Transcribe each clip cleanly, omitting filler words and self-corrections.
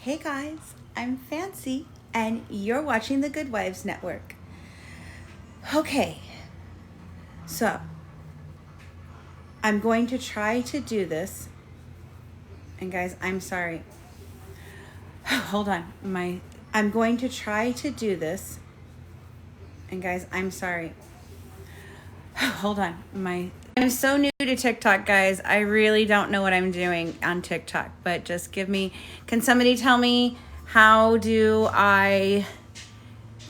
Hey guys, I'm Fancy and you're watching the Good Wives Network. Okay, so I'm going to try to do this. And guys, I'm sorry. Hold on. I'm going to try to do this. And guys, I'm sorry. Hold on. I'm so new to TikTok, guys. I really don't know what I'm doing on TikTok, but just can somebody tell me how do I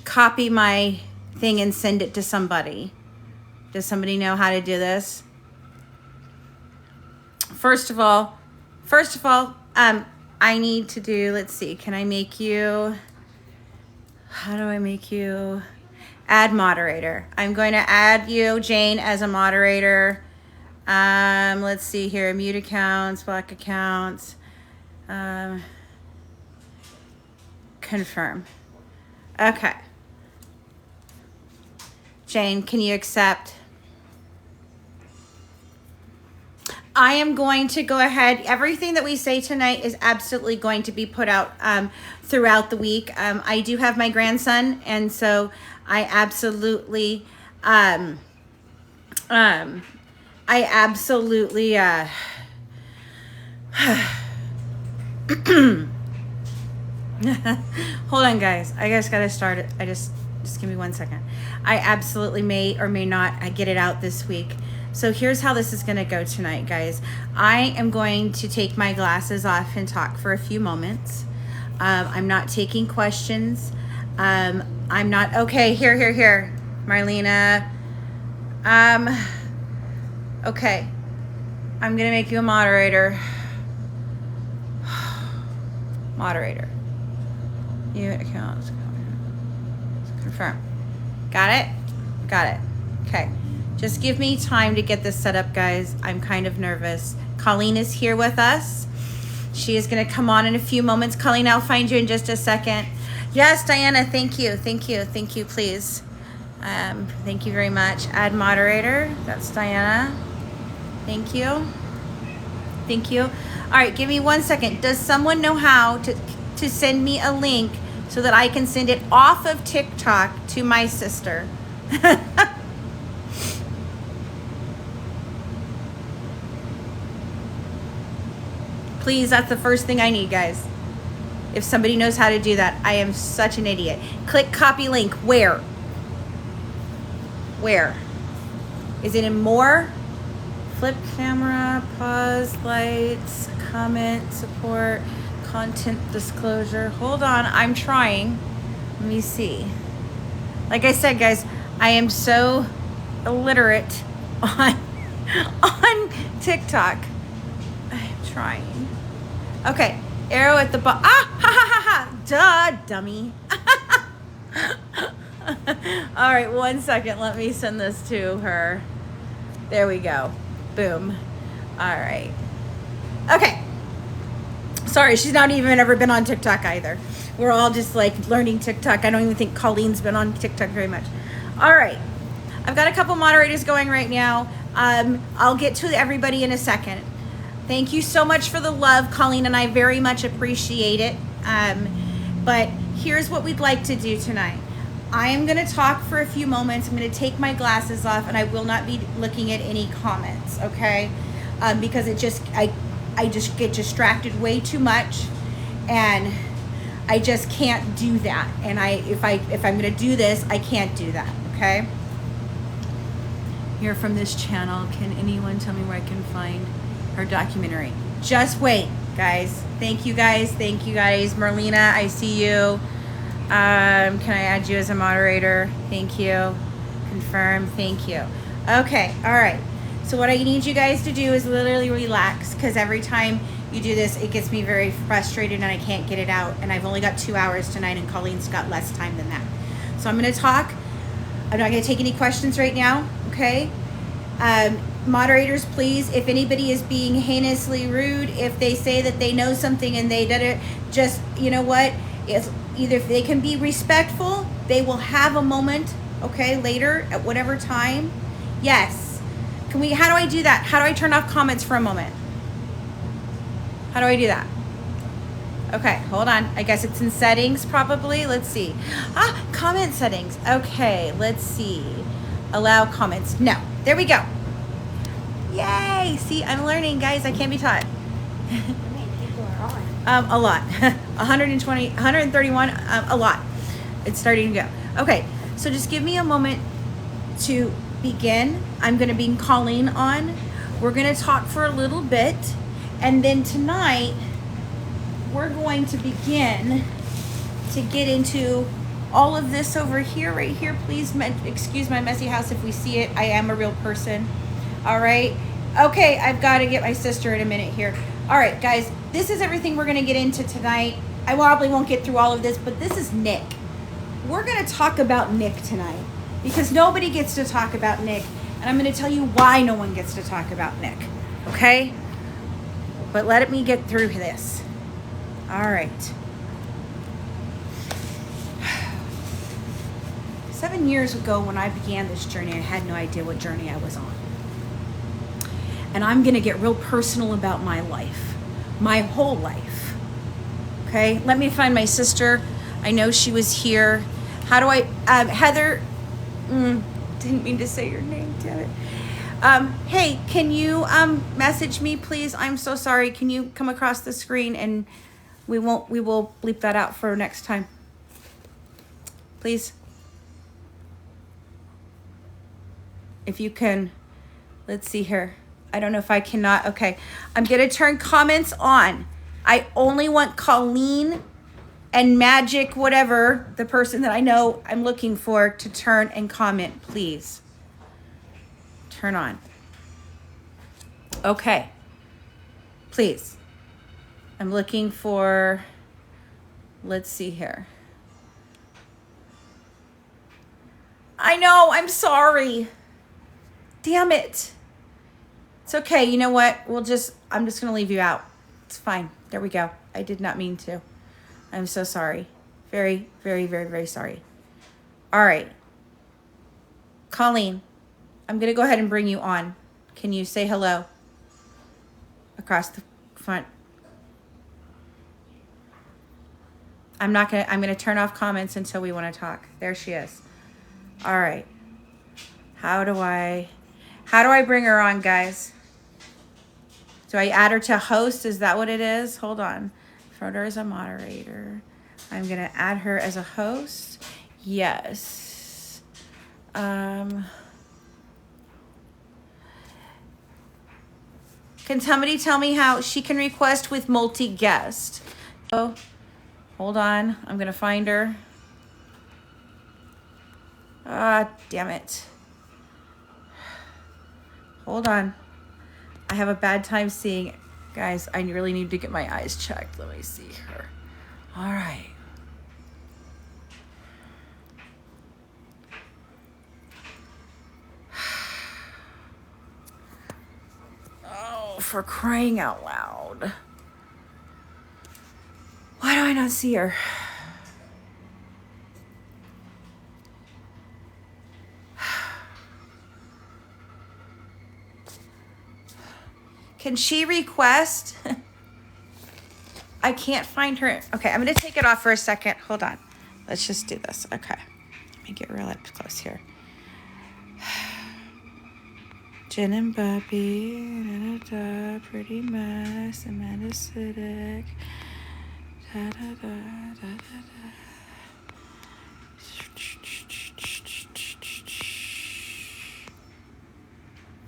copy my thing and send it to somebody? Does somebody know how to do this? First of all, I need to do, let's see, how do I make you? Add moderator. I'm going to add you, Jane, as a moderator. Let's see here. Mute accounts, block accounts. Confirm. Okay. Jane, can you accept? I am going to go ahead. Everything that we say tonight is absolutely going to be put out throughout the week. I do have my grandson, and so I absolutely, hold on, guys. I just got to start it. Just give me 1 second. I absolutely may or may not get it out this week. So here's how this is going to go tonight, guys. I am going to take my glasses off and talk for a few moments. I'm not taking questions. I'm not, okay, here, Marlena. Okay, I'm going to make you a moderator. Moderator. You accounts. Confirm. Got it? Got it. Okay. Just give me time to get this set up, guys. I'm kind of nervous. Colleen is here with us. She is going to come on in a few moments. Colleen, I'll find you in just a second. Yes, Diana, thank you, please. Thank you very much. Add moderator. That's Diana. Thank you. All right, give me 1 second. Does someone know how to send me a link so that I can send it off of TikTok to my sister? Please, that's the first thing I need, guys. If somebody knows how to do that, I am such an idiot. Click copy link. Where? Is it in more? Flip camera, pause, lights, comment, support, content disclosure. Hold on, I'm trying. Let me see. Like I said, guys, I am so illiterate on TikTok. I'm trying. Okay, arrow at the bottom. Duh, dummy. All right, 1 second. Let me send this to her. There we go. Boom. All right. Okay. Sorry, she's not even ever been on TikTok either. We're all just like learning TikTok. I don't even think Colleen's been on TikTok very much. All right. I've got a couple moderators going right now. I'll get to everybody in a second. Thank you so much for the love, Colleen, and I very much appreciate it. But here's what we'd like to do tonight. I am going to talk for a few moments. I'm going to take my glasses off, and I will not be looking at any comments, okay? Because I just get distracted way too much, and I just can't do that. And if I'm going to do this, I can't do that, okay? Here from this channel, can anyone tell me where I can find her documentary? Just wait, guys. Thank you guys. Marlena, I see you. Can I add you as a moderator? Thank you. Confirm. Thank you. Okay. All right. So what I need you guys to do is literally relax, because every time you do this, it gets me very frustrated and I can't get it out. And I've only got 2 hours tonight, and Colleen's got less time than that. So I'm going to talk. I'm not going to take any questions right now. Okay. Moderators, please, if anybody is being heinously rude, if they say that they know something and they did it, just, you know what? It's either if they can be respectful, they will have a moment, okay, later at whatever time. Yes. How do I do that? How do I turn off comments for a moment? How do I do that? Okay, hold on. I guess it's in settings probably. Let's see. Comment settings. Okay, let's see. Allow comments. No, there we go. Yay! See, I'm learning, guys. I can't be taught. How many people are on? A lot. 120, 131, a lot. It's starting to go. Okay, so just give me a moment to begin. I'm going to be calling on. We're going to talk for a little bit. And then tonight, we're going to begin to get into all of this over here, right here. Please excuse my messy house if we see it. I am a real person. All right. Okay, I've got to get my sister in a minute here. All right, guys, this is everything we're going to get into tonight. I probably won't get through all of this, but this is Nick. We're going to talk about Nick tonight because nobody gets to talk about Nick. And I'm going to tell you why no one gets to talk about Nick. Okay? But let me get through this. All right. 7 years ago when I began this journey, I had no idea what journey I was on. And I'm going to get real personal about my life, my whole life. Okay? Let me find my sister. I know she was here. How do I, Heather, didn't mean to say your name, damn it. Hey, can you message me, please? I'm so sorry. Can you come across the screen and we will bleep that out for next time. Please. If you can, let's see here. I don't know if I cannot. Okay. I'm going to turn comments on. I only want Colleen and Magic, whatever, the person that I know I'm looking for, to turn and comment, please. Turn on. Okay. Please. I'm looking for, let's see here. I know, I'm sorry. Damn it. It's okay. You know what? I'm just going to leave you out. It's fine. There we go. I did not mean to. I'm so sorry. Very, very, very, very sorry. All right. Colleen, I'm going to go ahead and bring you on. Can you say hello across the front? I'm going to turn off comments until we want to talk. There she is. All right. How do I bring her on, guys? Do I add her to host? Is that what it is? Hold on. Photo as a moderator. I'm going to add her as a host. Yes. Can somebody tell me how she can request with multi-guest? Oh, hold on. I'm going to find her. Damn it. Hold on. I have a bad time seeing it. Guys, I really need to get my eyes checked. Let me see her. All right. Oh, for crying out loud. Why do I not see her? Can she request? I can't find her. Okay, I'm going to take it off for a second. Hold on. Let's just do this. Okay. Let me get real up close here. Jen and Bubby. Da, da, da, pretty mess. Amanda Siddick. Da, da, da, da, da,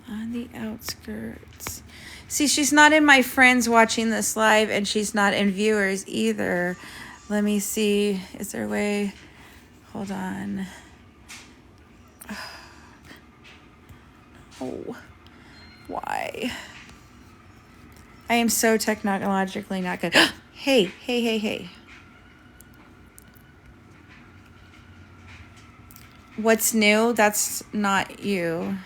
da. On the outskirts. See, she's not in my friends watching this live, and she's not in viewers either. Let me see. Is there a way? Hold on. Oh, why? I am so technologically not good. Hey. What's new? That's not you.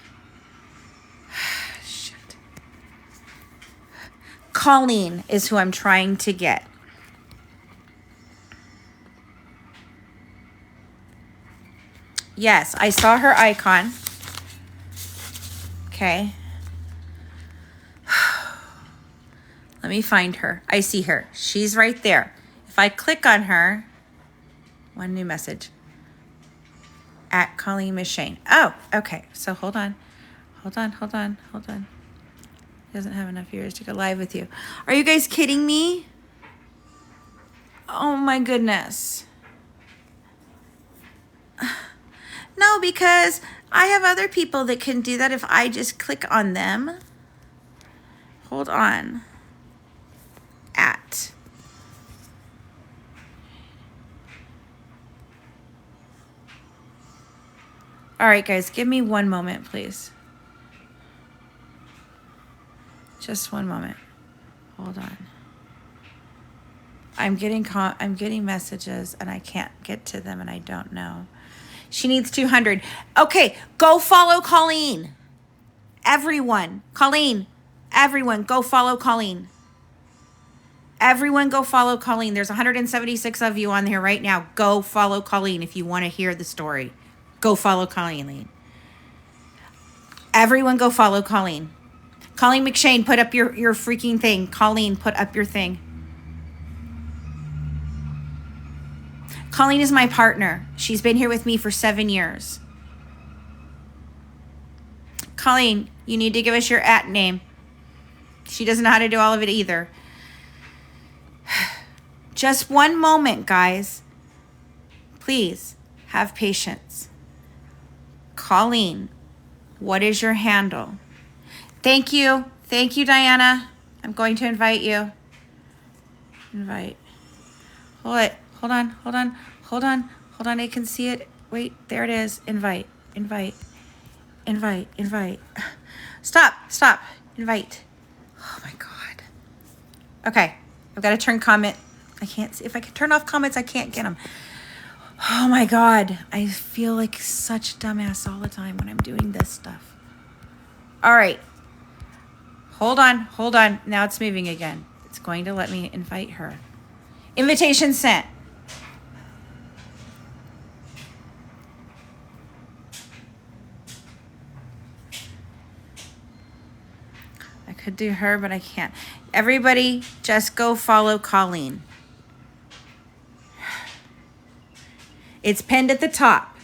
Colleen is who I'm trying to get. Yes, I saw her icon. Okay. Let me find her. I see her. She's right there. If I click on her, one new message. At Colleen McShane. Oh, okay. So hold on. Hold on. He doesn't have enough viewers to go live with you. Are you guys kidding me? Oh my goodness. No, because I have other people that can do that if I just click on them. Hold on. At. All right, guys, give me one moment, please. Just one moment. Hold on. I'm getting messages and I can't get to them and I don't know. She needs 200. Okay, go follow Colleen. Everyone, Colleen. Everyone, go follow Colleen. Everyone go follow Colleen. There's 176 of you on here right now. Go follow Colleen if you want to hear the story. Go follow Colleen. Everyone go follow Colleen. Colleen McShane, put up your freaking thing. Colleen, put up your thing. Colleen is my partner. She's been here with me for 7 years. Colleen, you need to give us your @ name. She doesn't know how to do all of it either. Just one moment, guys. Please have patience. Colleen, what is your handle? Thank you. Thank you, Diana. I'm going to invite you. Invite. Hold on. I can see it. Wait, there it is. Invite. Stop. Invite. Oh my God. Okay. I've got to turn comment. I can't see. If I can turn off comments, I can't get them. Oh my God. I feel like such a dumbass all the time when I'm doing this stuff. All right. Hold on. Now it's moving again. It's going to let me invite her. Invitation sent. I could do her, but I can't. Everybody just go follow Colleen. It's pinned at the top.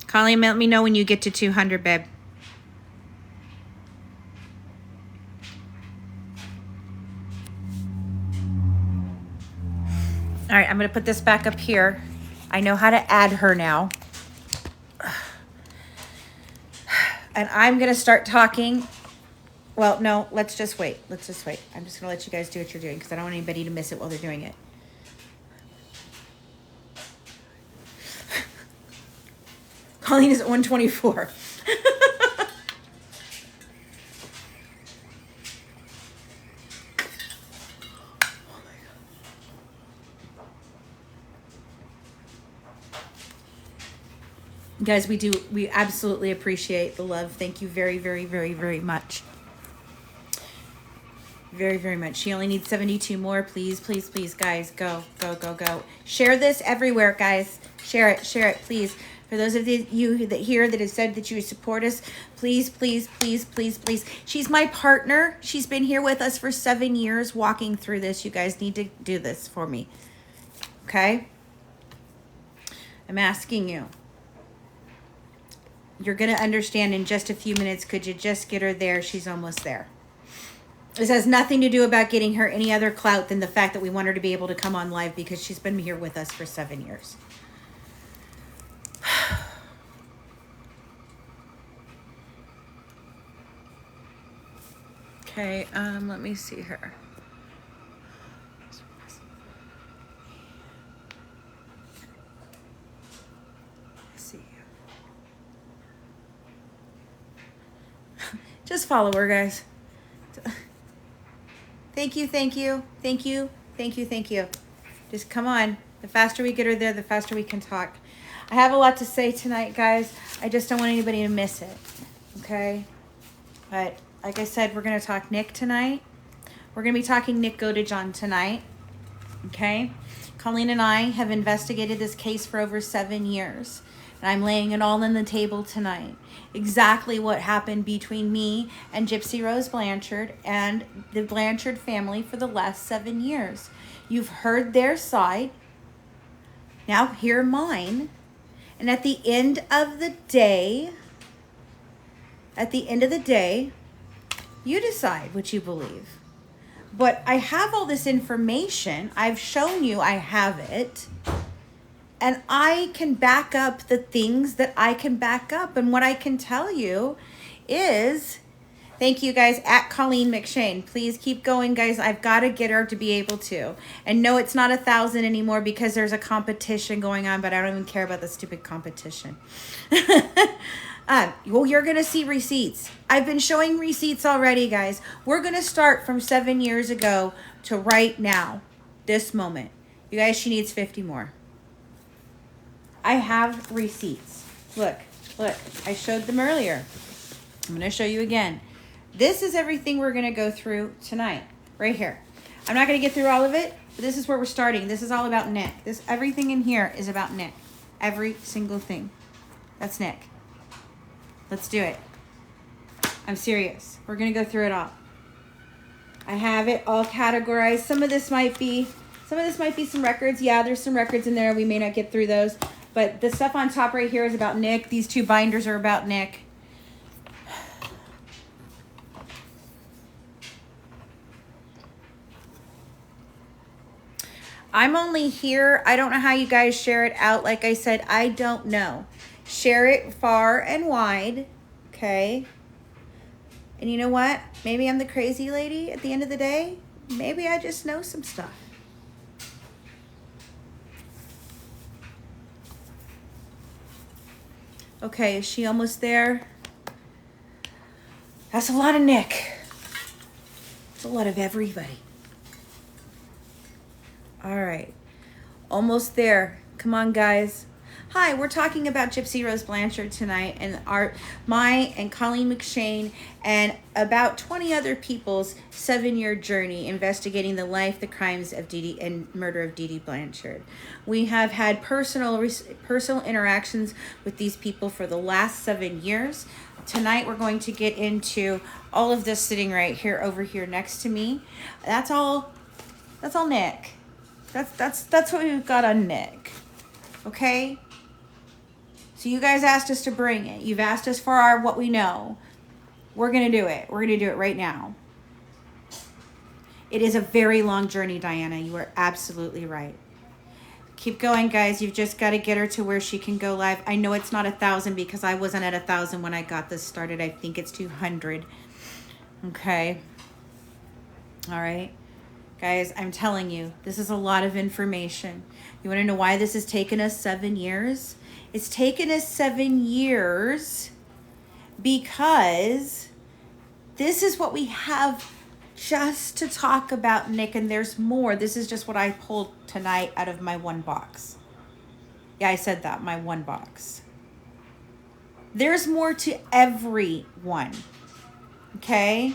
Colleen, let me know when you get to 200, babe. All right, I'm going to put this back up here. I know how to add her now. And I'm going to start talking. Well, no, let's just wait. I'm just going to let you guys do what you're doing because I don't want anybody to miss it while they're doing it. Colleen is at 124. Guys, we absolutely appreciate the love. Thank you very, very, very, very much. Very, very much. She only needs 72 more. Please, please, please, guys, go. Share this everywhere, guys. Share it, please. For those of you that here that have said that you would support us, please, please, please, please, please. She's my partner. She's been here with us for 7 years walking through this. You guys need to do this for me. Okay? I'm asking you. You're going to understand in just a few minutes. Could you just get her there? She's almost there. This has nothing to do about getting her any other clout than the fact that we want her to be able to come on live because she's been here with us for 7 years. Okay, let me see her. See you. Just follow her, guys. Thank you. Just come on. The faster we get her there, the faster we can talk. I have a lot to say tonight, guys. I just don't want anybody to miss it. Okay? But like I said, we're going to talk Nick tonight. We're going to be talking Nick Godejohn tonight. Okay? Colleen and I have investigated this case for over 7 years. And I'm laying it all on the table tonight. Exactly what happened between me and Gypsy Rose Blanchard and the Blanchard family for the last 7 years. You've heard their side. Now hear mine. And at the end of the day, you decide what you believe. But I have all this information. I've shown you I have it. And I can back up the things that I can back up. And what I can tell you is, thank you guys, at Colleen McShane. Please keep going, guys. I've got to get her to be able to. And no, it's not 1,000 anymore because there's a competition going on, but I don't even care about the stupid competition. Well, you're going to see receipts. I've been showing receipts already, guys. We're going to start from 7 years ago to right now, this moment. You guys, she needs 50 more. I have receipts. Look, I showed them earlier. I'm going to show you again. This is everything we're going to go through tonight, right here. I'm not going to get through all of it, but this is where we're starting. This is all about Nick. Everything in here is about Nick. Every single thing. That's Nick. Let's do it. I'm serious. We're going to go through it all. I have it all categorized. Some of this might be some records. Yeah, there's some records in there. We may not get through those. But the stuff on top right here is about Nick. These 2 binders are about Nick. I'm only here. I don't know how you guys share it out. Like I said, I don't know. Share it far and wide. Okay. And you know what? Maybe I'm the crazy lady at the end of the day. Maybe I just know some stuff. Okay, is she almost there? That's a lot of Nick. That's a lot of everybody. All right, almost there. Come on, guys. Hi, we're talking about Gypsy Rose Blanchard tonight, and my and Colleen McShane and about 20 other people's 7-year journey investigating the life, the crimes of Dee and murder of Dee Blanchard. We have had personal interactions with these people for the last 7 years. Tonight we're going to get into all of this sitting right here over here next to me. That's all Nick. That's what we've got on Nick. Okay? So you guys asked us to bring it. You've asked us for what we know. We're going to do it. We're going to do it right now. It is a very long journey, Diana. You are absolutely right. Keep going, guys. You've just got to get her to where she can go live. I know it's not 1,000 because I wasn't at 1,000 when I got this started. I think it's 200. Okay. All right. Guys, I'm telling you, this is a lot of information. You want to know why this has taken us 7 years? It's taken us 7 years because this is what we have just to talk about Nick, and there's more. This is just what I pulled tonight out of my one box. Yeah, I said that, my one box. There's more to everyone. Okay?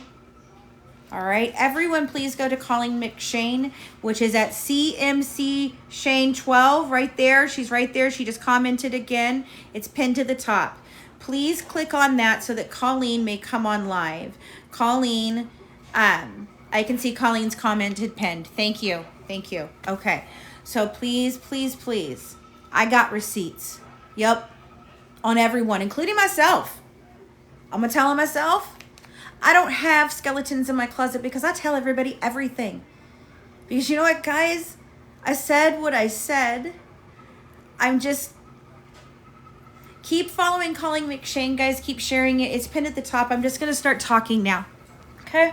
All right, everyone, please go to Colleen McShane, which is at CMC Shane 12 right there. She's right there. She just commented again. It's pinned to the top. Please click on that so that Colleen may come on live. Colleen, I can see Colleen's commented pinned. Thank you. Thank you. Okay, so please, please, please. I got receipts. Yep, on everyone, including myself. I'm going to tell myself. I don't have skeletons in my closet because I tell everybody everything. Because you know what, guys? I said what I said. I'm just... Keep following Colleen McShane, guys. Keep sharing it. It's pinned at the top. I'm just going to start talking now. Okay?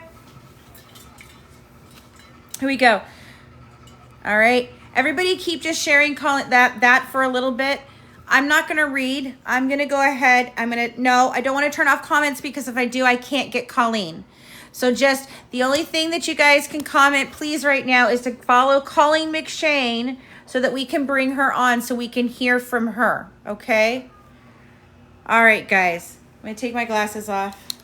Here we go. All right. Everybody keep just sharing that for a little bit. I'm not going to read. I'm going to go ahead. No, I don't want to turn off comments because if I do, I can't get Colleen. So just the only thing that you guys can comment, please, right now is to follow Colleen McShane so that we can bring her on so we can hear from her. Okay? All right, guys. I'm going to take my glasses off.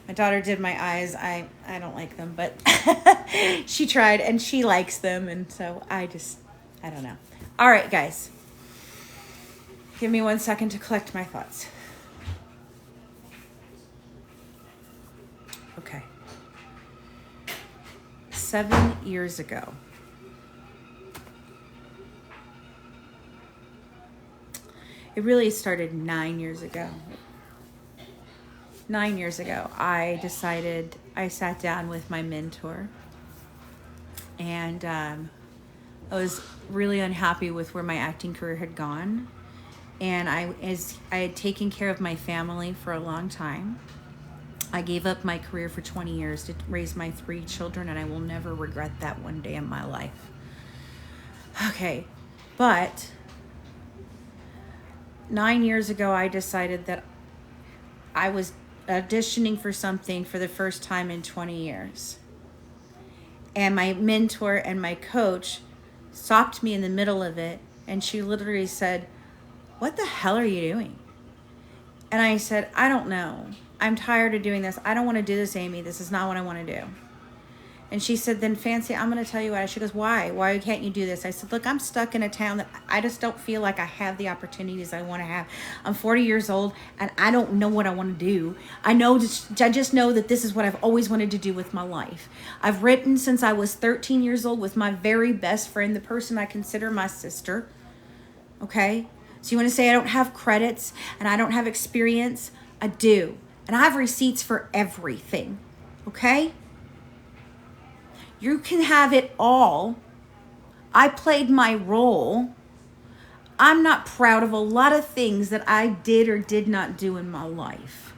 My daughter did my eyes. I don't like them, but she tried and she likes them. And so I don't know. All right, guys. Give me 1 second to collect my thoughts. Okay. 7 years ago. It really started 9 years ago. 9 years ago, I sat down with my mentor, and I was really unhappy with where my acting career had gone. And I had taken care of my family for a long time. I gave up my career for 20 years to raise my 3 children, and I will never regret that one day in my life. Okay, but 9 years ago, I decided that I was auditioning for something for the first time in 20 years. And my mentor and my coach stopped me in the middle of it, and she literally said, "What the hell are you doing?" And I said, "I don't know. I'm tired of doing this. I don't want to do this, Amy. This is not what I want to do." And she said, "Then Fancy, I'm going to tell you why." She goes, "Why? Why can't you do this?" I said, "Look, I'm stuck in a town that I just don't feel like I have the opportunities I want to have. I'm 40 years old, and I don't know what I want to do. I just know that this is what I've always wanted to do with my life. I've written since I was 13 years old with my very best friend, the person I consider my sister. Okay? So you want to say I don't have credits and I don't have experience? I do. And I have receipts for everything. Okay? You can have it all. I played my role. I'm not proud of a lot of things that I did or did not do in my life.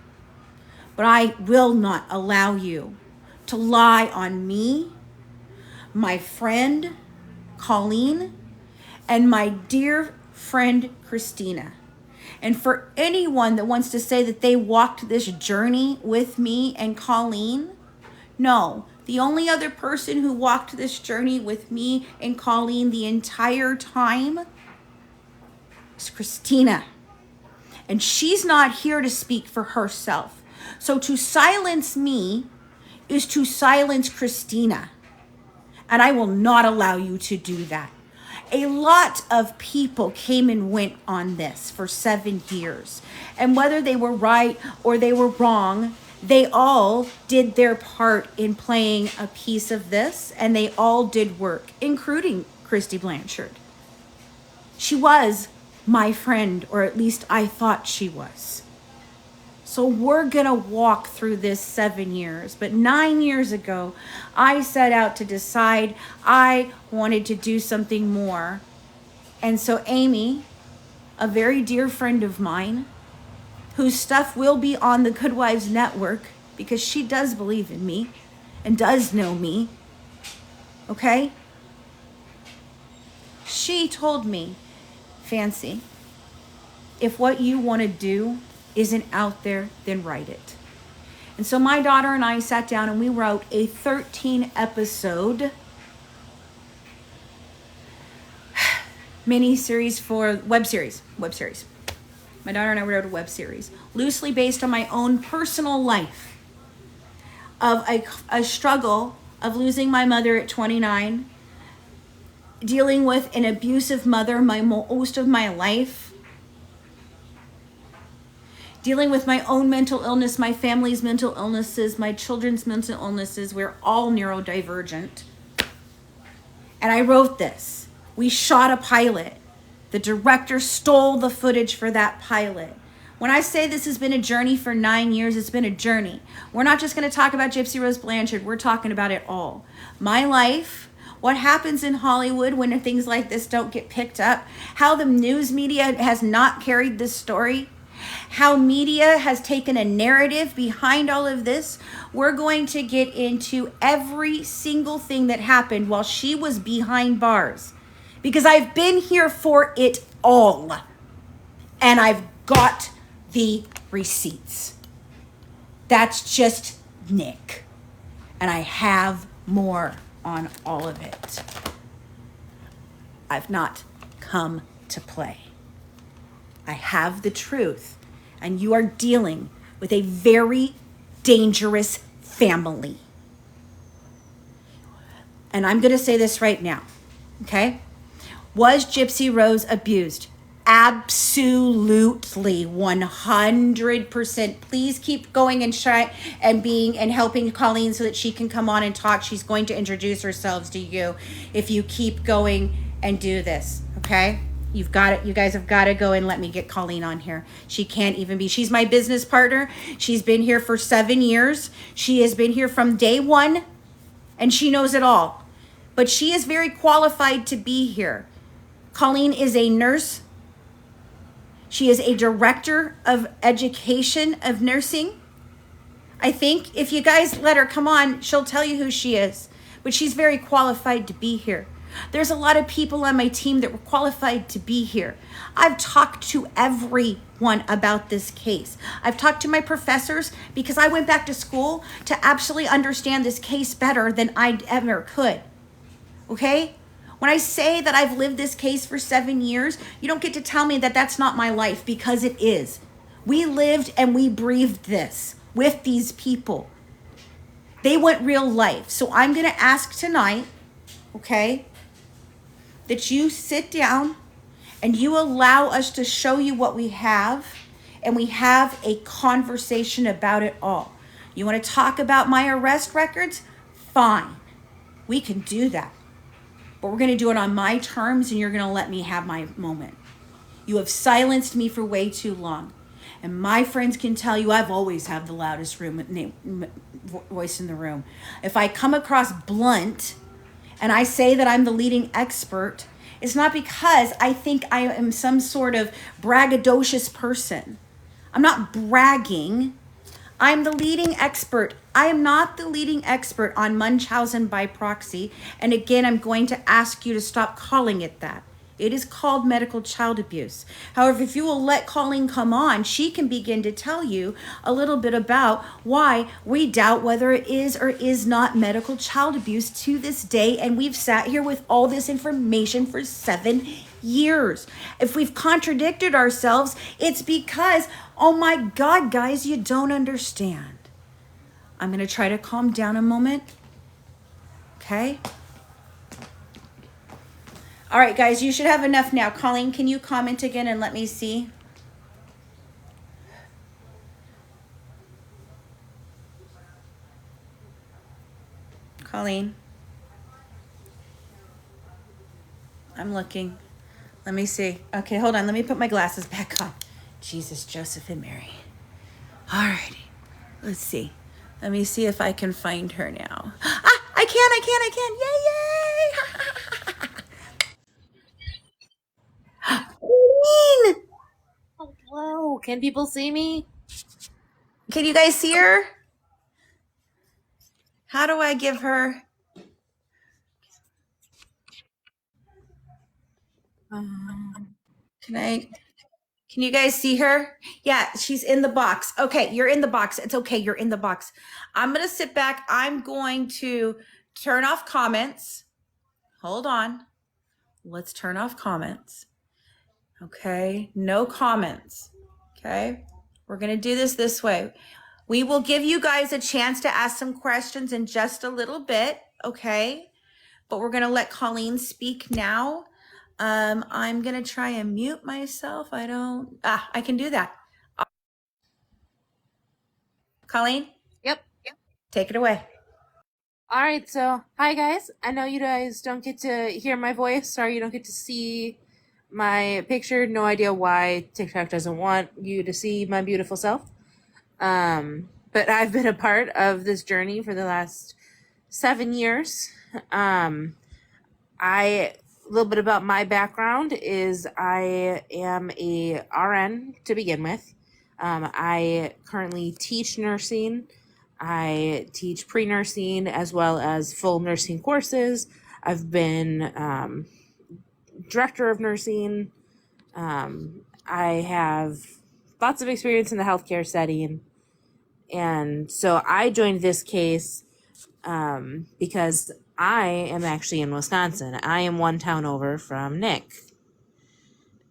But I will not allow you to lie on me, my friend, Colleen, and my dear friend, Christina. And for anyone that wants to say that they walked this journey with me and Colleen, no. The only other person who walked this journey with me and Colleen the entire time is Christina. And she's not here to speak for herself. So to silence me is to silence Christina. And I will not allow you to do that. A lot of people came and went on this for 7 years. And whether they were right or they were wrong, they all did their part in playing a piece of this, and they all did work, including Kristy Blanchard. She was my friend, or at least I thought she was. So we're going to walk through this 7 years. But 9 years ago, I set out to decide I wanted to do something more. And so Amy, a very dear friend of mine, whose stuff will be on the Good Wives Network, because she does believe in me and does know me, okay? She told me, Fancy, if what you want to do isn't out there, then write it. And so my daughter and I sat down and we wrote a 13-episode mini-series for web series. My daughter and I wrote a web series, loosely based on my own personal life of a struggle of losing my mother at 29, dealing with an abusive mother most of my life, dealing with my own mental illness, my family's mental illnesses, my children's mental illnesses. We're all neurodivergent. And I wrote this. We shot a pilot. The director stole the footage for that pilot. When I say this has been a journey for 9 years, it's been a journey. We're not just going to talk about Gypsy Rose Blanchard. We're talking about it all. My life, what happens in Hollywood when things like this don't get picked up, how the news media has not carried this story, how media has taken a narrative behind all of this. We're going to get into every single thing that happened while she was behind bars. Because I've been here for it all. And I've got the receipts. That's just Nick. And I have more on all of it. I've not come to play. I have the truth. And you are dealing with a very dangerous family. And I'm going to say this right now. Okay? Was Gypsy Rose abused? Absolutely, 100%. Please keep going and try and being and helping Colleen so that she can come on and talk. She's going to introduce herself to you if you keep going and do this, okay? You've got it. You guys have got to go and let me get Colleen on here. She can't even be. She's my business partner. She's been here for 7 years. She has been here from day one, and she knows it all. But she is very qualified to be here. Colleen is a nurse. She is a director of education of nursing. I think if you guys let her come on, she'll tell you who she is. But she's very qualified to be here. There's a lot of people on my team that were qualified to be here. I've talked to everyone about this case. I've talked to my professors because I went back to school to absolutely understand this case better than I ever could. Okay? When I say that I've lived this case for 7 years, you don't get to tell me that that's not my life, because it is. We lived and we breathed this with these people. They went real life. So I'm going to ask tonight, okay, that you sit down and you allow us to show you what we have, and we have a conversation about it all. You want to talk about my arrest records? Fine. We can do that. But we're going to do it on my terms, and you're going to let me have my moment. You have silenced me for way too long. And my friends can tell you I've always had the loudest voice in the room. If I come across blunt and I say that I'm the leading expert, it's not because I think I am some sort of braggadocious person. I'm not bragging. I'm the leading expert. I am not the leading expert on Munchausen by proxy. And again, I'm going to ask you to stop calling it that. It is called medical child abuse. However, if you will let Colleen come on, she can begin to tell you a little bit about why we doubt whether it is or is not medical child abuse to this day. And we've sat here with all this information for 7 years. If we've contradicted ourselves, it's because, oh my God, guys, you don't understand. I'm going to try to calm down a moment. Okay? All right, guys, you should have enough now. Colleen, can you comment again and let me see? Colleen. I'm looking. Let me see. Okay, hold on. Let me put my glasses back on. Jesus, Joseph, and Mary. All righty. Let's see. Let me see if I can find her now. Ah, I can. Yay, yay. Colleen! Hello, can people see me? Can you guys see her? How do I give her? Can you guys see her? Yeah, she's in the box. Okay, you're in the box. It's okay, you're in the box. I'm going to sit back. I'm going to turn off comments. Hold on. Let's turn off comments. Okay, no comments. Okay, we're going to do this way. We will give you guys a chance to ask some questions in just a little bit, okay? But we're going to let Colleen speak now. I'm going to try and mute myself. I can do that. Colleen? Yep. Take it away. All right, so hi guys. I know you guys don't get to hear my voice, or you don't get to see my picture. No idea why TikTok doesn't want you to see my beautiful self. But I've been a part of this journey for the last 7 years. A little bit about my background is I am a RN to begin with. I currently teach nursing. I teach pre-nursing as well as full nursing courses. I've been director of nursing. I have lots of experience in the healthcare setting. And so I joined this case because I am actually in Wisconsin. I am one town over from Nick.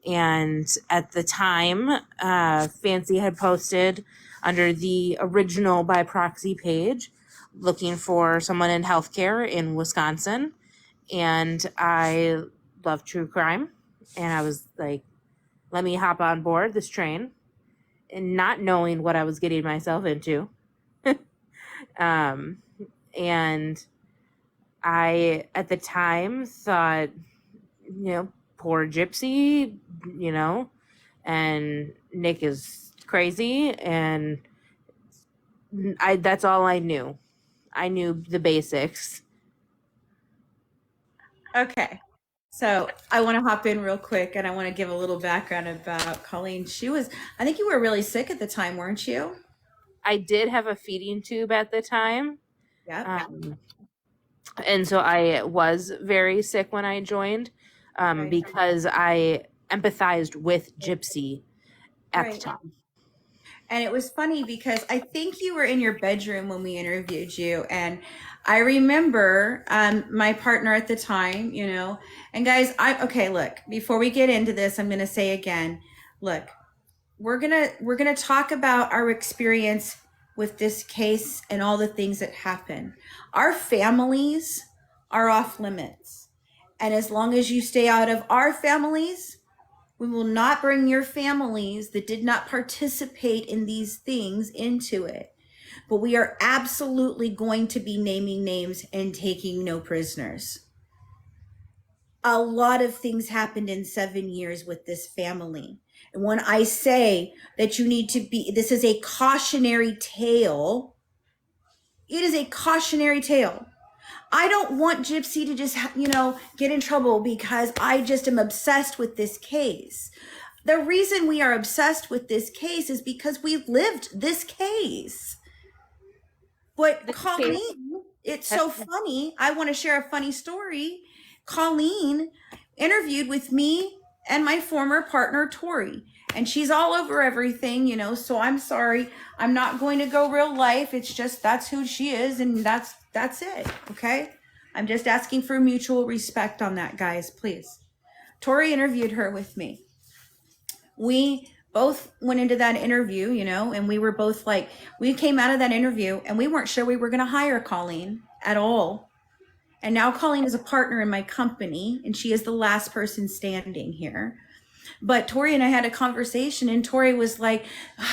And at the time, Fancy had posted under the original by proxy page looking for someone in healthcare in Wisconsin. And I love true crime. And I was like, let me hop on board this train, and not knowing what I was getting myself into. And I, at the time, thought, poor Gypsy, and Nick is crazy, and that's all I knew. I knew the basics. Okay. So I want to hop in real quick and I want to give a little background about Colleen. I think you were really sick at the time, weren't you? I did have a feeding tube at the time. Yeah. And so I was very sick when I joined, Right. because I empathized with Gypsy at the time. And it was funny because I think you were in your bedroom when we interviewed you. And I remember my partner at the time, and guys, look, before we get into this, I'm going to say again, look, we're going to talk about our experience with this case and all the things that happen. Our families are off limits. And as long as you stay out of our families, we will not bring your families that did not participate in these things into it. But we are absolutely going to be naming names and taking no prisoners. A lot of things happened in 7 years with this family. And when I say that this is a cautionary tale, it is a cautionary tale. I don't want Gypsy to just, get in trouble because I just am obsessed with this case. The reason we are obsessed with this case is because we've lived this case. But Colleen, it's so funny. I want to share a funny story. Colleen interviewed with me and my former partner, Tori. And she's all over everything, so I'm sorry. I'm not going to go real life. It's just that's who she is, and that's it, okay? I'm just asking for mutual respect on that, guys, please. Tori interviewed her with me. We both went into that interview, and we were both like, we came out of that interview, and we weren't sure we were going to hire Colleen at all. And now Colleen is a partner in my company, and she is the last person standing here. But Tori and I had a conversation, and Tori was like,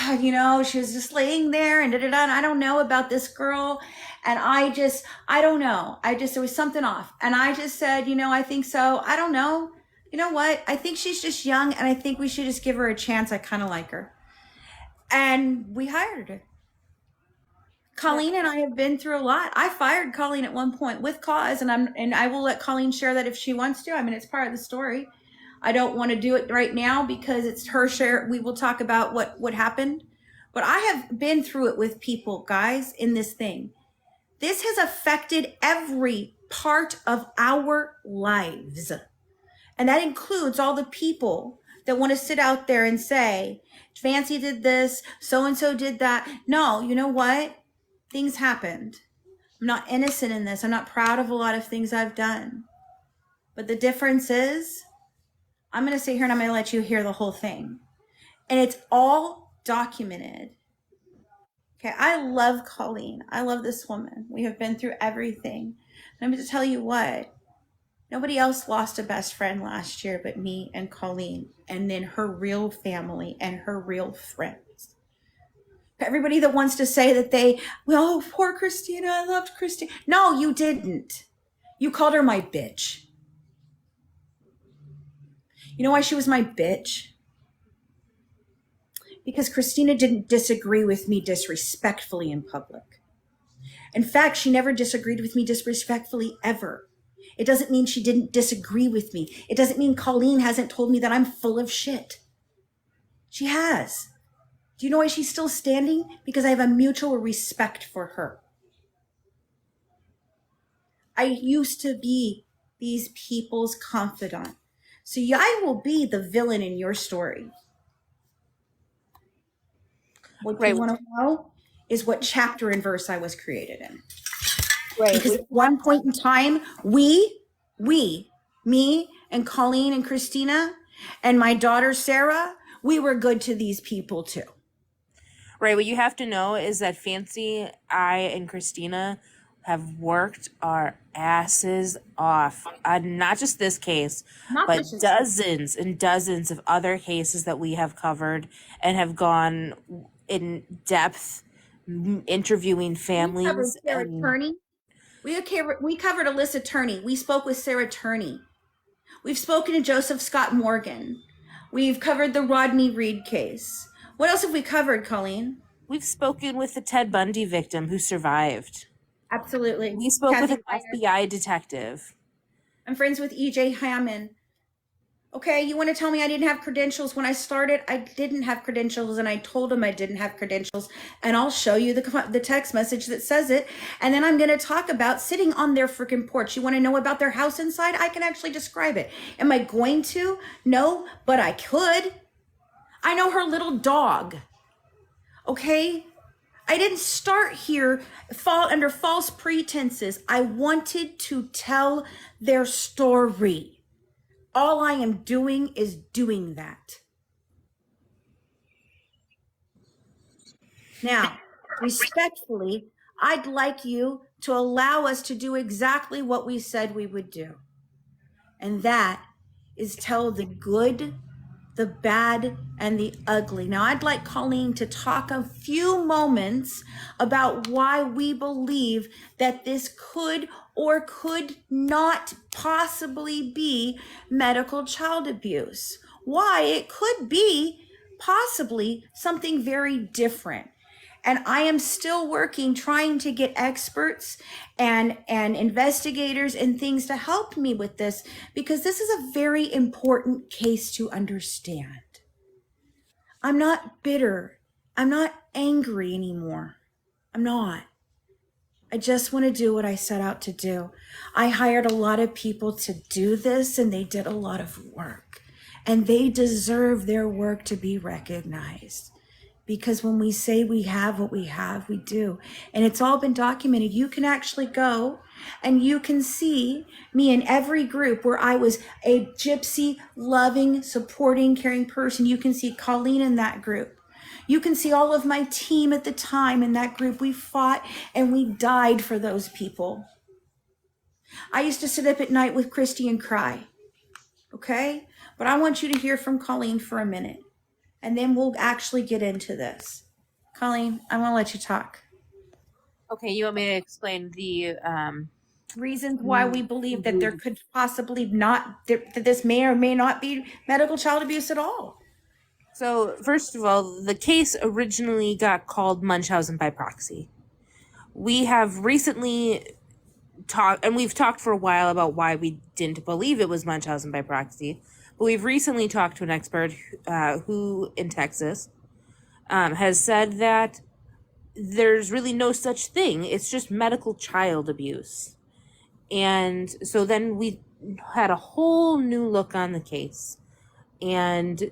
she was just laying there and and I don't know about this girl. And I don't know. There was something off. And I just said, I think so. I don't know. You know what? I think she's just young, and I think we should just give her a chance. I kind of like her. And we hired her. Colleen and I have been through a lot. I fired Colleen at one point with cause, and I will let Colleen share that if she wants to. I mean, it's part of the story. I don't want to do it right now because it's her share. We will talk about what happened. But I have been through it with people, guys, in this thing. This has affected every part of our lives. And that includes all the people that want to sit out there and say, Fancy did this, so-and-so did that. No, you know what? Things happened. I'm not innocent in this. I'm not proud of a lot of things I've done. But the difference is, I'm going to sit here and I'm going to let you hear the whole thing. And it's all documented. Okay, I love Colleen. I love this woman. We have been through everything. And I'm going to tell you what. Nobody else lost a best friend last year but me and Colleen, and then her real family and her real friends. Everybody that wants to say that poor Christina, I loved Christina. No, you didn't. You called her my bitch. You know why she was my bitch? Because Christina didn't disagree with me disrespectfully in public. In fact, she never disagreed with me disrespectfully ever. It doesn't mean she didn't disagree with me. It doesn't mean Colleen hasn't told me that I'm full of shit. She has. Do you know why she's still standing? Because I have a mutual respect for her. I used to be these people's confidant. So I will be the villain in your story. What you want to know is what chapter and verse I was created in. Right. Because at one point in time, me and Colleen and Christina and my daughter Sarah, we were good to these people too. Right. What you have to know is that Fancy, I, and Christina have worked our asses off on not just this case, but dozens and dozens of other cases that we have covered and have gone in depth interviewing families. We covered Sarah Turney. We covered Alyssa Turney. We spoke with Sarah Turney. We've spoken to Joseph Scott Morgan. We've covered the Rodney Reed case. What else have we covered, Colleen? We've spoken with the Ted Bundy victim who survived. Absolutely. We spoke with an FBI detective. I'm friends with E.J. Hammond. Okay, you want to tell me I didn't have credentials? When I started, I didn't have credentials, and I told him I didn't have credentials. And I'll show you the text message that says it. And then I'm going to talk about sitting on their freaking porch. You want to know about their house inside? I can actually describe it. Am I going to? No, but I could. I know her little dog. Okay? I didn't start here under false pretenses. I wanted to tell their story. All I am doing is doing that. Now, respectfully, I'd like you to allow us to do exactly what we said we would do. And that is tell the good, the bad, and the ugly. Now, I'd like Colleen to talk a few moments about why we believe that this could or could not possibly be medical child abuse. Why it could be possibly something very different. And I am still working, trying to get experts and investigators and things to help me with this, because this is a very important case to understand. I'm not bitter. I'm not angry anymore. I'm not. I just want to do what I set out to do. I hired a lot of people to do this, and they did a lot of work. And they deserve their work to be recognized. Because when we say we have what we have, we do. And it's all been documented. You can actually go and you can see me in every group where I was a gypsy, loving, supporting, caring person. You can see Colleen in that group. You can see all of my team at the time in that group. We fought and we died for those people. I used to sit up at night with Kristy and cry. Okay? But I want you to hear from Colleen for a minute. And then we'll actually get into this. Colleen, I want to let you talk. Okay, you want me to explain the reasons why we believe that there could possibly not, that this may or may not be medical child abuse at all. So, first of all, the case originally got called Munchausen by proxy. We have recently talked, and we've talked for a while about why we didn't believe it was Munchausen by proxy. But we've recently talked to an expert who, in Texas, has said that there's really no such thing. It's just medical child abuse. And so then we had a whole new look on the case. And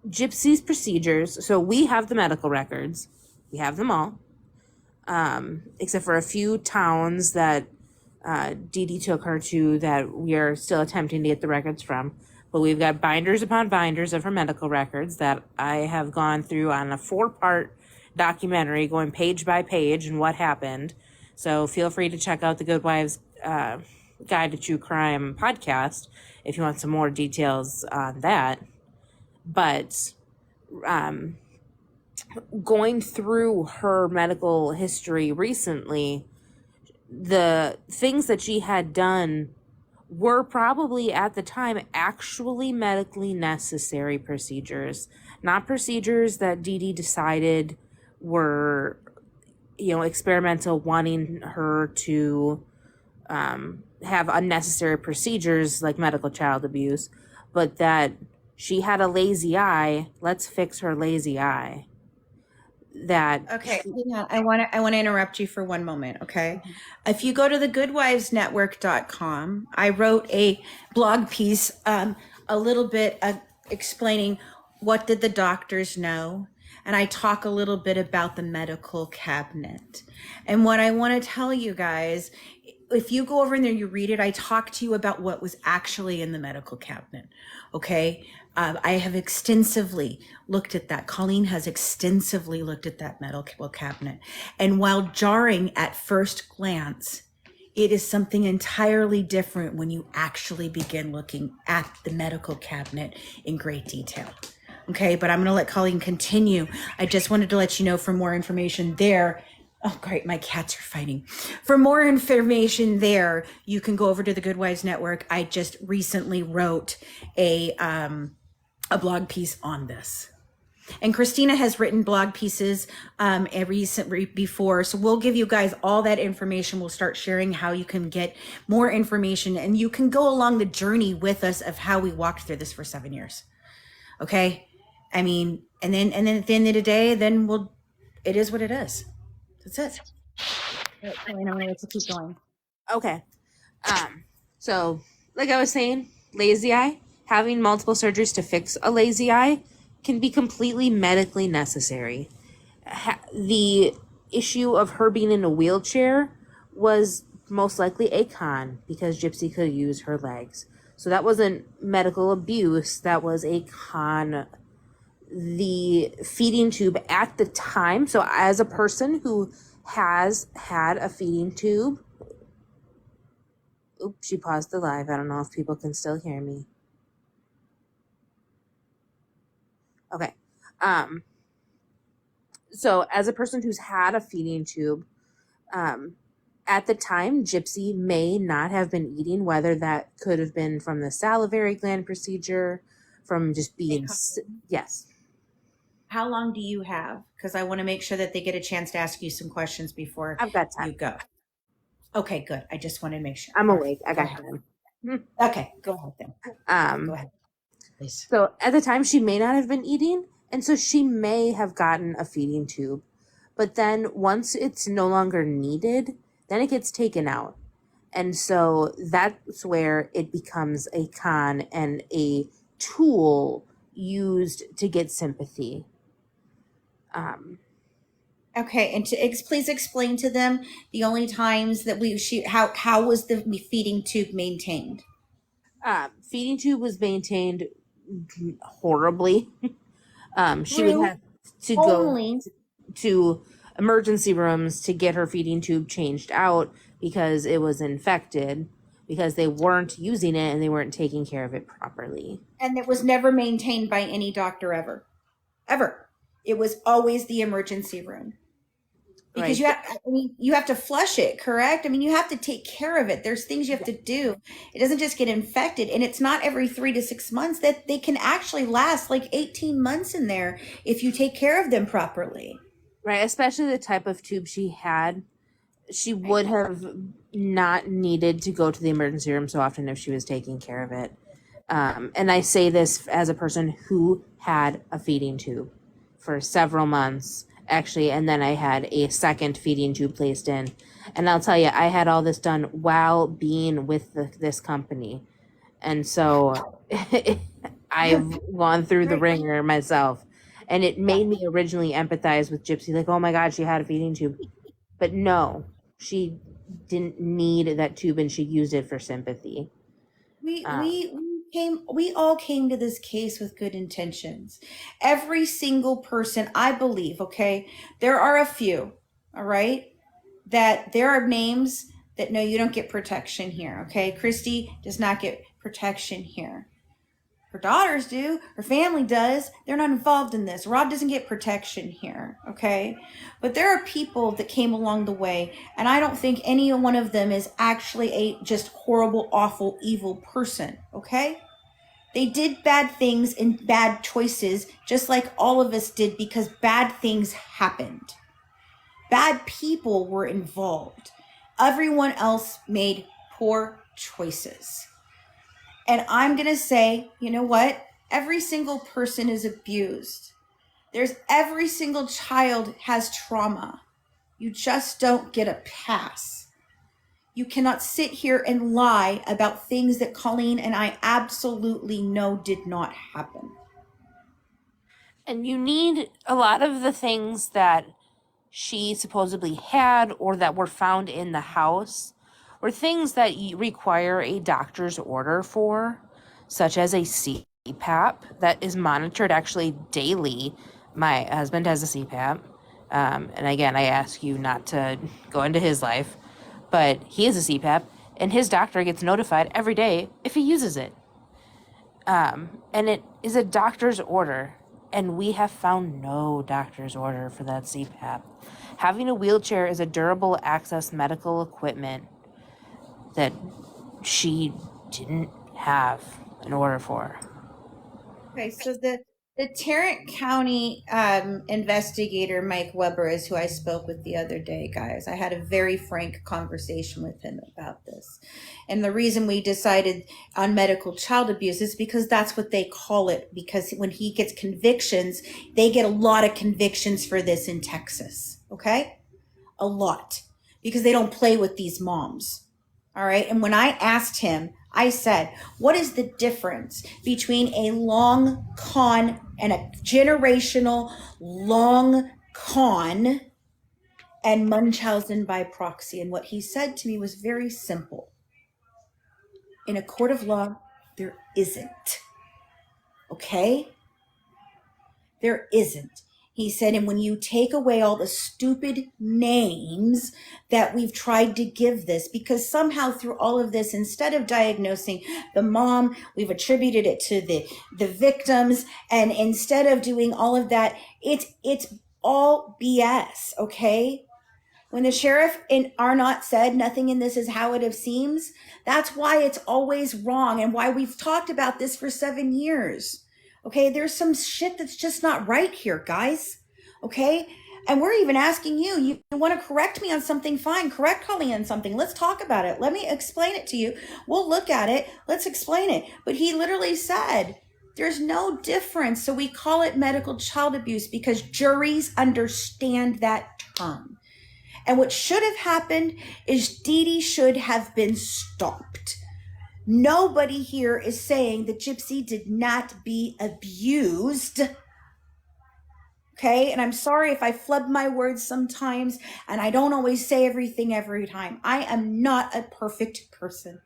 Gypsy's procedures, so we have the medical records. We have them all. Except for a few towns that Dee Dee took her to that we are still attempting to get the records from. But we've got binders upon binders of her medical records that I have gone through on a 4-part documentary going page by page and what happened. So feel free to check out the Good Wives Guide to True Crime podcast if you want some more details on that. But going through her medical history recently, the things that she had done were probably at the time actually medically necessary procedures, not procedures that Dee Dee decided were, experimental, wanting her to have unnecessary procedures like medical child abuse, but that she had a lazy eye. Let's fix her lazy eye. Okay, I want to interrupt you for one moment, okay? If you go to the goodwivesnetwork.com, I wrote a blog piece a little bit explaining what did the doctors know, and I talk a little bit about the medical cabinet. And what I want to tell you guys, if you go over in there, you read it, I talk to you about what was actually in the medical cabinet, okay? I have extensively looked at that. Colleen has extensively looked at that medical cabinet. And while jarring at first glance, it is something entirely different when you actually begin looking at the medical cabinet in great detail. Okay, but I'm going to let Colleen continue. I just wanted to let you know for more information there. Oh, great, my cats are fighting. For more information there, you can go over to the Good Wives Network. I just recently wrote a blog piece on this. And Christina has written blog pieces before. So we'll give you guys all that information. We'll start sharing how you can get more information, and you can go along the journey with us of how we walked through this for 7 years. Okay. I mean, and then at the end of the day, then it is what it is. That's it. I'm going to let you keep going. Okay. So like I was saying, lazy eye, having multiple surgeries to fix a lazy eye can be completely medically necessary. The issue of her being in a wheelchair was most likely a con because Gypsy could use her legs. So that wasn't medical abuse. That was a con. The feeding tube at the time. So as a person who has had a feeding tube, oops, she paused the live. I don't know if people can still hear me. Okay. So as a person who's had a feeding tube, at the time, Gypsy may not have been eating, whether that could have been from the salivary gland procedure, from just being, yes. How long do you have? Because I want to make sure that they get a chance to ask you some questions before I've got time. You go. Okay, good. I just want to make sure. I'm awake. I got time. Okay, go ahead then. Go ahead, please. So at the time, she may not have been eating, and so she may have gotten a feeding tube. But then once it's no longer needed, then it gets taken out. And so that's where it becomes a con and a tool used to get sympathy. Okay, and please explain to them the only times that how was the feeding tube maintained? Feeding tube was maintained horribly. She would have to go to emergency rooms to get her feeding tube changed out because it was infected, because they weren't using it and they weren't taking care of it properly. And it was never maintained by any doctor ever. It was always the emergency room. Because you have to flush it, correct? I mean, you have to take care of it. There's things you have to do. It doesn't just get infected. And it's not every 3 to 6 months. That they can actually last like 18 months in there if you take care of them properly. Right, especially the type of tube she had. She would have not needed to go to the emergency room so often if she was taking care of it. And I say this as a person who had a feeding tube for several months, actually, and then I had a second feeding tube placed in. And I'll tell you, I had all this done while being with this company. And so I've gone through the ringer myself. And it made me originally empathize with Gypsy, like, oh my God, she had a feeding tube. But no, she didn't need that tube and she used it for sympathy. We all came to this case with good intentions. Every single person, I believe, okay, there are a few, all right, that there are names that no, you don't get protection here, okay? Kristy does not get protection here. Her daughters do, her family does. They're not involved in this. Rod doesn't get protection here, okay? But there are people that came along the way, and I don't think any one of them is actually a just horrible, awful, evil person, okay? They did bad things and bad choices, just like all of us did, because bad things happened. Bad people were involved. Everyone else made poor choices. And I'm going to say, you know what? Every single person is abused. Every single child has trauma. You just don't get a pass. You cannot sit here and lie about things that Colleen and I absolutely know did not happen. And you need a lot of the things that she supposedly had or that were found in the house or things that you require a doctor's order for, such as a C CPAP that is monitored actually daily. My husband has a CPAP. And again, I ask you not to go into his life, but he has a CPAP, and his doctor gets notified every day if he uses it. And it is a doctor's order, and we have found no doctor's order for that CPAP. Having a wheelchair is a durable access medical equipment that she didn't have an order for. Okay, so the Tarrant County investigator, Mike Weber, is who I spoke with the other day, guys. I had a very frank conversation with him about this. And the reason we decided on medical child abuse is because that's what they call it. Because when he gets convictions, they get a lot of convictions for this in Texas, okay? A lot. Because they don't play with these moms. All right. And when I asked him, I said, what is the difference between a long con and a generational long con and Munchausen by proxy? And what he said to me was very simple. In a court of law, there isn't. Okay? There isn't. He said, and when you take away all the stupid names that we've tried to give this, because somehow through all of this, instead of diagnosing the mom, we've attributed it to the victims. And instead of doing all of that, it's all BS, okay? When the sheriff in Arnott said nothing in this is how it seems, that's why it's always wrong and why we've talked about this for 7 years. Okay, there's some shit that's just not right here, guys. Okay, and we're even asking you, you want to correct me on something, fine, correct Colleen on something. Let's talk about it. Let me explain it to you. We'll look at it. Let's explain it. But he literally said, there's no difference. So we call it medical child abuse because juries understand that term. And what should have happened is Dee Dee should have been stopped. Nobody here is saying that Gypsy did not be abused. Okay, and I'm sorry if I flub my words sometimes, and I don't always say everything every time. I am not a perfect person.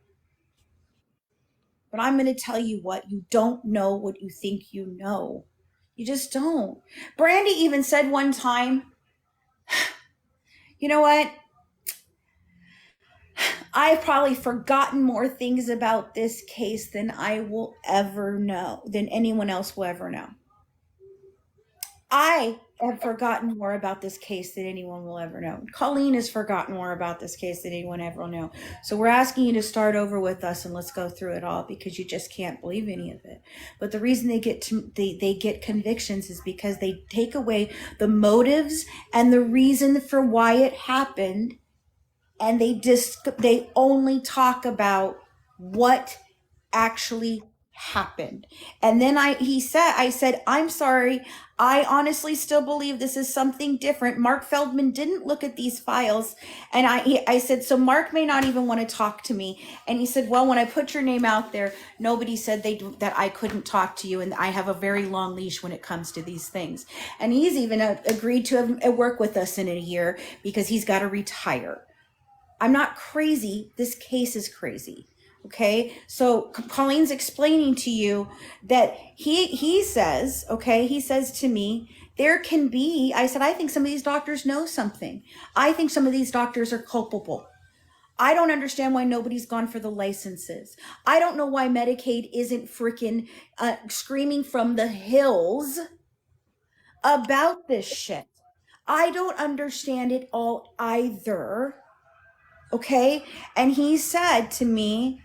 But I'm going to tell you what, you don't know what you think you know. You just don't. Brandy even said one time, you know what? I've probably forgotten more things about this case than I will ever know, than anyone else will ever know. I have forgotten more about this case than anyone will ever know. Colleen has forgotten more about this case than anyone ever will know. So we're asking you to start over with us and let's go through it all because you just can't believe any of it. But the reason they get convictions is because they take away the motives and the reason for why it happened. And they only talk about what actually happened. And then I said, I'm sorry. I honestly still believe this is something different. Mark Feldman didn't look at these files. And I said, so Mark may not even want to talk to me. And he said, well, when I put your name out there, nobody said that I couldn't talk to you. And I have a very long leash when it comes to these things. And he's even agreed to work with us in a year because he's got to retire. I'm not crazy. This case is crazy. Okay. So Colleen's explaining to you that he says, okay, he says to me, there can be, I said, I think some of these doctors know something. I think some of these doctors are culpable. I don't understand why nobody's gone for the licenses. I don't know why Medicaid isn't freaking screaming from the hills about this shit. I don't understand it all either. Okay. And he said to me,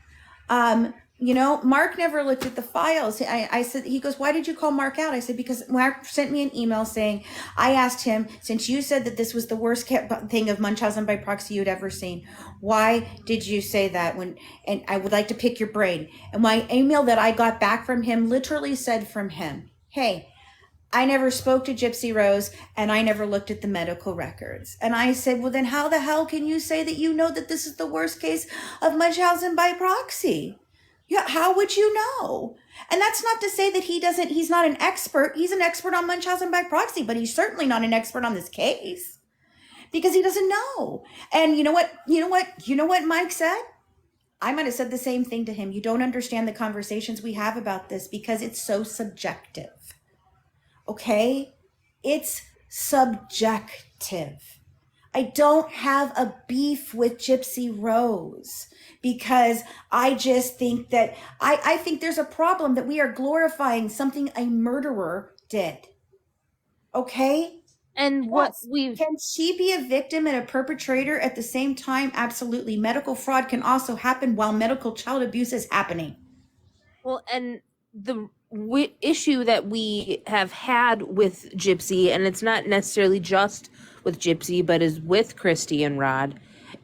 Mark never looked at the files. I said, he goes, why did you call Mark out? I said, because Mark sent me an email saying, I asked him, since you said that this was the worst thing of Munchausen by proxy you'd ever seen, why did you say that and I would like to pick your brain. And my email that I got back from him literally said from him, hey, I never spoke to Gypsy Rose and I never looked at the medical records. And I said, well, then how the hell can you say that you know that this is the worst case of Munchausen by proxy? Yeah, how would you know? And that's not to say that he's not an expert. He's an expert on Munchausen by proxy, but he's certainly not an expert on this case because he doesn't know. And you know what Mike said? I might have said the same thing to him. You don't understand the conversations we have about this because it's so subjective. Okay? It's subjective. I don't have a beef with Gypsy Rose because I just think that I think there's a problem that we are glorifying something a murderer did. Okay? And what we've Can she be a victim and a perpetrator at the same time? Absolutely. Medical fraud can also happen while medical child abuse is happening. Well, and the issue that we have had with Gypsy, and it's not necessarily just with Gypsy, but is with Kristy and Rod,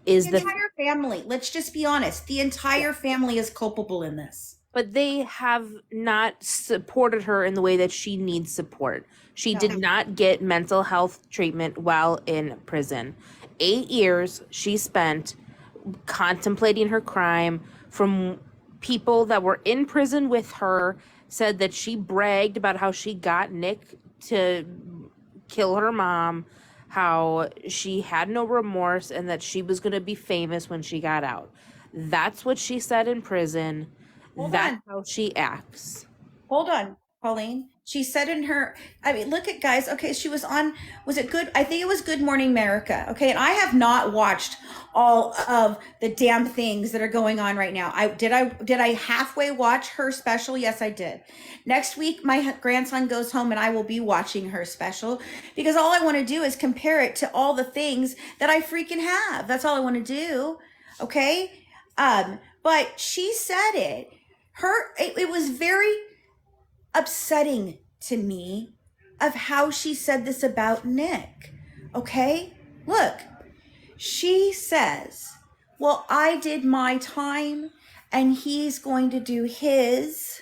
is The entire family. Let's just be honest. The entire family is culpable in this. but they have not supported her in the way that she needs support. She did not get mental health treatment while in prison. 8 years she spent contemplating her crime. From people that were in prison with her said that she bragged about how she got Nick to kill her mom, how she had no remorse, and that she was going to be famous when she got out. That's what she said in prison. That's how she acts. Hold on, Colleen. She said in her, I mean, look at guys. Okay, she was on, was it good? I think it was Good Morning America. Okay, and I have not watched all of the damn things that are going on right now. Did I halfway watch her special? Yes, I did. Next week, my grandson goes home and I will be watching her special because all I want to do is compare it to all the things that I freaking have. That's all I want to do. Okay. But she said it. It was very upsetting to me of how she said this about Nick. Okay? Look, she says, well, I did my time and he's going to do his.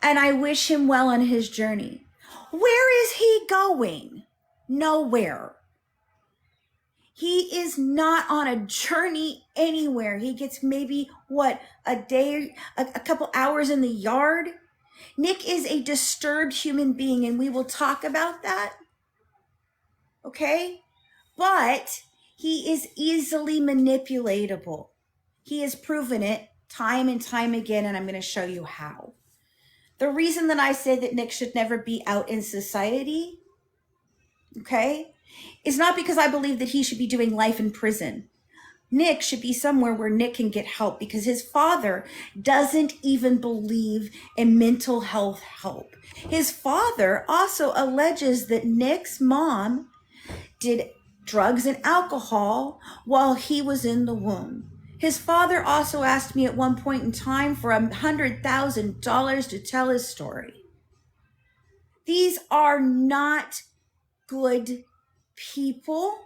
And I wish him well on his journey. Where is he going? Nowhere. He is not on a journey anywhere. He gets maybe, a day, a couple hours in the yard. Nick is a disturbed human being, and we will talk about that. Okay? But he is easily manipulatable. He has proven it time and time again, and I'm going to show you how. The reason that I say that Nick should never be out in society, okay, is not because I believe that he should be doing life in prison. Nick should be somewhere where Nick can get help because his father doesn't even believe in mental health help. His father also alleges that Nick's mom did drugs and alcohol while he was in the womb. His father also asked me at one point in time for $100,000 to tell his story. These are not good people.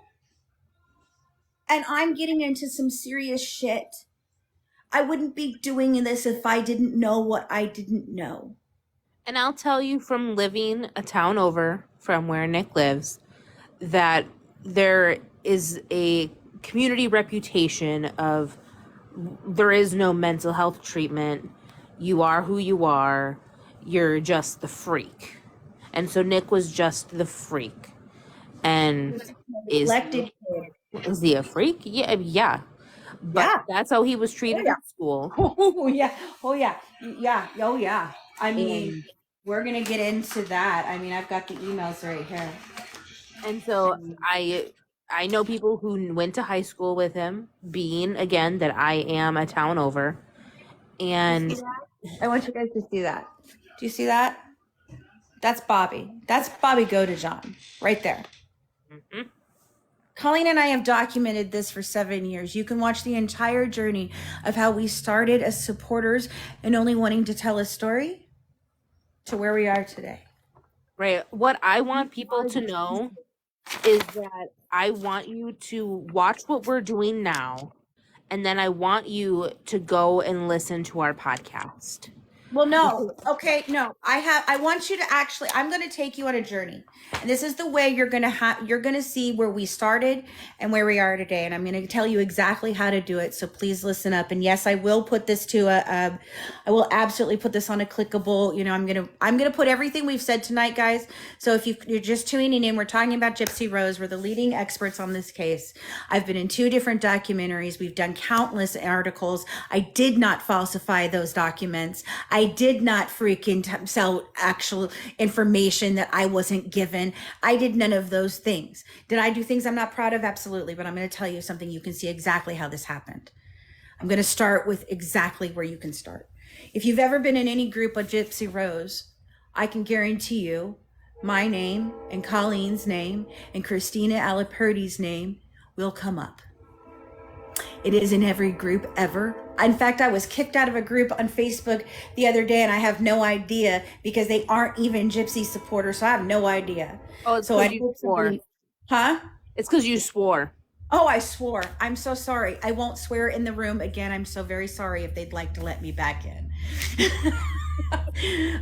And I'm getting into some serious shit. I wouldn't be doing this if I didn't know what I didn't know. And I'll tell you from living a town over from where Nick lives that there is a community reputation of there is no mental health treatment. You are who you are. You're just the freak. And so Nick was just the freak. And is he a freak? Yeah. But that's how he was treated at school. Oh yeah. I mean, we're gonna get into that. I mean, I've got the emails right here. And so I know people who went to high school with him, being again that I am a town over. And I want you guys to see that. Do you see that? That's Bobby. That's Bobby Godejohn right there. Mm-hmm. Colleen and I have documented this for 7 years. You can watch the entire journey of how we started as supporters and only wanting to tell a story to where we are today. Right. What I want people to know is that I want you to watch what we're doing now, and then I want you to go and listen to our podcast. Well, no. Okay, no. I want you to actually, I'm going to take you on a journey. And this is the way you're going to see where we started and where we are today. And I'm going to tell you exactly how to do it. So please listen up. And yes, I will put this to I will absolutely put this on a clickable, I'm going to put everything we've said tonight, guys. So if you're just tuning in, we're talking about Gypsy Rose. We're the leading experts on this case. I've been in 2 different documentaries. We've done countless articles. I did not falsify those documents. I did not freaking sell actual information that I wasn't given. I did none of those things. Did I do things I'm not proud of? Absolutely. But I'm going to tell you something. You can see exactly how this happened. I'm going to start with exactly where you can start. If you've ever been in any group of Gypsy Rose, I can guarantee you my name and Colleen's name and Christina Aliperti's name will come up. It is in every group ever. In fact, I was kicked out of a group on Facebook the other day, and I have no idea because they aren't even Gypsy supporters, so I have no idea. Oh, it's because you swore. Huh? It's because you swore. Oh, I swore. I'm so sorry. I won't swear in the room again. I'm so very sorry if they'd like to let me back in.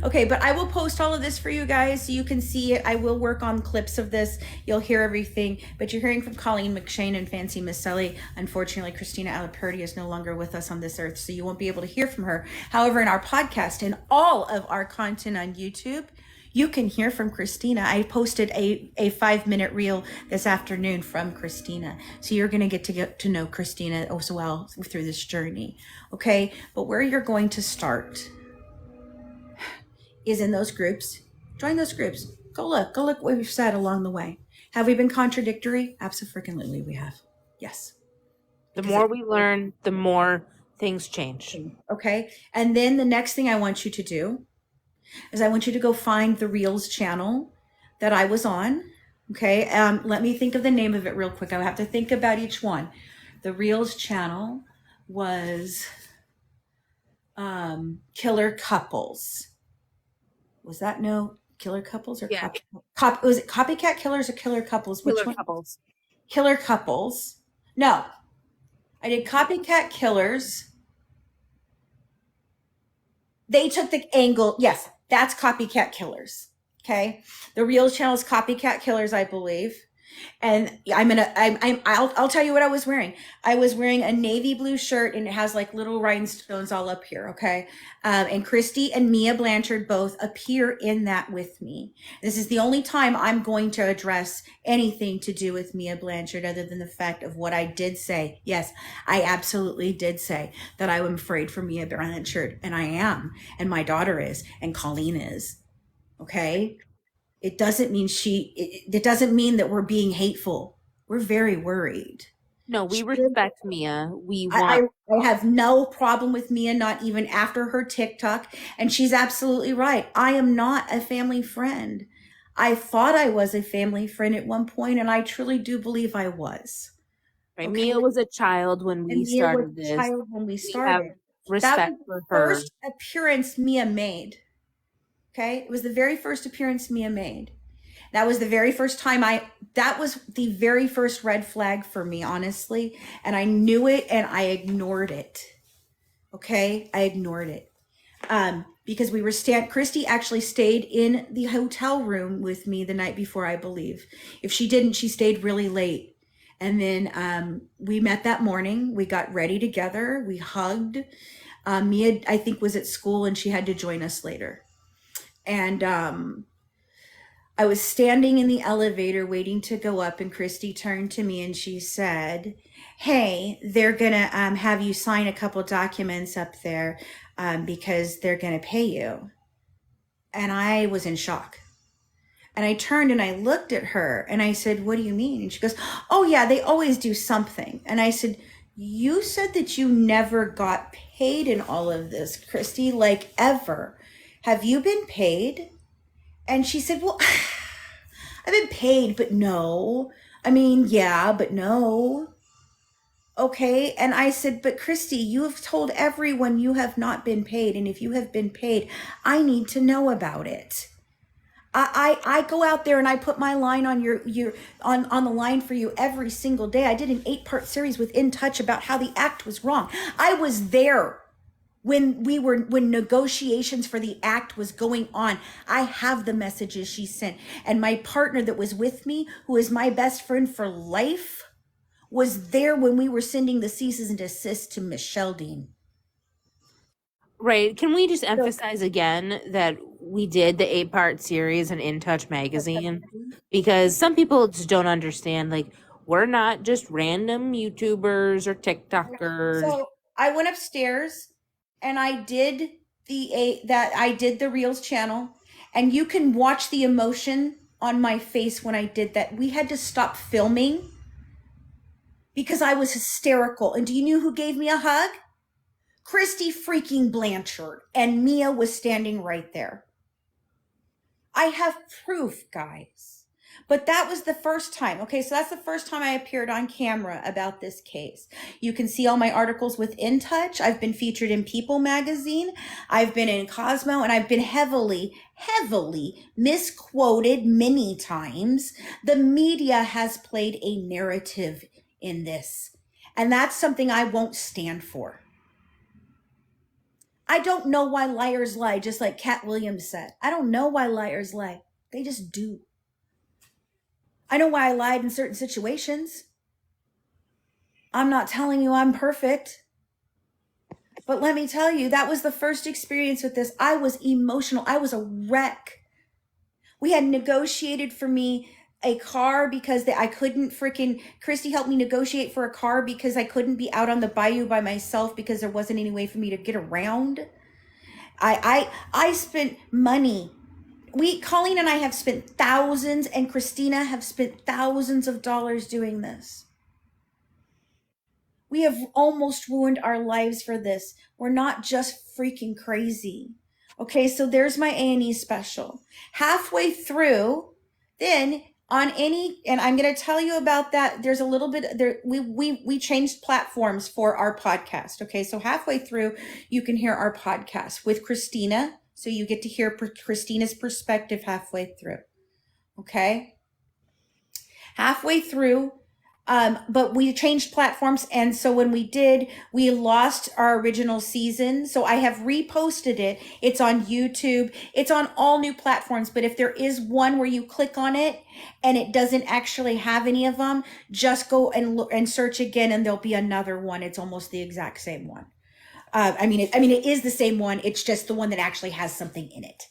Okay, but I will post all of this for you guys so you can see it. I will work on clips of this. You'll hear everything, but you're hearing from Colleen McShane and Fancy Macelli. Unfortunately, Christina Aliperti is no longer with us on this earth, so you won't be able to hear from her. However, in our podcast and all of our content on YouTube, you can hear from Christina. I posted a 5-minute reel this afternoon from Christina. So you're going to get to know Christina as well through this journey. Okay. But where you're going to start is in those groups. Join those groups. Go look what we've said along the way. Have we been contradictory? Absolutely we have. Yes. The more we learn, the more things change. Okay. And then the next thing I want you to do is I want you to go find the Reels channel that I was on. Okay. Let me think of the name of it real quick. I'll have to think about each one. The Reels channel was Killer Couples. Was that Killer Couples or was it Copycat Killers or Killer Couples? Which one? Couples. Killer Couples. No, I did Copycat Killers. They took the angle. Yes, that's Copycat Killers. Okay. The Reels channel is Copycat Killers, I believe. And I'll tell you what I was wearing. I was wearing a navy blue shirt and it has like little rhinestones all up here. Okay. And Kristy and Mia Blanchard both appear in that with me. This is the only time I'm going to address anything to do with Mia Blanchard other than the fact of what I did say. Yes, I absolutely did say that I am afraid for Mia Blanchard, and I am, and my daughter is, and Colleen is. Okay. It doesn't mean it doesn't mean that we're being hateful. We're very worried. No, we respect Mia. I have no problem with Mia, not even after her TikTok. And she's absolutely right. I am not a family friend. I thought I was a family friend at one point, and I truly do believe I was. Right. Okay? Mia was a child when we started this. We have respect for her. First appearance Mia made. Okay. It was the very first appearance Mia made. That was the very first time that was the very first red flag for me, honestly. And I knew it and I ignored it. Okay. I ignored it. Because Kristy actually stayed in the hotel room with me the night before, I believe. If she didn't, she stayed really late. And then, we met that morning. We got ready together. We hugged. Mia, I think, was at school and she had to join us later. And I was standing in the elevator waiting to go up, and Kristy turned to me and she said, "Hey, they're going to have you sign a couple documents up there because they're going to pay you." And I was in shock. And I turned and I looked at her and I said, "What do you mean?" And she goes, "Oh, yeah, they always do something." And I said, "You said that you never got paid in all of this, Kristy, like ever. Have you been paid?" And she said, "Well, I've been paid, but no. I mean, yeah, but no." Okay. And I said, "But Kristy, you have told everyone you have not been paid. And if you have been paid, I need to know about it. I go out there and I put my line on on the line for you every single day. I did an 8-part series with In Touch about how the act was wrong. I was there. when negotiations for the act was going on. I have the messages she sent. And my partner that was with me, who is my best friend for life, was there when we were sending the ceases and desist to Michelle Dean. Right. Can we just emphasize again that we did the 8-part series in In Touch magazine? Because some people just don't understand, like, we're not just random YouTubers or TikTokers. So I went upstairs and I did the Reels channel, and you can watch the emotion on my face when I did that. We had to stop filming because I was hysterical. And do you know who gave me a hug? Kristy freaking Blanchard. And Mia was standing right there. I have proof, guys. But that was the first time. Okay, so that's the first time I appeared on camera about this case. You can see all my articles with In Touch. I've been featured in People magazine. I've been in Cosmo, and I've been heavily misquoted many times. The media has played a narrative in this, and that's something I won't stand for. I don't know why liars lie, just like Cat Williams said. I don't know why liars lie. They just do. I know why I lied in certain situations. I'm not telling you I'm perfect. But let me tell you, that was the first experience with this. I was emotional. I was a wreck. We had negotiated for me a car because I couldn't Kristy helped me negotiate for a car because I couldn't be out on the bayou by myself because there wasn't any way for me to get around. I spent money. Colleen and I have spent thousands, and Christina have spent thousands of dollars doing this. We have almost ruined our lives for this. We're not just freaking crazy. Okay, so there's my A&E special. Halfway through, then and I'm going to tell you about that. There's a little bit there. We changed platforms for our podcast. Okay, so halfway through, you can hear our podcast with Christina. So you get to hear Christina's perspective halfway through. Okay, halfway through. But we changed platforms, and so when we did, we lost our original season. So I have reposted it. It's on YouTube. It's on all new platforms. But if there is one where you click on it and it doesn't actually have any of them, just go and look and search again, and there'll be another one. It's almost the exact same one. It is the same one. It's just the one that actually has something in it.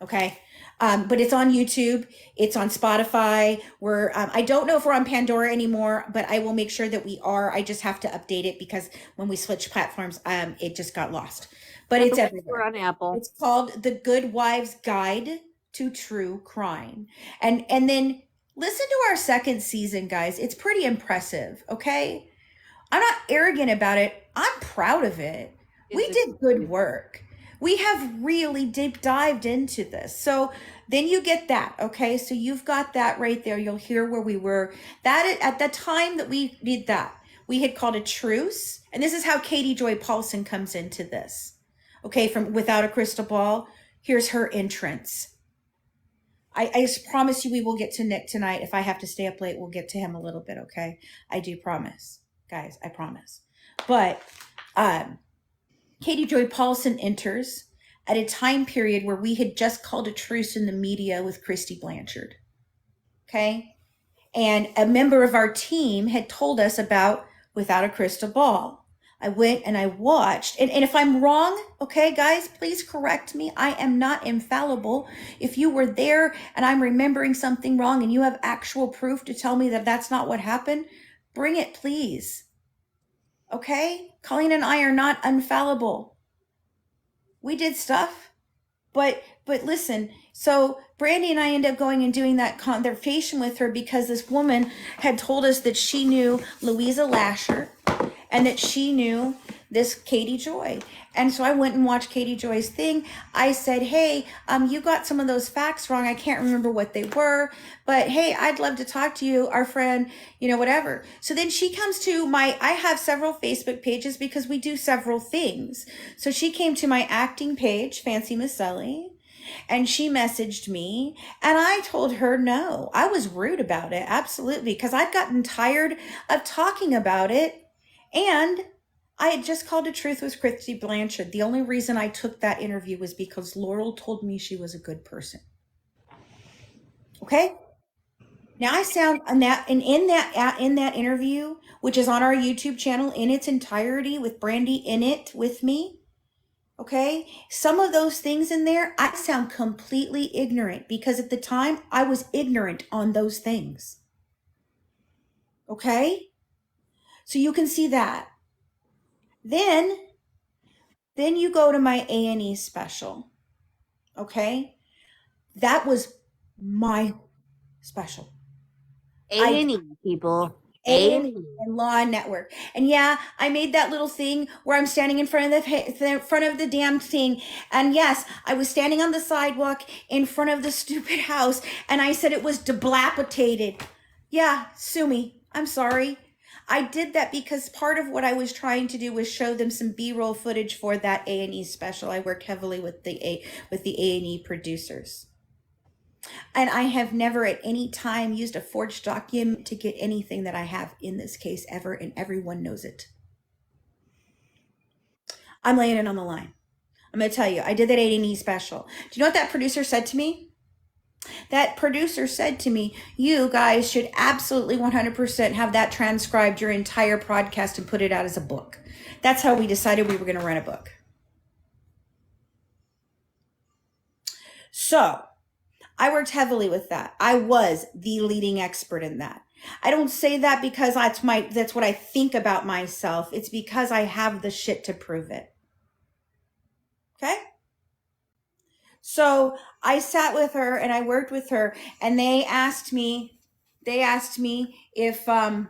Okay. But it's on YouTube. It's on Spotify. I don't know if we're on Pandora anymore, but I will make sure that we are. I just have to update it because when we switched platforms, it just got lost. But it's everywhere. We're on Apple. It's called The Good Wives Guide to True Crime. And then listen to our second season, guys. It's pretty impressive. Okay. I'm not arrogant about it. I'm proud of it. We did good work. We have really deep dived into this. So then you get that. Okay. So you've got that right there. You'll hear where we were. At the time that we did that, we had called a truce. And this is how Katie Joy Paulson comes into this. Okay. From Without a Crystal Ball. Here's her entrance. I promise you we will get to Nick tonight. If I have to stay up late, we'll get to him a little bit. Okay. I do promise. Guys, I promise. But Katie Joy Paulson enters at a time period where we had just called a truce in the media with Kristy Blanchard. Okay. And a member of our team had told us about Without a Crystal Ball. I went and I watched. And if I'm wrong, okay, guys, please correct me. I am not infallible. If you were there and I'm remembering something wrong and you have actual proof to tell me that that's not what happened, bring it, please. Okay? Colleen and I are not infallible. We did stuff, but listen, so Brandy and I ended up going and doing that conversation with her because this woman had told us that she knew Louisa Lasher and that she knew this Katie Joy. And so I went and watched Katie Joy's thing. I said, hey, you got some of those facts wrong. I can't remember what they were, but hey, I'd love to talk to you, our friend, whatever. So then she comes to I have several Facebook pages because we do several things. So she came to my acting page, Fancy Macelli, and she messaged me, and I told her no. I was rude about it, absolutely, because I'd gotten tired of talking about it. And I had just called to truth with Kristy Blanchard. The only reason I took that interview was because Laurel told me she was a good person. Okay? Now I sound in that interview, which is on our YouTube channel in its entirety with Brandy in it with me. Okay? Some of those things in there, I sound completely ignorant because at the time I was ignorant on those things. Okay? So you can see that. Then you go to my A&E special. Okay? That was my special. A&E, people. A&E and Law Network. And yeah, I made that little thing where I'm standing in front of the damn thing. And yes, I was standing on the sidewalk in front of the stupid house and I said it was dilapidated. Yeah, sue me. I'm sorry. I did that because part of what I was trying to do was show them some B-roll footage for that A&E special. I worked heavily with the A&E producers. And I have never at any time used a forged document to get anything that I have in this case ever, and everyone knows it. I'm laying it on the line. I'm going to tell you, I did that A&E special. Do you know what that producer said to me? That producer said to me, you guys should absolutely 100% have that transcribed your entire podcast and put it out as a book. That's how we decided we were going to write a book. So I worked heavily with that. I was the leading expert in that. I don't say that because that's what I think about myself. It's because I have the shit to prove it. Okay? So I sat with her and I worked with her and they asked me if I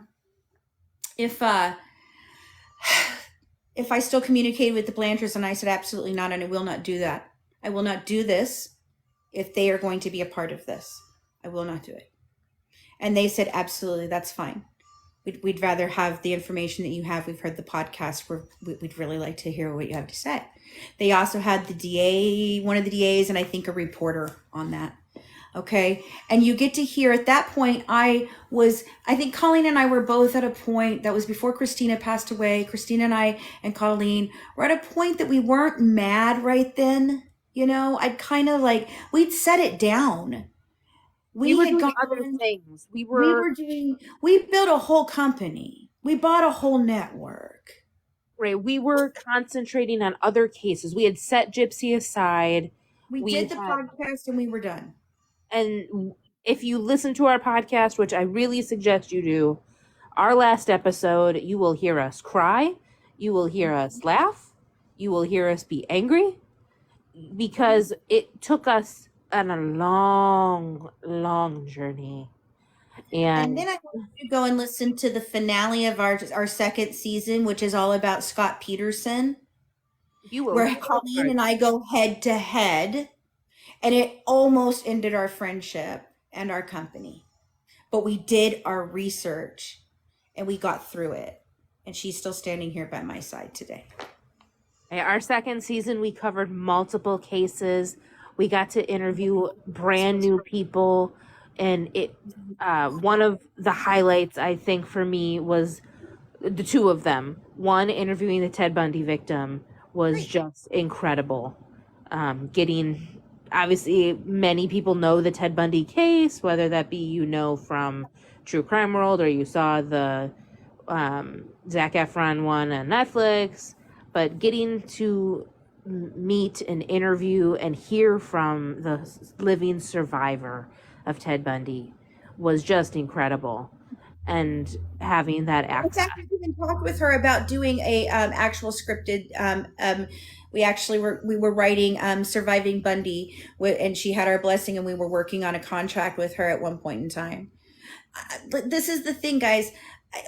still communicated with the Blanchards, and I said absolutely not, and I will not do that. I will not do this if they are going to be a part of this. I will not do it. And they said, absolutely, that's fine. We'd rather have the information that you have. We've heard the podcast. We'd really like to hear what you have to say. They also had the DA, one of the DAs, and I think a reporter on that. Okay. And you get to hear at that point, I think Colleen and I were both at a point that was before Christina passed away. Christina and I and Colleen were at a point that we weren't mad right then. You know, I'd kind of we'd set it down. We were doing other things. We built a whole company. We bought a whole network. Right. We were concentrating on other cases. We had set Gypsy aside. We did the podcast and we were done. And if you listen to our podcast, which I really suggest you do, our last episode, you will hear us cry. You will hear us laugh. You will hear us be angry. Because it took us on a long, long journey. And then I want you to go and listen to the finale of our second season, which is all about Scott Peterson. Where Colleen and I go head to head. And it almost ended our friendship and our company. But we did our research and we got through it. And she's still standing here by my side today. Our second season, we covered multiple cases. We got to interview brand new people. And one of the highlights, I think, for me was the two of them. One, interviewing the Ted Bundy victim was just incredible. Obviously, many people know the Ted Bundy case, whether that be, from True Crime World or you saw the Zac Efron one on Netflix. But getting to meet and interview and hear from the living survivor of Ted Bundy was just incredible. And having that access. I even talked with her about doing a actual scripted. We were writing Surviving Bundy, and she had our blessing, and we were working on a contract with her at one point in time. This is the thing, guys.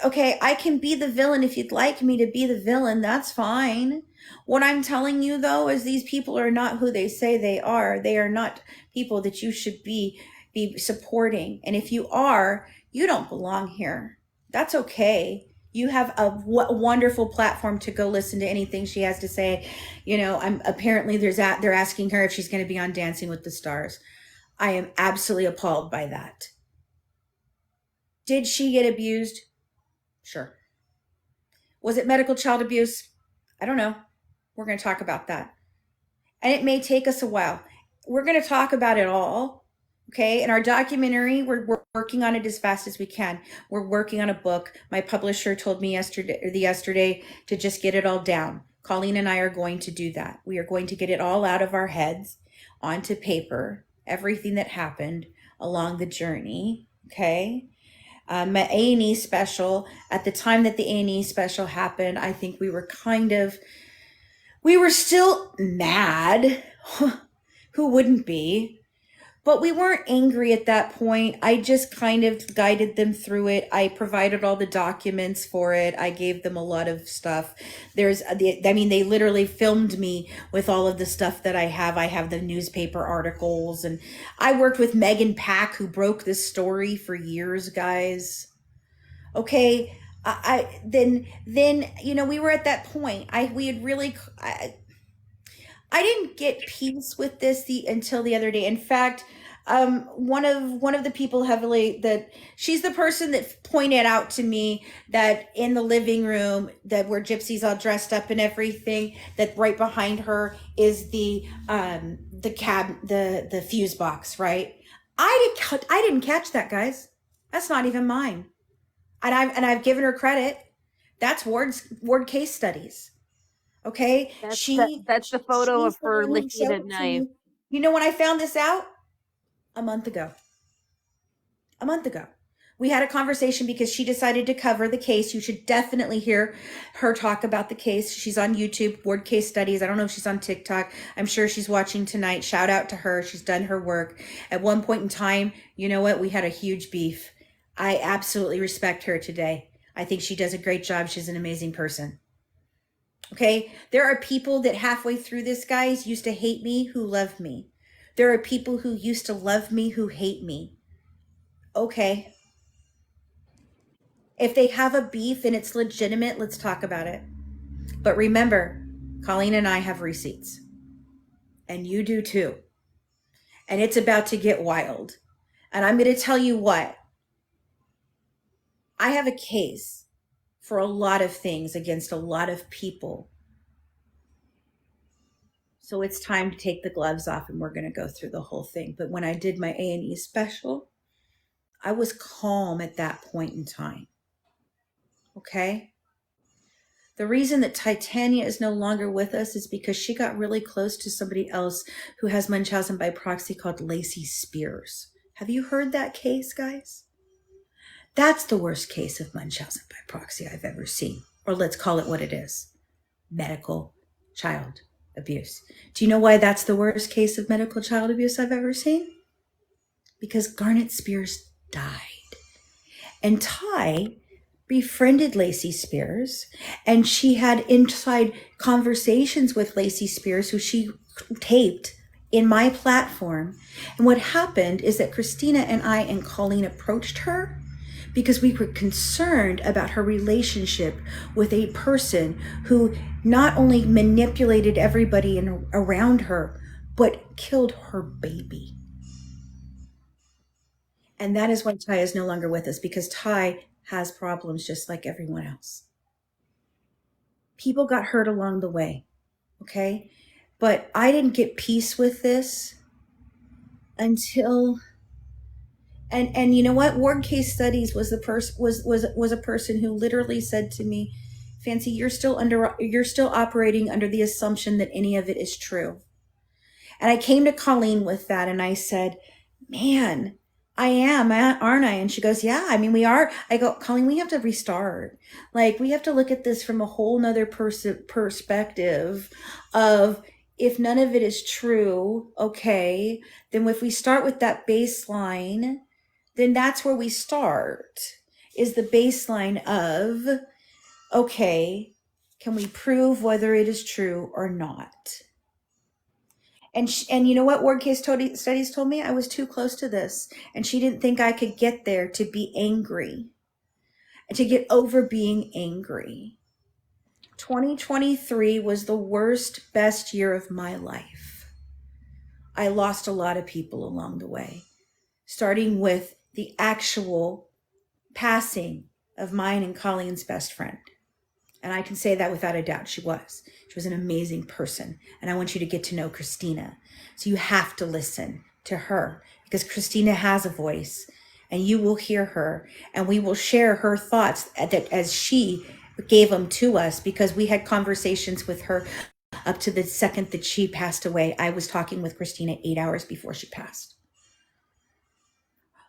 Okay, I can be the villain if you'd like me to be the villain. That's fine. What I'm telling you, though, is these people are not who they say they are. They are not people that you should be supporting. And if you are, you don't belong here. That's okay. You have a wonderful platform to go listen to anything she has to say. Apparently they're asking her if she's going to be on Dancing with the Stars. I am absolutely appalled by that. Did she get abused? Sure. Was it medical child abuse? I don't know. We're going to talk about that. And it may take us a while. We're going to talk about it all. Okay. In our documentary, we're working on it as fast as we can. We're working on a book. My publisher told me yesterday to just get it all down. Colleen and I are going to do that. We are going to get it all out of our heads onto paper, everything that happened along the journey. Okay. My A&E special, at the time that the A&E special happened, I think we were still mad. Who wouldn't be? But we weren't angry at that point. I just kind of guided them through it. I provided all the documents for it. I gave them a lot of stuff. They literally filmed me with all of the stuff that I have. I have the newspaper articles, and I worked with Megan Pack, who broke this story for years, guys. Okay. Then we were at that point. I didn't get peace with this until the other day. In fact, one of the people she's the person that pointed out to me that in the living room that where Gypsy's all dressed up and everything, that right behind her is the fuse box, right? I didn't catch that, guys. That's not even mine. And I've given her credit. That's Ward case studies. Okay. That's the photo of her licking a knife. You know when I found this out? A month ago. We had a conversation because she decided to cover the case. You should definitely hear her talk about the case. She's on YouTube, Ward Case Studies. I don't know if she's on TikTok. I'm sure she's watching tonight. Shout out to her. She's done her work. At one point in time, you know what? We had a huge beef. I absolutely respect her today. I think she does a great job. She's an amazing person. Okay. There are people that halfway through this, guys, used to hate me who love me. There are people who used to love me who hate me. Okay. If they have a beef and it's legitimate, let's talk about it. But remember, Colleen and I have receipts. And you do too. And it's about to get wild. And I'm going to tell you what. I have a case for a lot of things against a lot of people. So it's time to take the gloves off and we're going to go through the whole thing. But when I did my A&E special, I was calm at that point in time. Okay? The reason that Titania is no longer with us is because she got really close to somebody else who has Munchausen by proxy called Lacey Spears. Have you heard that case, guys? That's the worst case of Munchausen by proxy I've ever seen. Or let's call it what it is. Medical child abuse. Do you know why that's the worst case of medical child abuse I've ever seen? Because Garnet Spears died. And Ty befriended Lacey Spears, and she had inside conversations with Lacey Spears, who she taped in my platform. And what happened is that Christina and I and Colleen approached her because we were concerned about her relationship with a person who not only manipulated everybody around her, but killed her baby. And that is why Ty is no longer with us, because Ty has problems just like everyone else. People got hurt along the way, okay? But I didn't get peace with this until, and you know what? Ward Case Studies was a person who literally said to me, Fancy, you're still operating under the assumption that any of it is true. And I came to Colleen with that, and I said, man, I am, aren't I? And she goes, yeah, I mean, we are. I go, Colleen, we have to restart. Like, we have to look at this from a whole nother perspective of, if none of it is true, okay, then if we start with that baseline, then that's where we start, is the baseline of, okay, can we prove whether it is true or not? And you know what Ward Case Studies told me? I was too close to this. And she didn't think I could get there to be angry. And to get over being angry. 2023 was the worst, best year of my life. I lost a lot of people along the way. Starting with the actual passing of mine and Colleen's best friend. And I can say that without a doubt. She was. She was an amazing person. And I want you to get to know Christina. So you have to listen to her because Christina has a voice and you will hear her and we will share her thoughts as she gave them to us because we had conversations with her up to the second that she passed away. I was talking with Christina 8 hours before she passed.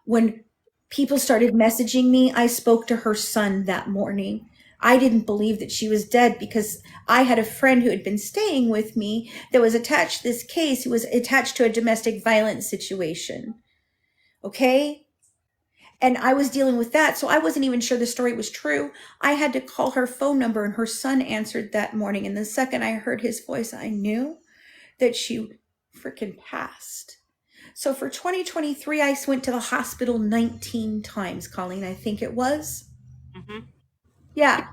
When people started messaging me, I spoke to her son that morning. I didn't believe that she was dead because I had a friend who had been staying with me that was attached to this case, who was attached to a domestic violence situation. Okay? And I was dealing with that, so I wasn't even sure the story was true. I had to call her phone number and her son answered that morning. And the second I heard his voice, I knew that she freaking passed. So for 2023, I went to the hospital 19 times, Colleen, I think it was. Mm-hmm. Yeah.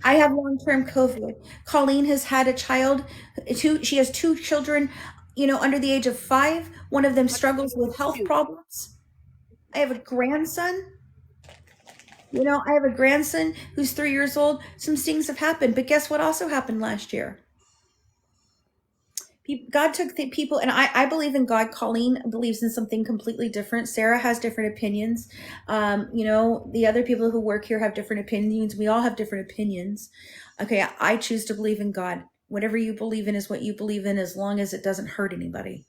I have long-term COVID. Colleen has had a child. She has 2 children, under the age of 5. One of them struggles with health problems. I have a grandson. I have a grandson who's 3 years old. Some things have happened, but guess what also happened last year? God took the people, and I believe in God. Colleen believes in something completely different. Sarah has different opinions. The other people who work here have different opinions. We all have different opinions. Okay, I choose to believe in God. Whatever you believe in is what you believe in as long as it doesn't hurt anybody.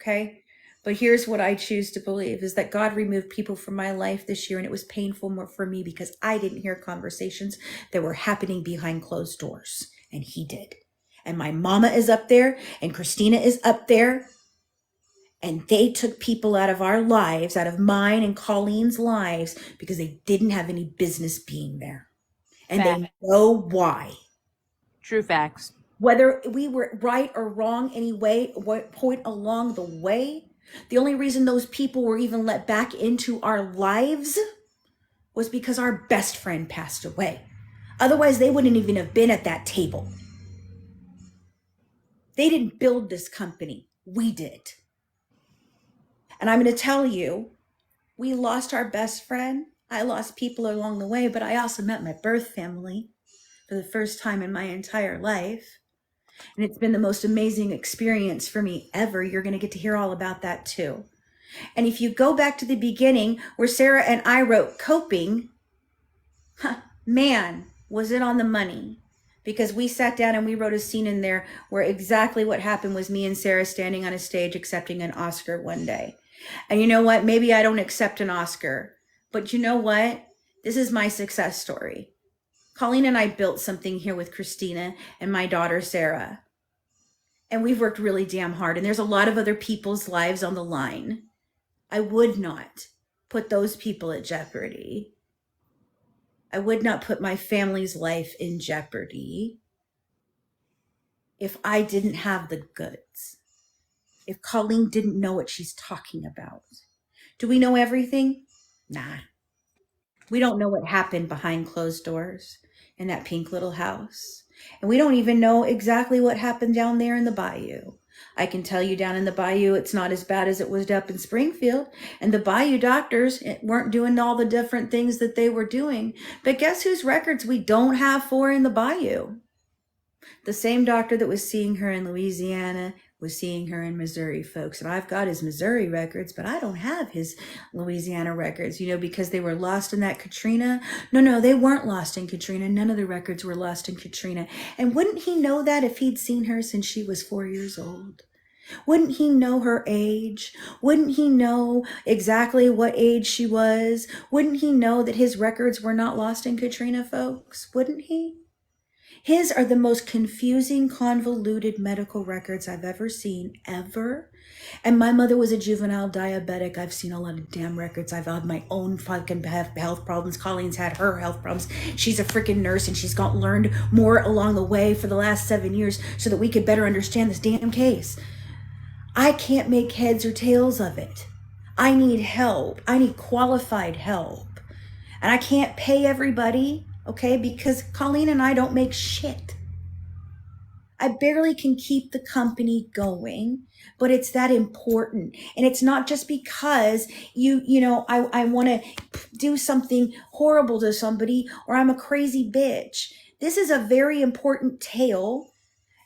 Okay? But here's what I choose to believe is that God removed people from my life this year, and it was painful for me because I didn't hear conversations that were happening behind closed doors, and He did. And my mama is up there, and Christina is up there, and they took people out of our lives, out of mine and Colleen's lives, because they didn't have any business being there. And they know why. True facts. Whether we were right or wrong anyway, what point along the way, the only reason those people were even let back into our lives was because our best friend passed away. Otherwise, they wouldn't even have been at that table. They didn't build this company. We did. And I'm going to tell you, we lost our best friend. I lost people along the way, but I also met my birth family for the first time in my entire life. And it's been the most amazing experience for me ever. You're going to get to hear all about that too. And if you go back to the beginning where Sarah and I wrote Coping, man, was it on the money. Because we sat down and we wrote a scene in there where exactly what happened was me and Sarah standing on a stage accepting an Oscar one day. And you know what? Maybe I don't accept an Oscar. But you know what? This is my success story. Colleen and I built something here with Christina and my daughter, Sarah. And we've worked really damn hard. And there's a lot of other people's lives on the line. I would not put those people at jeopardy. I would not put my family's life in jeopardy if I didn't have the goods. If Colleen didn't know what she's talking about. Do we know everything? Nah. We don't know what happened behind closed doors in that pink little house. And we don't even know exactly what happened down there in the bayou. I can tell you down in the bayou, it's not as bad as it was up in Springfield. And the bayou doctors weren't doing all the different things that they were doing. But guess whose records we don't have for in the bayou? The same doctor that was seeing her in Louisiana was seeing her in Missouri, folks. And I've got his Missouri records, but I don't have his Louisiana records, because they were lost in that Katrina. No, they weren't lost in Katrina. None of the records were lost in Katrina. And wouldn't he know that if he'd seen her since she was 4 years old? Wouldn't he know her age? Wouldn't he know exactly what age she was? Wouldn't he know that his records were not lost in Katrina, folks? Wouldn't he? His are the most confusing, convoluted medical records I've ever seen, ever. And my mother was a juvenile diabetic. I've seen a lot of damn records. I've had my own fucking health problems. Colleen's had her health problems. She's a freaking nurse and she's learned more along the way for the last 7 years so that we could better understand this damn case. I can't make heads or tails of it. I need help. I need qualified help. And I can't pay everybody. Okay, because Colleen and I don't make shit. I barely can keep the company going, but it's that important. And it's not just because I want to do something horrible to somebody or I'm a crazy bitch. This is a very important tale.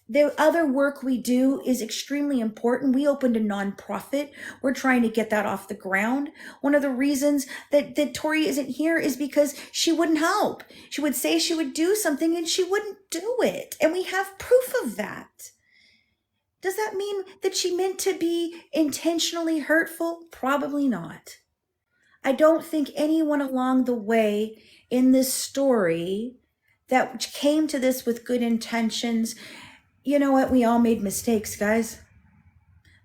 The other work we do is extremely important. We opened a nonprofit. We're trying to get that off the ground. One of the reasons that Tori isn't here is because she wouldn't help. She would say she would do something and she wouldn't do it. And we have proof of that. Does that mean that she meant to be intentionally hurtful? Probably not. I don't think anyone along the way in this story that came to this with good intentions. You know what? We all made mistakes, guys.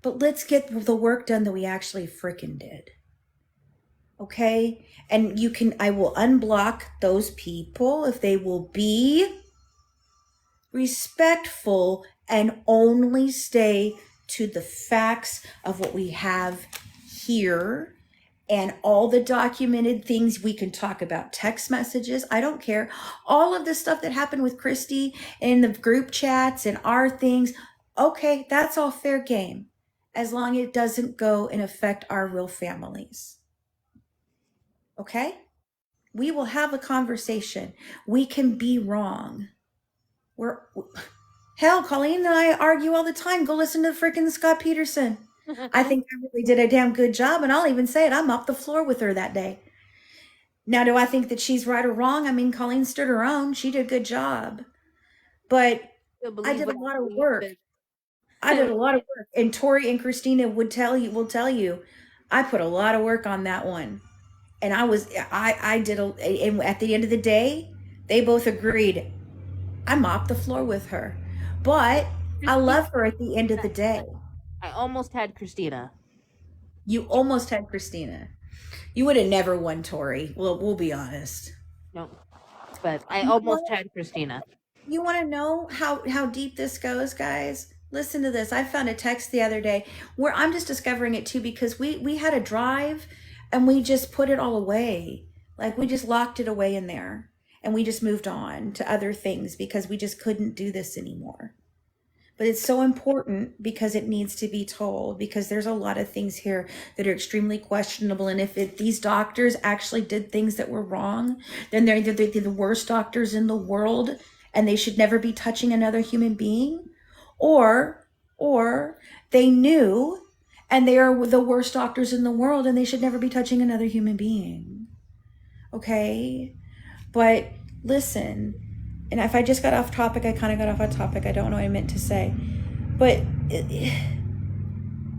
But let's get the work done that we actually frickin' did. Okay? And I will unblock those people if they will be respectful and only stay to the facts of what we have here. And all the documented things we can talk about, text messages, I don't care. All of the stuff that happened with Kristy in the group chats and our things, okay, that's all fair game, as long as it doesn't go and affect our real families. Okay? We will have a conversation. We can be wrong. Hell, Colleen and I argue all the time. Go listen to freaking Scott Peterson. I think I really did a damn good job, and I'll even say it. I mopped the floor with her that day. Now, do I think that she's right or wrong? I mean, Colleen stood her own. She did a good job. But I did a lot of work. And Tori and Christina will tell you, I put a lot of work on that one. And and at the end of the day, they both agreed. I mopped the floor with her. But I love her at the end of the day. I almost had Christina. You almost had Christina. You would have never won, Tori. Well, we'll be honest. No, but I almost had Christina. You want to know how deep this goes, guys? Listen to this. I found a text the other day where I'm just discovering it too, because we had a drive and we just put it all away. Like, we just locked it away in there and we just moved on to other things because we just couldn't do this anymore. But it's so important because it needs to be told, because there's a lot of things here that are extremely questionable. And if these doctors actually did things that were wrong, then they're the worst doctors in the world and they should never be touching another human being, or they knew and they are the worst doctors in the world and they should never be touching another human being. Okay? But listen, and if I just got off topic, I kind of got off topic. I don't know what I meant to say. But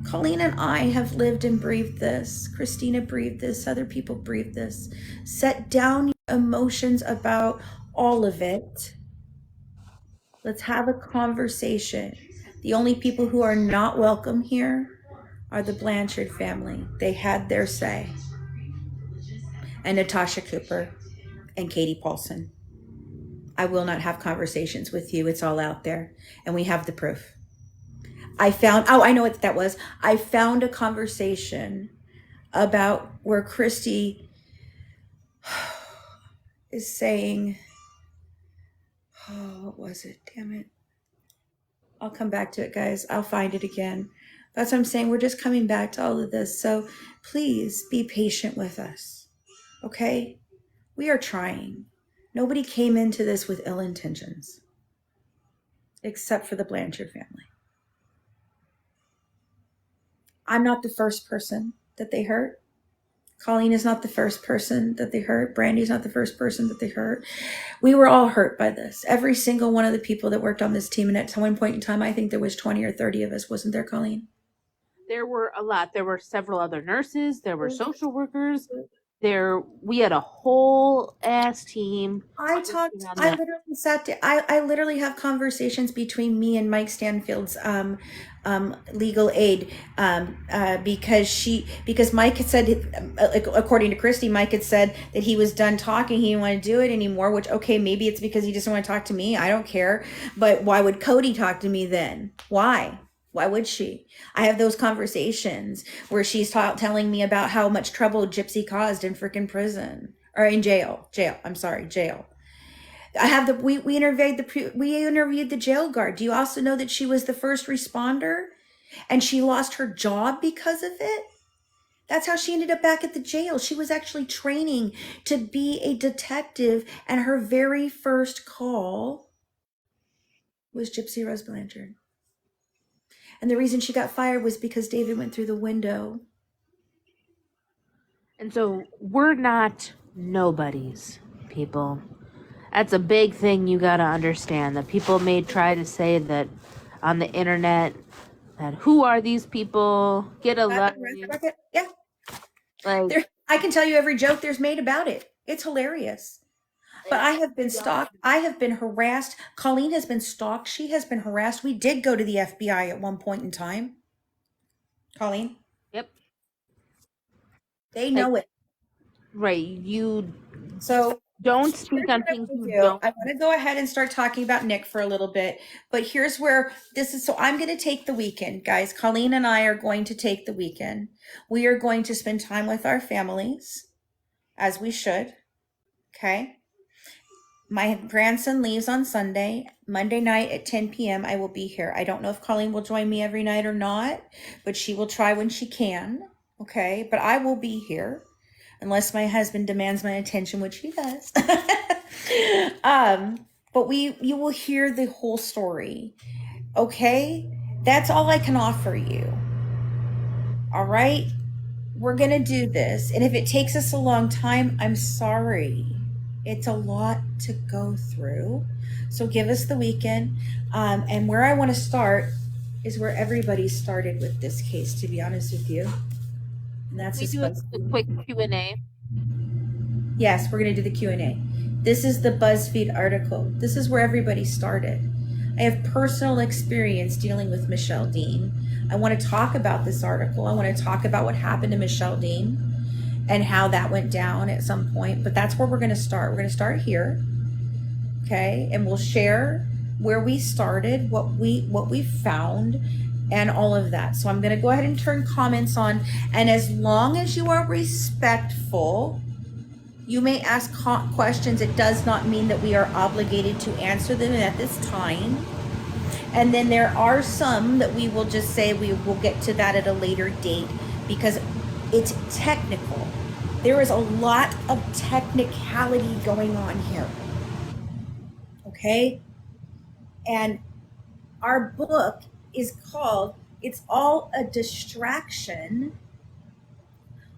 Colleen and I have lived and breathed this. Christina breathed this. Other people breathed this. Set down your emotions about all of it. Let's have a conversation. The only people who are not welcome here are the Blanchard family. They had their say. And Natasha Cooper and Katie Paulson. I will not have conversations with you. It's all out there. And we have the proof. I know what that was. I found a conversation about where Kristy is saying, what was it? Damn it. I'll come back to it, guys. I'll find it again. That's what I'm saying. We're just coming back to all of this. So please be patient with us. Okay? We are trying. Nobody came into this with ill intentions, except for the Blanchard family. I'm not the first person that they hurt. Colleen is not the first person that they hurt. Brandy's not the first person that they hurt. We were all hurt by this. Every single one of the people that worked on this team. And at one point in time, I think there was 20 or 30 of us. Wasn't there, Colleen? There were a lot. There were several other nurses. There were social workers. We had a whole ass team. I literally sat down. I literally have conversations between me and Mike Stanfield's legal aid because Mike had said, according to Kristy, Mike had said that he was done talking. He didn't want to do it anymore, which, okay, maybe it's because he doesn't want to talk to me. I don't care. But why would Cody talk to me then? Why? Why would she? I have those conversations where she's telling me about how much trouble Gypsy caused in freaking prison or in jail. Jail. I have we interviewed the jail guard. Do you also know that she was the first responder and she lost her job because of it? That's how she ended up back at the jail. She was actually training to be a detective, and her very first call was Gypsy Rose Blanchard. And the reason she got fired was because David went through the window. And so we're not nobodies, people. That's a big thing you gotta understand. That people may try to say that on the internet, that who are these people? Get a life. Yeah. Like, I can tell you every joke there's made about it. It's hilarious. But I have been stalked. I have been harassed. Colleen has been stalked. She has been harassed. We did go to the FBI at one point in time. Colleen? yep. They know it. Right. You So don't speak on things you do. don't. I want to go ahead and start talking about Nick for a little bit. But here's where this is. So I'm going to take the weekend, guys. Colleen and I are going to take the weekend. We are going to spend time with our families, as we should. Okay. My grandson leaves on Sunday. Monday night at 10 p.m. I will be here. I don't know if Colleen will join me every night or not, but she will try when she can. Okay. But I will be here unless my husband demands my attention, which he does. But you will hear the whole story. Okay. That's all I can offer you. All right. We're going to do this. And if it takes us a long time, I'm sorry. It's a lot to go through. So give us the weekend. And where I want to start is where everybody started with this case, to be honest with you. And that's We do a quick Q&A. Yes, we're going to do the Q&A. This is the BuzzFeed article. This is where everybody started. I have personal experience dealing with Michelle Dean. I want to talk about this article. I want to talk about what happened to Michelle Dean and how that went down at some point. But that's where we're going to start. We're going to start here. Okay. And we'll share where we started, what we found, and all of that. So I'm going to go ahead and turn comments on. And as long as you are respectful, you may ask questions. It does not mean that we are obligated to answer them at this time. And then there are some that we will just say we will get to that at a later date because it's technical. There is a lot of technicality going on here. Okay? And our book is called It's All a Distraction,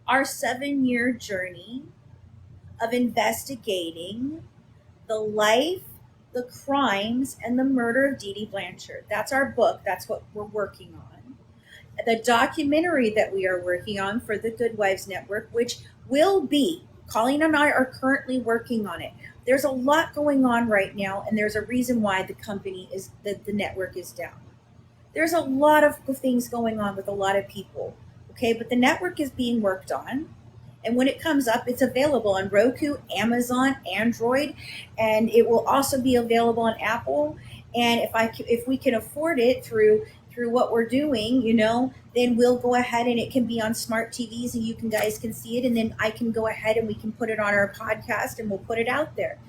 Our 7-Year Journey of Investigating the Life, the Crimes, and the Murder of Dee Dee Blanchard. That's our book. That's what we're working on. The documentary that we are working on for the Good Wives Network, which will be, Colleen and I are currently working on it. There's a lot going on right now, and there's a reason why the network is down. There's a lot of things going on with a lot of people, okay? But the network is being worked on. And when it comes up, it's available on Roku, Amazon, Android, and it will also be available on Apple. And if we can afford it through what we're doing, then we'll go ahead and it can be on smart TVs and you guys can see it. And then I can go ahead and we can put it on our podcast and we'll put it out there.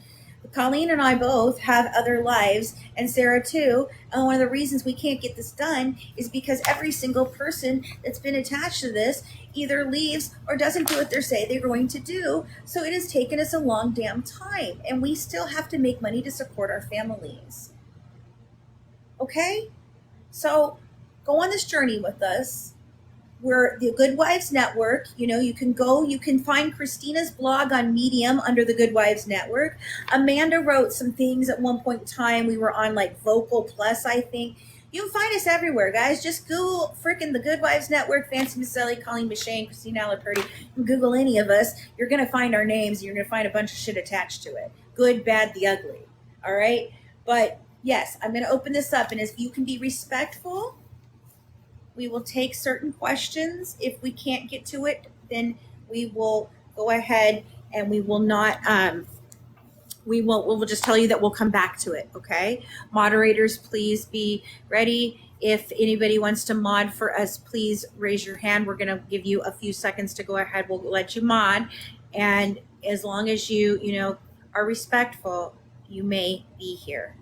Colleen and I both have other lives, and Sarah too. And one of the reasons we can't get this done is because every single person that's been attached to this either leaves or doesn't do what they say they're going to do. So it has taken us a long damn time, and we still have to make money to support our families. Okay? So go on this journey with us. We're the Good Wives Network. You can find Christina's blog on Medium under the Good Wives Network. Amanda wrote some things at one point in time. We were on like Vocal Plus, I think. You can find us everywhere, guys. Just Google freaking the Good Wives Network, Fancy Macelli, Colleen McShane, Christina Alaperti. Google any of us. You're going to find our names. You're going to find a bunch of shit attached to it. Good, bad, the ugly. All right? But yes, I'm going to open this up. And if you can be respectful, we will take certain questions. If we can't get to it, then we will go ahead and we will not, we'll just tell you that we'll come back to it, okay? Moderators, please be ready. If anybody wants to mod for us, please raise your hand. We're going to give you a few seconds to go ahead. We'll let you mod. And as long as you are respectful, you may be here.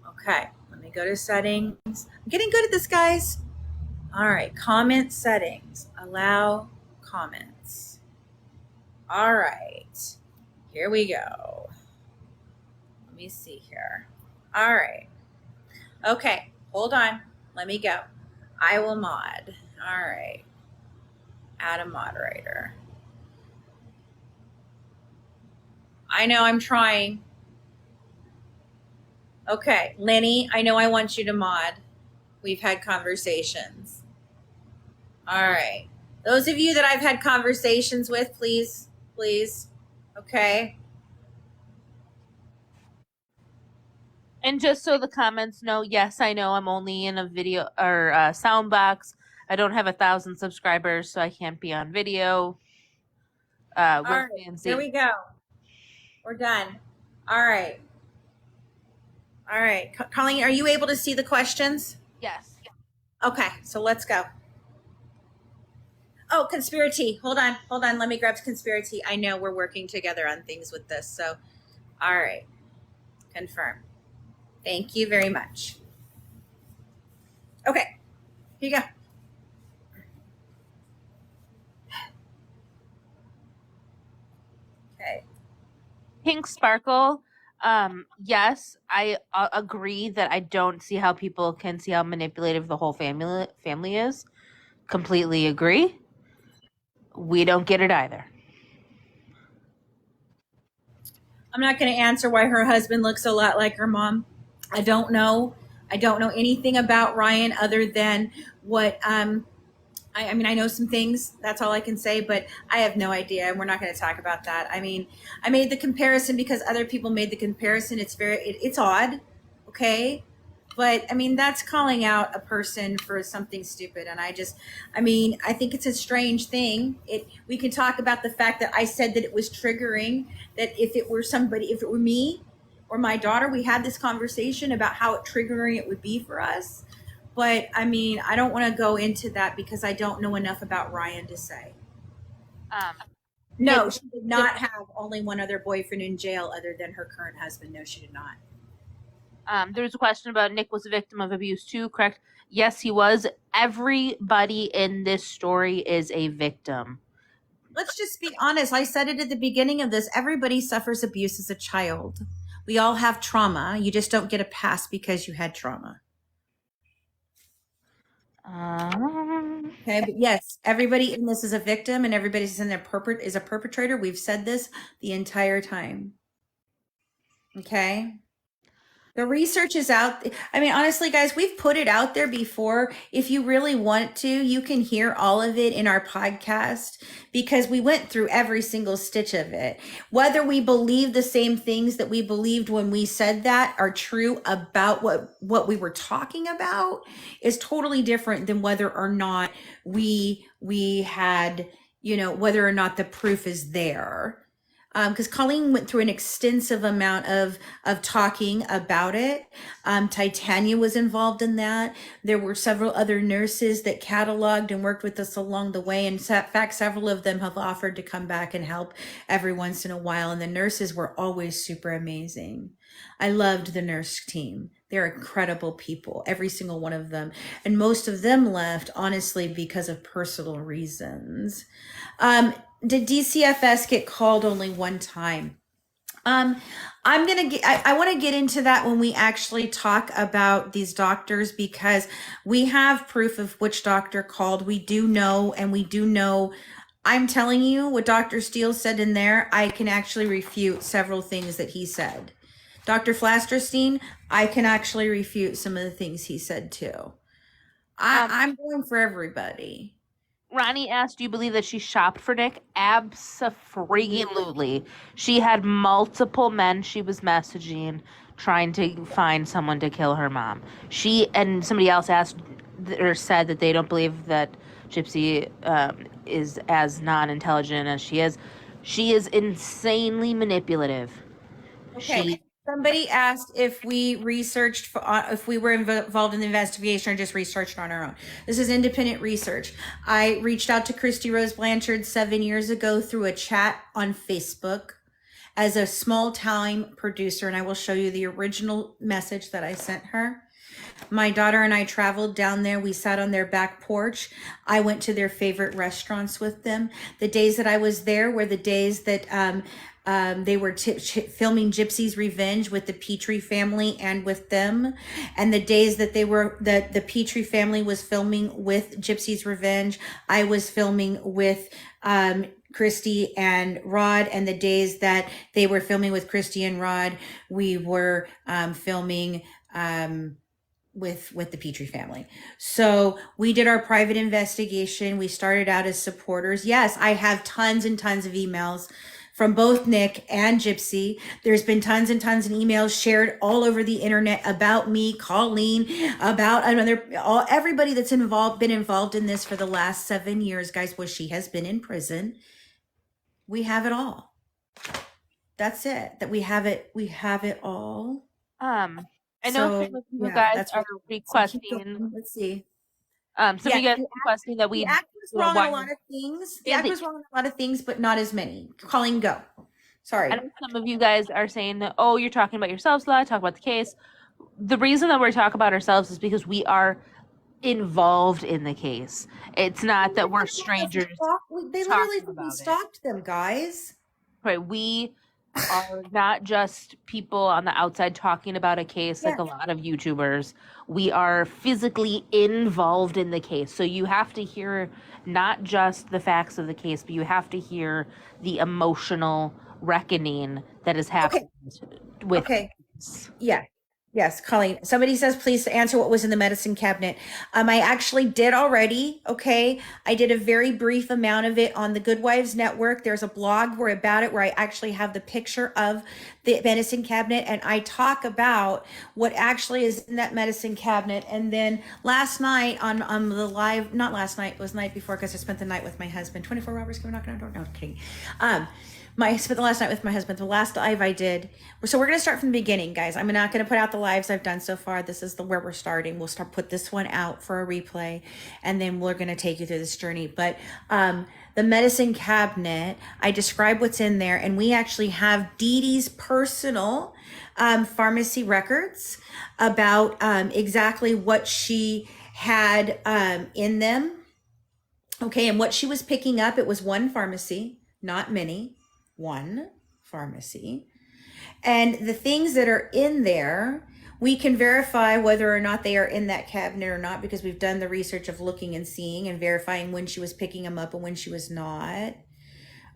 Okay. Let me go to settings. I'm getting good at this, guys. All right, comment settings. Allow comments. All right, here we go. Let me see here. All right. Okay, hold on. Let me go. I will mod. All right. Add a moderator. I know I'm trying. Okay, Lenny, I know I want you to mod. We've had conversations. All right. Those of you that I've had conversations with, please. Okay. And just so the comments know, yes, I know I'm only in a video or sound box. I don't have 1,000 subscribers, so I can't be on video. All right. Here we go. We're done. All right. Colleen, are you able to see the questions? Yes. Okay, so let's go. Oh, conspiracy. Hold on. Let me grab conspiracy. I know we're working together on things with this. So, all right. Confirm. Thank you very much. Okay, here you go. Okay. Pink Sparkle. Yes, I agree that I don't see how people can see how manipulative the whole family is. Completely agree. We don't get it either. I'm not going to answer why her husband looks a lot like her mom. I don't know. I don't know anything about Ryan other than what I mean, I know some things. That's all I can say, but I have no idea, and we're not going to talk about that. I mean, I made the comparison because other people made the comparison. It's odd, okay? But I mean, that's calling out a person for something stupid, and I think it's a strange thing. We can talk about the fact that I said that it was triggering. That if it were me or my daughter, we had this conversation about how triggering it would be for us. But I mean, I don't want to go into that because I don't know enough about Ryan to say. No, she did not have only one other boyfriend in jail other than her current husband. No, she did not. There was a question about Nick was a victim of abuse too, correct? Yes, he was. Everybody in this story is a victim. Let's just be honest. I said it at the beginning of this. Everybody suffers abuse as a child. We all have trauma. You just don't get a pass because you had trauma. Okay, but yes, everybody in this is a victim and everybody's in is a perpetrator. We've said this the entire time. Okay. The research is out. I mean, honestly, guys, we've put it out there before. If you really want to, you can hear all of it in our podcast because we went through every single stitch of it. Whether we believe the same things that we believed when we said that are true about what we were talking about is totally different than whether or not we had, whether or not the proof is there. Because Colleen went through an extensive amount of talking about it. Titania was involved in that. There were several other nurses that cataloged and worked with us along the way. And in fact, several of them have offered to come back and help every once in a while. And the nurses were always super amazing. I loved the nurse team. They're incredible people, every single one of them. And most of them left, honestly, because of personal reasons. Did DCFS get called only one time? I want to get into that when we actually talk about these doctors because we have proof of which doctor called. We do know, I'm telling you what Dr. Steele said in there, I can actually refute several things that he said. Dr. Flasterstein, I can actually refute some of the things he said too. I'm going for everybody. Ronnie asked, do you believe that she shopped for Nick? Abso-freaking-lutely. She had multiple men she was messaging, trying to find someone to kill her mom. And somebody else asked or said that they don't believe that Gypsy is as non-intelligent as she is. She is insanely manipulative. Okay. Somebody asked if we researched, if we were involved in the investigation or just researched on our own. This is independent research. I reached out to Kristy Rose Blanchard 7 years ago through a chat on Facebook as a small time producer. And I will show you the original message that I sent her. My daughter and I traveled down there. We sat on their back porch. I went to their favorite restaurants with them. The days that I was there were the days that they were filming Gypsy's Revenge with the Pitre family and with them. And the days that the Pitre family was filming with Gypsy's Revenge, I was filming with Kristy and Rod. And the days that they were filming with Kristy and Rod, we were filming with the Pitre family. So we did our private investigation. We started out as supporters. Yes, I have tons and tons of emails from both Nick and Gypsy. There's been tons and tons of emails shared all over the internet about me, Colleen, about everybody that's been involved in this for the last 7 years, guys. Well, she has been in prison. We have it all. That's it. That we have it all. I know some of you guys are requesting. Let's see. Some of you guys are requesting that we. The act was wrong on a lot of things. The act was wrong on a lot of things, but not as many. Colleen, go. Sorry. I know some of you guys are saying that, oh, you're talking about yourselves a lot. Talk about the case. The reason that we're talking about ourselves is because we are involved in the case. It's not that we're strangers. They literally stalked them, guys. Right. We are not just people on the outside talking about a case like a lot of YouTubers. We are physically involved in the case. So you have to hear not just the facts of the case, but you have to hear the emotional reckoning that has happened with this. Yeah. Yes, Colleen. Somebody says, please answer what was in the medicine cabinet. I actually did already. Okay. I did a very brief amount of it on the Good Wives Network. There's a blog where I actually have the picture of the medicine cabinet and I talk about what actually is in that medicine cabinet. And then last night on the live, not last night, it was the night before because I spent the night with my husband. 24 hours going knocking on the door. No, I'm kidding. I spent the last night with my husband. The last live I did. So we're going to start from the beginning, guys. I'm not going to put out the lives I've done so far. This is where we're starting. We'll put this one out for a replay, and then we're going to take you through this journey. But the medicine cabinet, I describe what's in there, and we actually have Dee Dee's personal pharmacy records about exactly what she had in them. Okay, and what she was picking up, it was one pharmacy, not many. One pharmacy. And the things that are in there, we can verify whether or not they are in that cabinet or not because we've done the research of looking and seeing and verifying when she was picking them up and when she was not.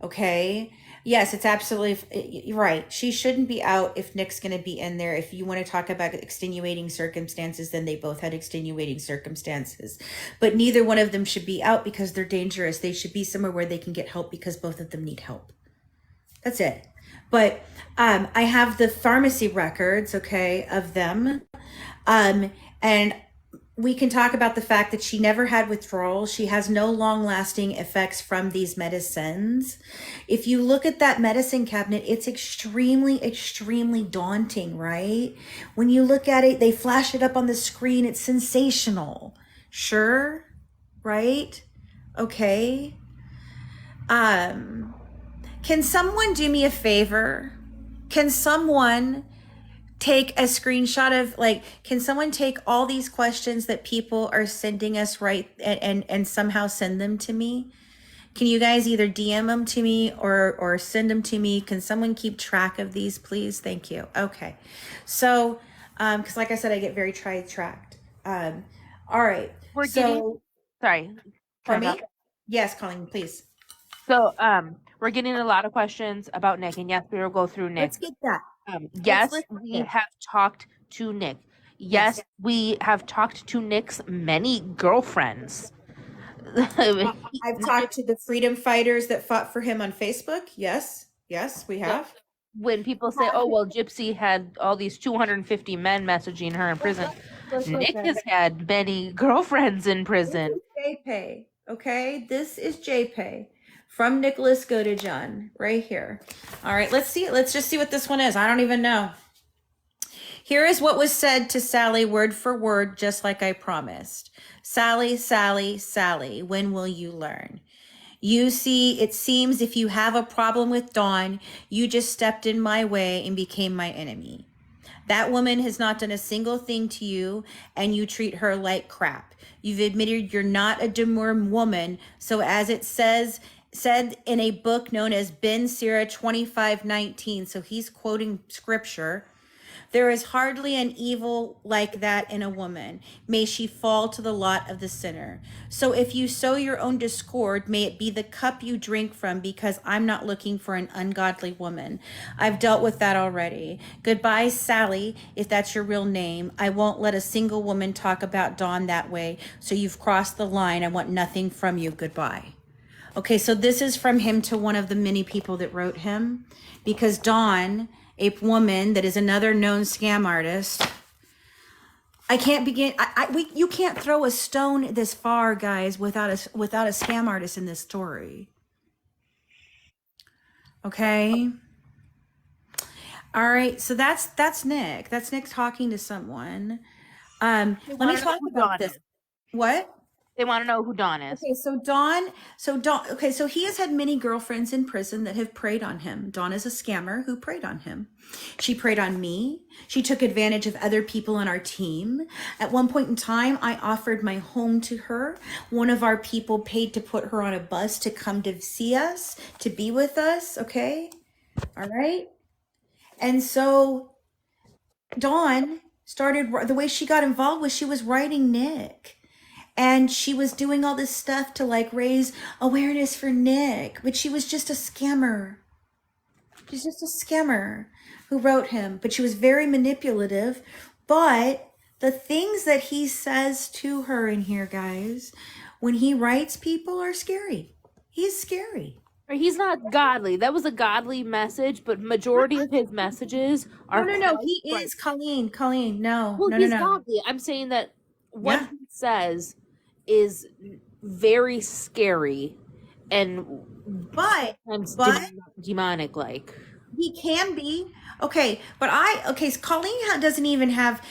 Okay. Yes, it's absolutely you're right. She shouldn't be out if Nick's going to be in there. If you want to talk about extenuating circumstances, then they both had extenuating circumstances. But neither one of them should be out because they're dangerous. They should be somewhere where they can get help because both of them need help. That's it. But I have the pharmacy records, okay, of them. And we can talk about the fact that she never had withdrawal. She has no long-lasting effects from these medicines. If you look at that medicine cabinet, it's extremely, extremely daunting, right? When you look at it, they flash it up on the screen. It's sensational. Sure, right? Okay. Can someone do me a favor? Can someone take a screenshot of can someone take all these questions that people are sending us and somehow send them to me? Can you guys either DM them to me or send them to me? Can someone keep track of these, please? Thank you. Okay. So, because like I said, I get very tracked. All right. Sorry. For me? Yes, Colleen, please. So, we're getting a lot of questions about Nick, and yes, we will go through Nick. Let's get that. Yes, we have talked to Nick. Yes, we have talked to Nick's many girlfriends. I've talked to the freedom fighters that fought for him on Facebook. Yes, we have. When people say, oh, well, Gypsy had all these 250 men messaging her in prison, Nick has had many girlfriends in prison. This is JPay, okay? This is JPay. From Nicholas Godejohn, right here. All right, let's see it. Let's just see what this one is. I don't even know. Here is what was said to Sally word for word, just like I promised. Sally, Sally, Sally, when will you learn? You see, it seems if you have a problem with Dawn, you just stepped in my way and became my enemy. That woman has not done a single thing to you, and you treat her like crap. You've admitted you're not a demure woman. So as it said in a book known as Ben Sira 25:19, so he's quoting scripture, there is hardly an evil like that in a woman. May she fall to the lot of the sinner. So if you sow your own discord, may it be the cup you drink from, because I'm not looking for an ungodly woman. I've dealt with that already. Goodbye, Sally, if that's your real name. I won't let a single woman talk about Dawn that way. So you've crossed the line. I want nothing from you. Goodbye. Okay, so this is from him to one of the many people that wrote him, because Dawn, a woman that is another known scam artist. I can't begin. You can't throw a stone this far, guys, without a scam artist in this story. Okay. All right. So that's Nick. That's Nick talking to someone. Let me talk about this. What? They want to know who Dawn is. Okay, so Dawn, okay, so he has had many girlfriends in prison that have preyed on him. Dawn is a scammer who preyed on him. She preyed on me. She took advantage of other people on our team. At one point in time, I offered my home to her. One of our people paid to put her on a bus to come to see us, to be with us, okay? All right? And so Dawn started, the way she got involved was she was writing Nick. And she was doing all this stuff to like raise awareness for Nick, but she was just a scammer. She's just a scammer who wrote him, but she was very manipulative. But the things that he says to her in here, guys, when he writes people are scary. He's scary. He's not godly. That was a godly message, but majority of his messages are... No. He is, Colleen. No. Well, no, he's no. godly. I'm saying that what he says is very scary and but demonic like. He can be. Okay, but so Colleen doesn't even have...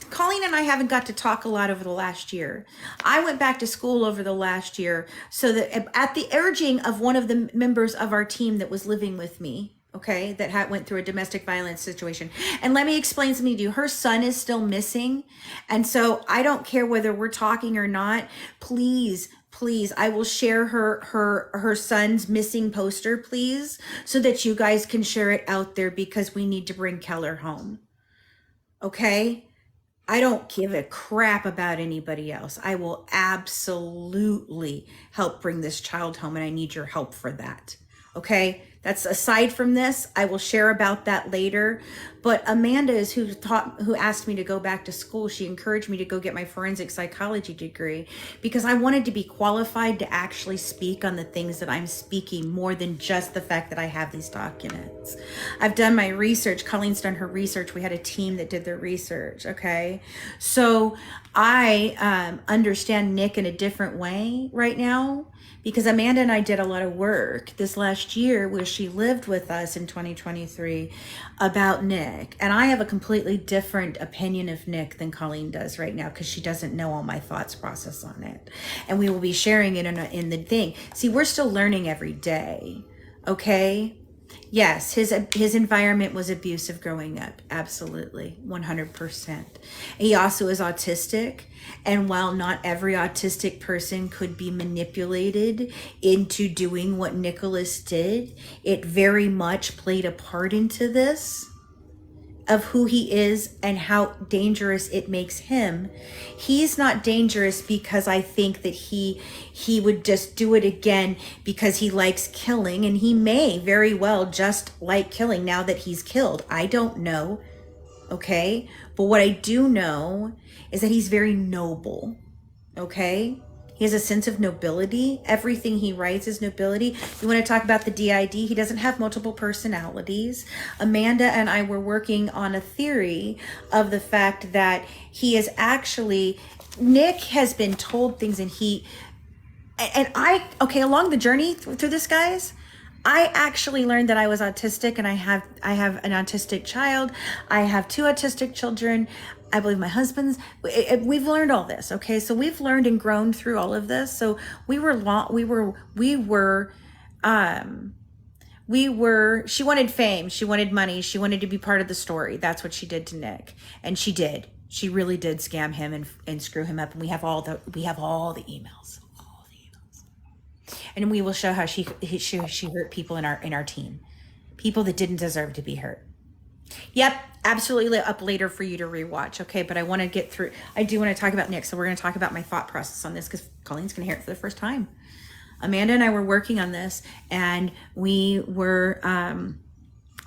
Colleen and I haven't got to talk a lot over the last year. I went back to school over the last year, so that at the urging of one of the members of our team that was living with me, okay, that went through a domestic violence situation. And let me explain something to you. Her son is still missing. And so I don't care whether we're talking or not. Please, I will share her son's missing poster, please, so that you guys can share it out there, because we need to bring Keller home. Okay? I don't give a crap about anybody else. I will absolutely help bring this child home, and I need your help for that. Okay? That's aside from this. I will share about that later. But Amanda is who asked me to go back to school. She encouraged me to go get my forensic psychology degree, because I wanted to be qualified to actually speak on the things that I'm speaking, more than just the fact that I have these documents. I've done my research. Colleen's done her research. We had a team that did their research. Okay. So I understand Nick in a different way right now, because Amanda and I did a lot of work this last year where she lived with us in 2023 about Nick. And I have a completely different opinion of Nick than Colleen does right now, because she doesn't know all my thoughts process on it. And we will be sharing it in the thing. See, we're still learning every day. Okay. Yes, his environment was abusive growing up. Absolutely. 100%. He also is autistic. And while not every autistic person could be manipulated into doing what Nicholas did, it very much played a part into this, of who he is and how dangerous it makes him. He's not dangerous because I think that he would just do it again because he likes killing, and he may very well just like killing now that he's killed. I don't know. Okay? But what I do know is that he's very noble. Okay? He has a sense of nobility. Everything he writes is nobility. You want to talk about the DID? He doesn't have multiple personalities. Amanda and I were working on a theory of the fact that he is actually... Nick has been told things, and along the journey through this, guys, I actually learned that I was autistic, and I have an autistic child. I have 2 autistic children. I believe my husband's. We've learned all this, okay? So we've learned and grown through all of this. So we were she wanted fame, she wanted money, she wanted to be part of the story. That's what she did to Nick. And she did. She really did scam him and screw him up. And we have all the emails. And we will show how she hurt people in our team. People that didn't deserve to be hurt. Yep, absolutely up later for you to rewatch. Okay, but I want to get through. I do want to talk about Nick, so we're going to talk about my thought process on this because Colleen's going to hear it for the first time. Amanda and I were working on this, and we were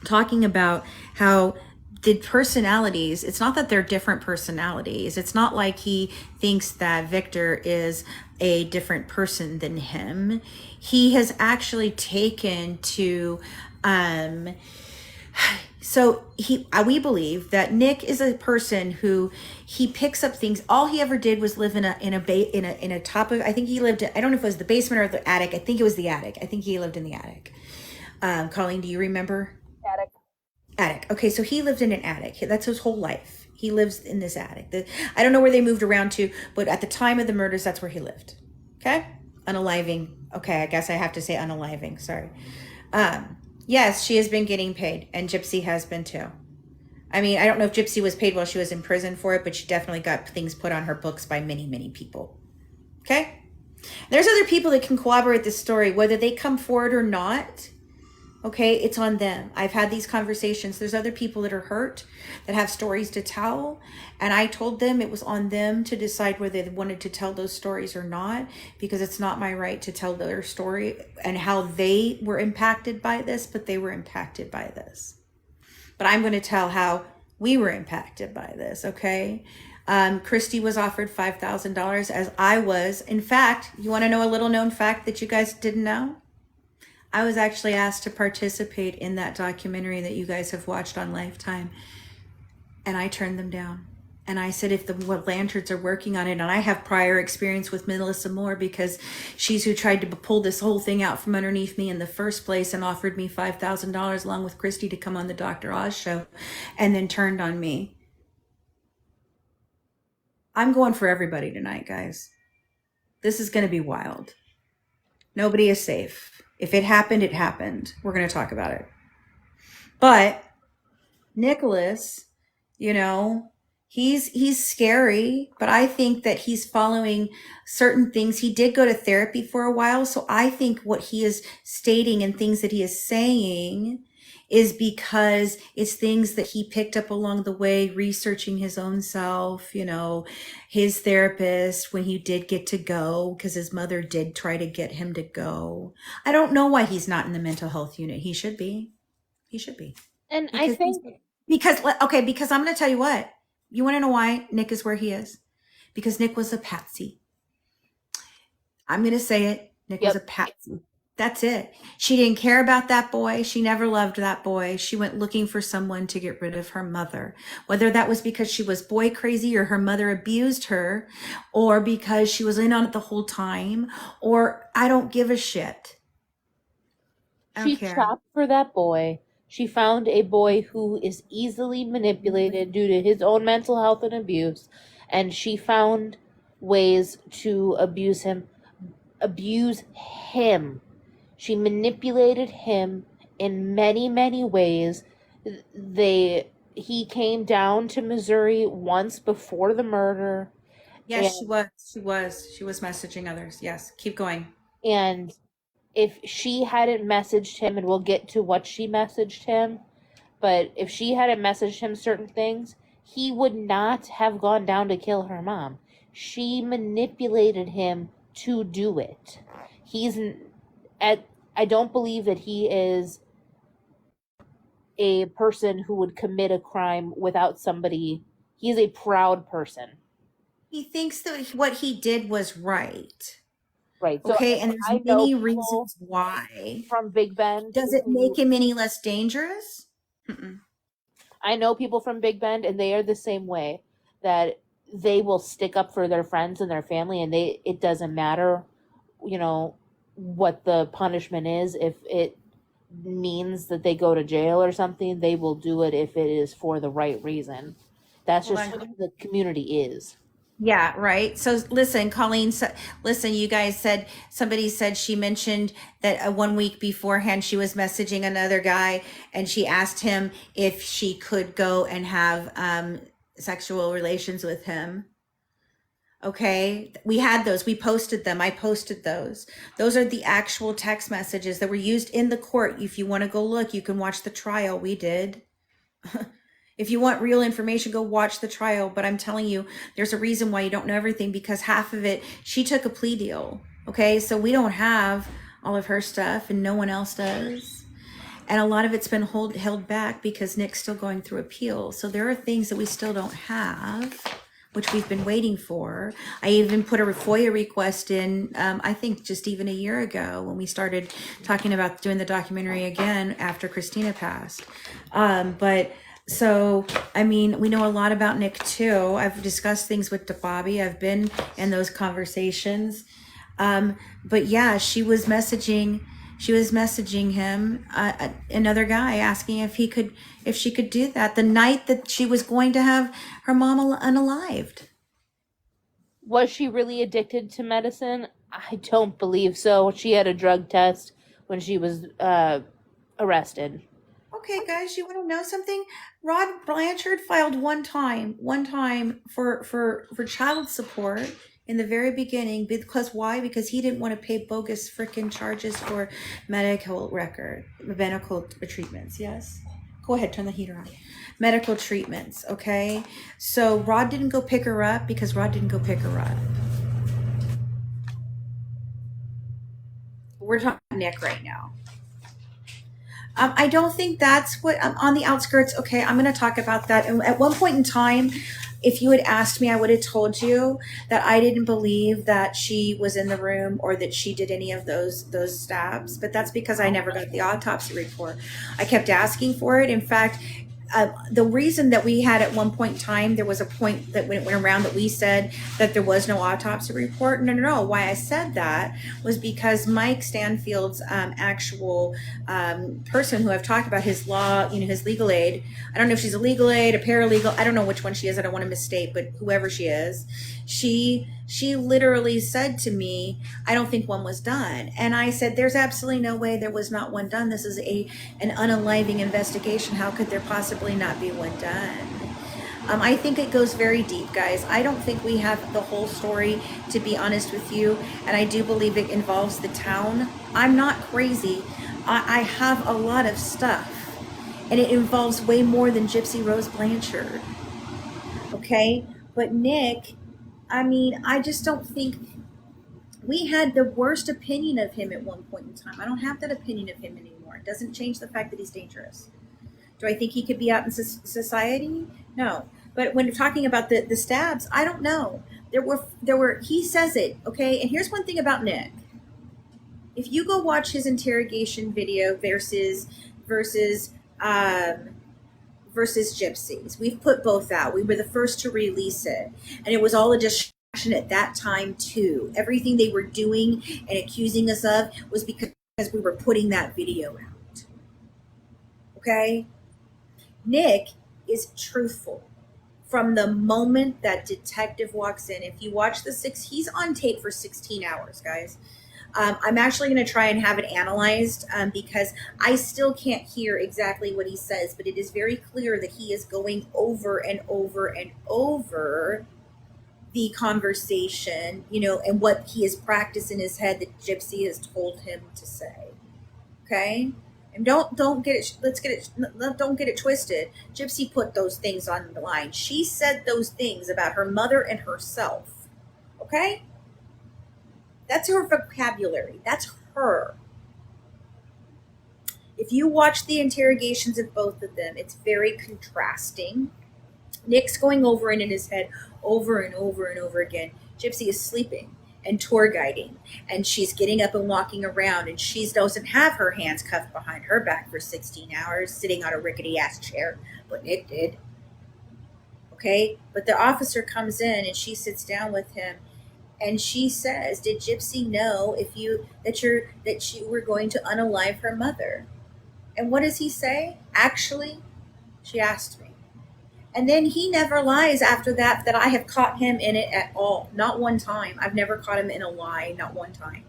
talking about how the personalities, it's not that they're different personalities. It's not like he thinks that Victor is a different person than him. He has actually taken to, we believe that Nick is a person who he picks up things. All he ever did was live in a top of, I think he lived, I don't know if it was the basement or the attic. I think it was the attic. I think he lived in the attic. Colleen, do you remember? Attic. Okay, so he lived in an attic. That's his whole life. He lives in this attic. I don't know where they moved around to, but at the time of the murders, that's where he lived. Okay? Unaliving. Okay, I guess I have to say unaliving. Sorry. Yes, she has been getting paid, and Gypsy has been too. I mean, I don't know if Gypsy was paid while she was in prison for it, but she definitely got things put on her books by many, many people. Okay? There's other people that can corroborate this story, whether they come forward or not. Okay, it's on them. I've had these conversations. There's other people that are hurt, that have stories to tell. And I told them it was on them to decide whether they wanted to tell those stories or not, because it's not my right to tell their story and how they were impacted by this, but they were impacted by this. But I'm going to tell how we were impacted by this, okay? Kristy was offered $5,000 as I was. In fact, you want to know a little known fact that you guys didn't know? I was actually asked to participate in that documentary that you guys have watched on Lifetime, and I turned them down. And I said, if the Blanchards are working on it, and I have prior experience with Melissa Moore because she's who tried to pull this whole thing out from underneath me in the first place and offered me $5,000 along with Kristy to come on the Dr. Oz show and then turned on me. I'm going for everybody tonight, guys. This is going to be wild. Nobody is safe. If it happened, it happened. We're going to talk about it. But Nicholas, you know, he's scary, but I think that he's following certain things. He did go to therapy for a while. So I think what he is stating and things that he is saying is because it's things that he picked up along the way, researching his own self, you know, his therapist when he did get to go, because his mother did try to get him to go. I don't know why he's not in the mental health unit. He should be. He should be. And Because I think because I'm going to tell you what. You want to know why Nick is where he is? Because Nick was a patsy. I'm going to say it. Nick was a patsy. That's it. She didn't care about that boy. She never loved that boy. She went looking for someone to get rid of her mother. Whether that was because she was boy crazy or her mother abused her, or because she was in on it the whole time, or I don't give a shit. I don't She care. shopped for that boy. She found a boy who is easily manipulated due to his own mental health and abuse, and she found ways to abuse him. She manipulated him in many, many ways. He came down to Missouri once before the murder. Yes, she was. She was messaging others. Yes. Keep going. And if she hadn't messaged him, and we'll get to what she messaged him, but if she hadn't messaged him certain things, he would not have gone down to kill her mom. She manipulated him to do it. I don't believe that he is a person who would commit a crime without somebody. He's a proud person. He thinks that what he did was right. Right. So Okay, and there's many reasons why. From Big Bend. Does it make him any less dangerous? Mm-mm. I know people from Big Bend, and they are the same way, that they will stick up for their friends and their family, and it doesn't matter, you know, what the punishment is. If it means that they go to jail or something, they will do it if it is for the right reason. That's just who the community is. Yeah, right. So listen, Colleen, listen, you guys said, somebody said she mentioned that 1 week beforehand she was messaging another guy and she asked him if she could go and have sexual relations with him. Okay, we had those. We posted them. I posted those. Those are the actual text messages that were used in the court. If you want to go look, you can watch the trial. We did. If you want real information, go watch the trial. But I'm telling you, there's a reason why you don't know everything, because half of it, she took a plea deal. Okay, so we don't have all of her stuff and no one else does. And a lot of it's been held back because Nick's still going through appeal. So there are things that we still don't have, which we've been waiting for. I even put a FOIA request in, I think just even a year ago when we started talking about doing the documentary again after Christina passed. But so, I mean, we know a lot about Nick too. I've discussed things with Bobby. I've been in those conversations. But yeah, she was messaging him, another guy, asking if she could do that the night that she was going to have her mom unalived. Was she really addicted to medicine? I don't believe so. She had a drug test when she was arrested. Okay, guys, you want to know something? Rod Blanchard filed one time for child support in the very beginning. Because why? Because he didn't want to pay bogus freaking charges for medical treatments. Yes. Go ahead, turn the heater on. Medical treatments, okay? So Rod didn't go pick her up because Rod didn't go pick her up. We're talking about Nick right now. I don't think that's what, on the outskirts. Okay, I'm going to talk about that. And at one point in time, if you had asked me, I would have told you that I didn't believe that she was in the room or that she did any of those stabs. But that's because I never got the autopsy report. I kept asking for it. In fact, the reason that we had at one point in time, there was a point that went around that we said that there was no autopsy report. No. Why I said that was because Mike Stanfield's actual person who I've talked about, his law, his legal aid. I don't know if she's a legal aid, a paralegal. I don't know which one she is. I don't want to misstate, but whoever she is, she literally said to me, I don't think one was done. And I said, there's absolutely no way there was not one done. This is an unaliving investigation. How could there possibly not be one done? I think it goes very deep, guys. I don't think we have the whole story, to be honest with you. And I do believe it involves the town. I'm not crazy. I have a lot of stuff. And it involves way more than Gypsy Rose Blanchard. Okay? But Nick, I mean, I just don't think we had the worst opinion of him at one point in time. I don't have that opinion of him anymore. It doesn't change the fact that he's dangerous. Do I think he could be out in society? No. But when you're talking about the stabs, I don't know. There were, he says it, okay? And here's one thing about Nick. If you go watch his interrogation video versus Gypsy's, we've put both out. We were the first to release it. And it was all a distraction at that time too. Everything they were doing and accusing us of was because we were putting that video out. Okay? Nick is truthful from the moment that detective walks in. If you watch he's on tape for 16 hours, guys. I'm actually going to try and have it analyzed because I still can't hear exactly what he says, but it is very clear that he is going over and over and over the conversation, and what he has practiced in his head that Gypsy has told him to say. Okay? And don't get it twisted. Gypsy put those things on the line. She said those things about her mother and herself. Okay? That's her vocabulary. That's her. If you watch the interrogations of both of them, it's very contrasting. Nick's going over it in his head over and over and over again. Gypsy is sleeping and tour guiding, and she's getting up and walking around, and she doesn't have her hands cuffed behind her back for 16 hours, sitting on a rickety ass chair, but Nick did. Okay? But the officer comes in and she sits down with him. And she says, did Gypsy know that you were going to unalive her mother? And what does he say? Actually, she asked me. And then he never lies after that I have caught him in it at all. Not one time. I've never caught him in a lie, not one time.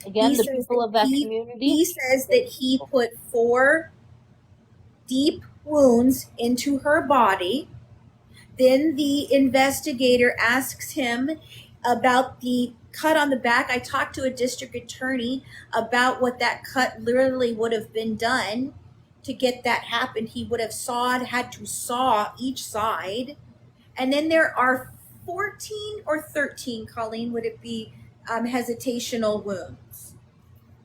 Again, He the says people that of that community. he says that he put 4 deep wounds into her body. Then the investigator asks him about the cut on the back. I talked to a district attorney about what that cut literally would have been done to get that happened. He would have had to saw each side. And then there are 14 or 13, Colleen, would it be hesitational wounds?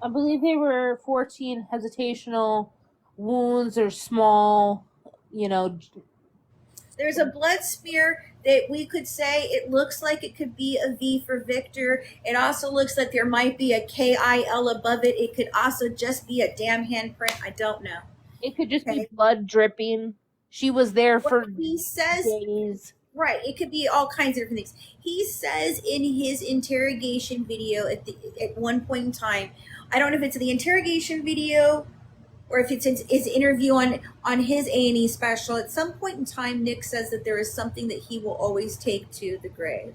I believe they were 14 hesitational wounds or small, There's a blood smear that we could say it looks like it could be a V for Victor. It also looks like there might be a KIL above it. It could also just be a damn handprint. I don't know. It could just be blood dripping. She was there for days. Right. It could be all kinds of different things. He says in his interrogation video at one point in time, I don't know if it's in the interrogation video or if it's his interview on his A&E special, at some point in time, Nick says that there is something that he will always take to the grave.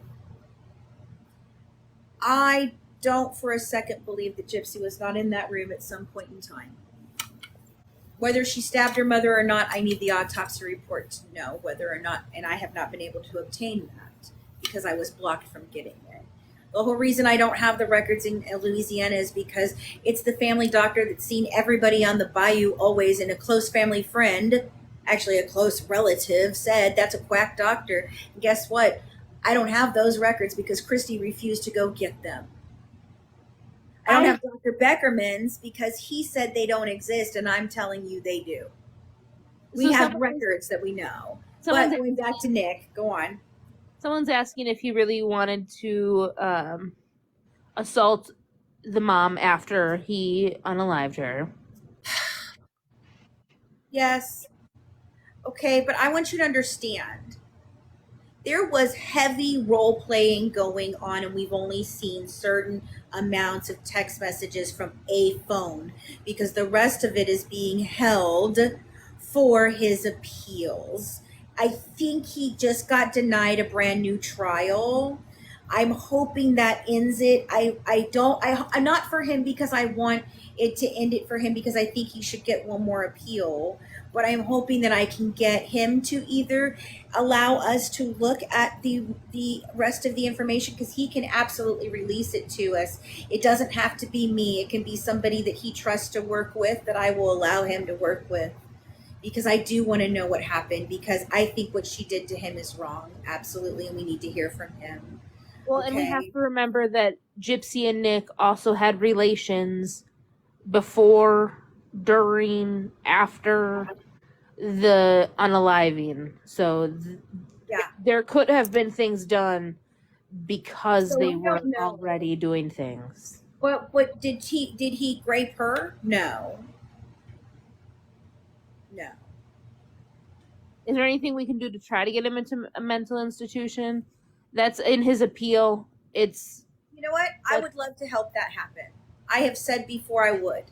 I don't for a second believe that Gypsy was not in that room at some point in time. Whether she stabbed her mother or not, I need the autopsy report to know whether or not, and I have not been able to obtain that because I was blocked from getting it. The whole reason I don't have the records in Louisiana is because it's the family doctor that's seen everybody on the bayou always, and a close family friend, actually a close relative, said that's a quack doctor. And guess what? I don't have those records because Kristy refused to go get them. I don't have Dr. Beckerman's because he said they don't exist, and I'm telling you they do. We have records that we know. But going back to Nick, go on. Someone's asking if he really wanted to assault the mom after he unalived her. Yes. Okay, but I want you to understand. There was heavy role playing going on, and we've only seen certain amounts of text messages from a phone because the rest of it is being held for his appeals. I think he just got denied a brand new trial. I'm hoping that ends it. I'm not for him because I want it to end it for him because I think he should get one more appeal. But I'm hoping that I can get him to either allow us to look at the rest of the information because he can absolutely release it to us. It doesn't have to be me. It can be somebody that he trusts to work with that I will allow him to work with. Because I do want to know what happened because I think what she did to him is wrong. Absolutely. And we need to hear from him. Well, okay. And we have to remember that Gypsy and Nick also had relations before, during, after the unaliving. So there could have been things done because they were already doing things. What did he grape her? No. Is there anything we can do to try to get him into a mental institution? That's in his appeal. It's, you know what? I would love to help that happen. I have said before I would.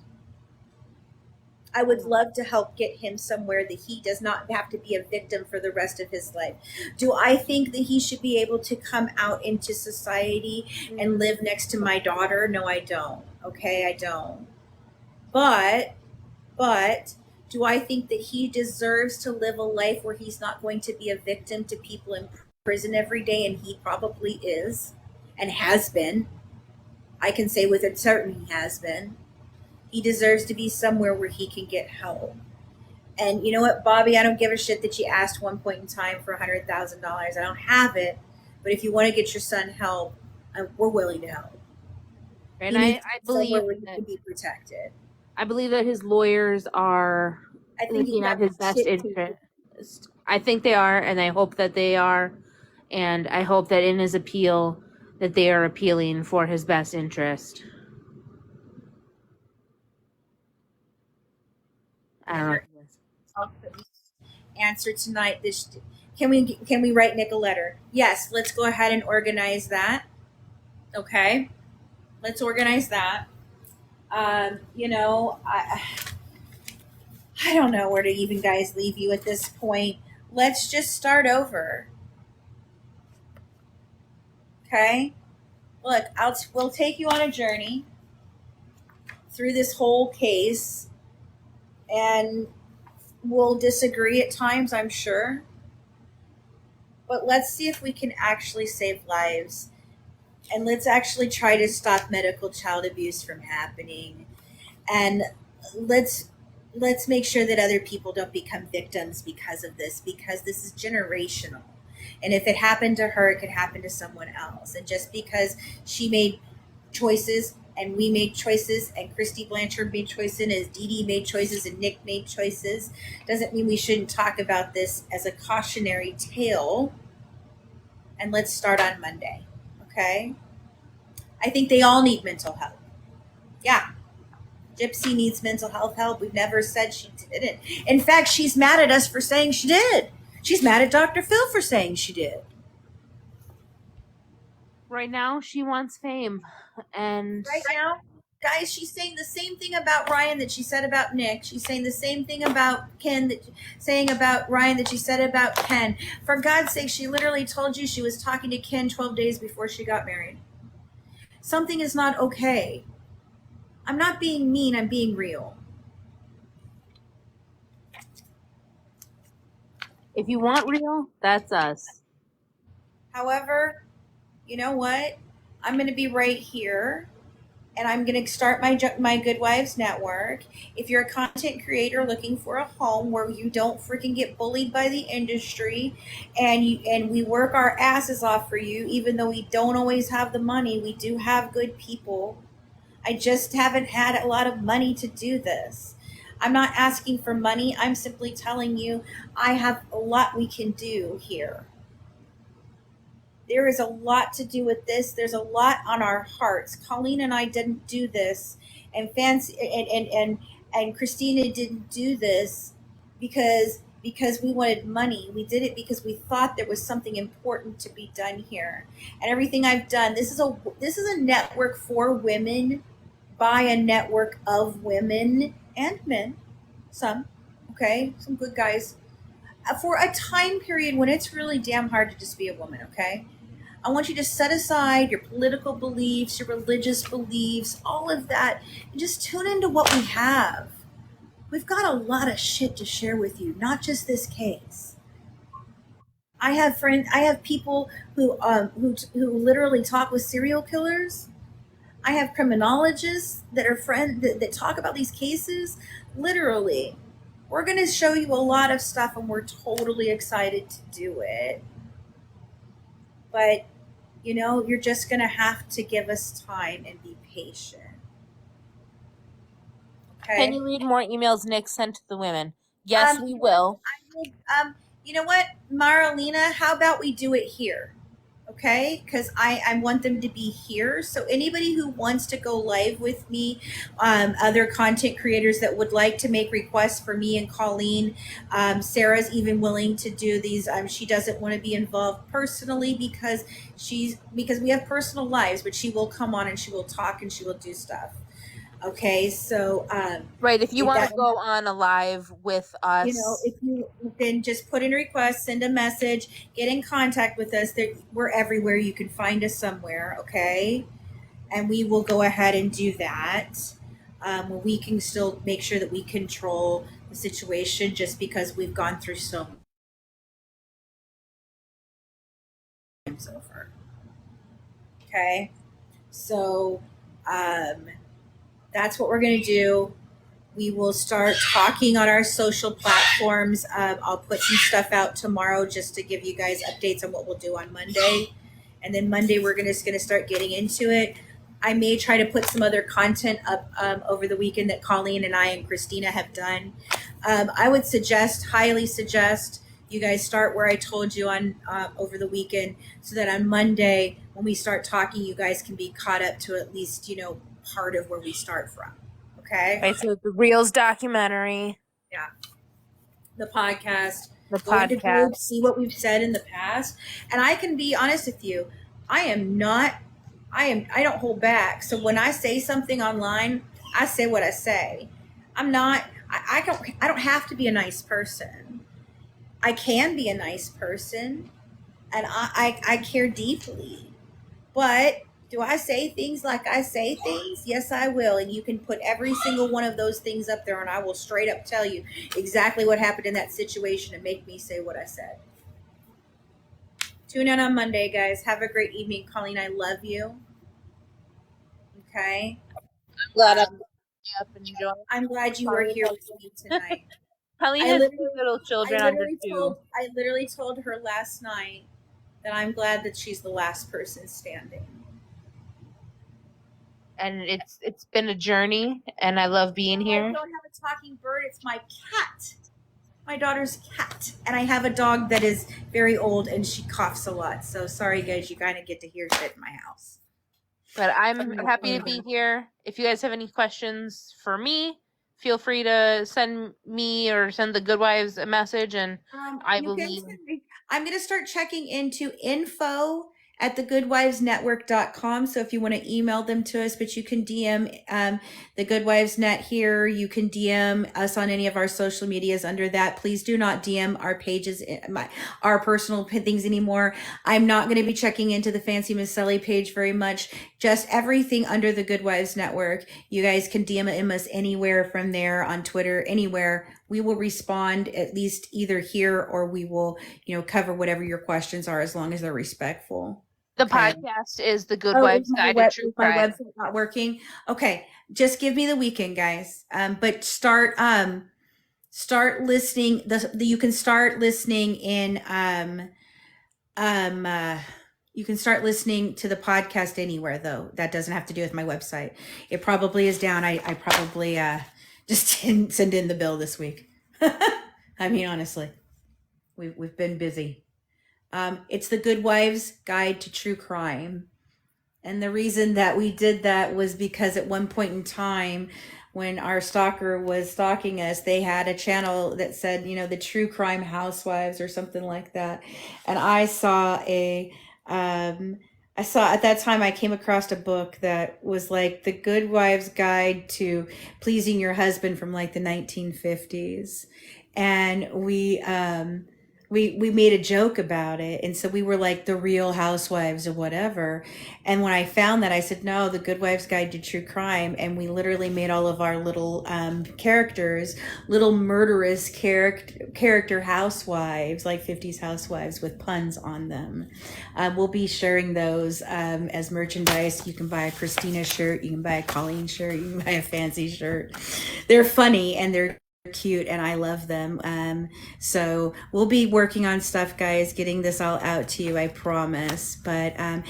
I would love to help get him somewhere that he does not have to be a victim for the rest of his life. Do I think that he should be able to come out into society and live next to my daughter? No, I don't. Okay, I don't. But do I think that he deserves to live a life where he's not going to be a victim to people in prison every day? And he probably is and has been. I can say with it certain he has been. He deserves to be somewhere where he can get help. And you know what, Bobby, I don't give a shit that you asked one point in time for $100,000. I don't have it. But if you want to get your son help, we're willing to help. And I believe where he can be protected. I believe that his lawyers are looking at his best interest. I think they are, and I hope that they are. And I hope that in his appeal that they are appealing for his best interest. I don't know. Answer tonight. Can we write Nick a letter? Yes, let's go ahead and organize that. Okay, let's organize that. I don't know where to even guys leave you at this point. let's just start over. Okay? Look, we'll take you on a journey through this whole case, and we'll disagree at times, I'm sure. But let's see if we can actually save lives. And let's actually try to stop medical child abuse from happening. And let's make sure that other people don't become victims because of this, because this is generational. And if it happened to her, it could happen to someone else. And just because she made choices and we made choices and Kristy Blanchard made choices and Dee Dee made choices and Nick made choices doesn't mean we shouldn't talk about this as a cautionary tale. And let's start on Monday. Okay? I think they all need mental health. Yeah. Gypsy needs mental health help. We've never said she didn't. In fact, she's mad at us for saying she did. She's mad at Dr. Phil for saying she did. Right now, she wants fame. And right now, guys, she's saying the same thing about Ryan that she said about Nick. She's saying the same thing about Ken, saying about Ryan that she said about Ken. For God's sake, she literally told you she was talking to Ken 12 days before she got married. Something is not okay. I'm not being mean, I'm being real. if you want real, that's us. However, you know what? I'm going to be right here, and I'm going to start my Good Wives Network. If you're a content creator looking for a home where you don't freaking get bullied by the industry, and we work our asses off for you, even though we don't always have the money, we do have good people. I just haven't had a lot of money to do this. I'm not asking for money. I'm simply telling you I have a lot we can do here. There is a lot to do with this. There's a lot on our hearts. Colleen and I didn't do this, and Fancy and Christina didn't do this because we wanted money. We did it because we thought there was something important to be done here. And everything I've done, this is a network for women by a network of women and men, some good guys, for a time period when it's really damn hard to just be a woman. Okay, I want you to set aside your political beliefs, your religious beliefs, all of that, and just tune into what we have. We've got a lot of shit to share with you, not just this case. I have people who literally talk with serial killers. I have criminologists that are that talk about these cases. Literally, we're going to show you a lot of stuff, and we're totally excited to do it. But, you're just going to have to give us time and be patient. Okay? Can you read more emails Nick sent to the women? Yes, we will. You know what, Marlena, how about we do it here? Okay, because I want them to be here. So anybody who wants to go live with me, other content creators that would like to make requests for me and Colleen, Sarah's even willing to do these. She doesn't want to be involved personally because we have personal lives, but she will come on and she will talk and she will do stuff. Okay, so right, if you want to go on a live with us, if you then just put in a request, send a message, get in contact with us. We're everywhere. You can find us somewhere, okay? And we will go ahead and do that. We can still make sure that we control the situation, just because we've gone through so much over. Okay, so that's what we're going to do. We will start talking on our social platforms. I'll put some stuff out tomorrow just to give you guys updates on what we'll do on Monday. And then Monday, we're just going to start getting into it. I may try to put some other content up over the weekend that Colleen and I and Christina have done. I would highly suggest you guys start where I told you on over the weekend, so that on Monday, when we start talking, you guys can be caught up to at least, part of where we start from. Okay. Right, so the Reels documentary. Yeah. The podcast. Go into groups, see what we've said in the past. And I can be honest with you, I don't hold back. So when I say something online, I say what I say. I don't have to be a nice person. I can be a nice person, and I care deeply. But do I say things like I say things? Yes, I will. And you can put every single one of those things up there, and I will straight up tell you exactly what happened in that situation and make me say what I said. Tune in on Monday, guys. Have a great evening. Colleen, I love you. Okay. Glad I'm Um, up and enjoying. I'm glad you were here with me tonight. Colleen I has literally, two little children under 2. I literally told her last night that I'm glad that she's the last person standing. And it's been a journey, and I love being here. I don't have a talking bird. It's my cat. My daughter's cat. And I have a dog that is very old and she coughs a lot. So sorry, guys, you kind of get to hear shit in my house. But I'm happy to be here. If you guys have any questions for me, feel free to send me or send the Good Wives a message, and I believe I'm going to start checking into info@thegoodwivesnetwork.com. So if you want to email them to us, but you can DM the Good Wives Net here. You can DM us on any of our social medias under that. Please do not DM our pages, our personal things anymore. I'm not going to be checking into the Fancy Macelli page very much. Just everything under the Good Wives Network. You guys can DM us anywhere from there, on Twitter, anywhere. We will respond at least either here, or we will, cover whatever your questions are, as long as they're respectful. The podcast is The Good Wives Guide to True Crime. My website not working. Okay, just give me the weekend, guys. But start listening. You can start listening in you can start listening to the podcast anywhere, though. That doesn't have to do with my website. It probably is down. I probably just didn't send in the bill this week. I mean, honestly, we've been busy. It's the Good Wives Guide to True Crime. And the reason that we did that was because at one point in time, when our stalker was stalking us, they had a channel that said, the True Crime Housewives or something like that. And I saw at that time, I came across a book that was like The Good Wife's Guide to Pleasing Your Husband from like the 1950s. And we made a joke about it. And so we were like the Real Housewives or whatever. And when I found that, I said, no, The Good Wife's Guide to True Crime. And we literally made all of our little characters, little murderous character housewives, like 50s housewives with puns on them. We'll be sharing those as merchandise. You can buy a Christina shirt. You can buy a Colleen shirt. You can buy a Fancy shirt. They're funny and they're cute, and I love them. So we'll be working on stuff, guys, getting this all out to you, I promise. But and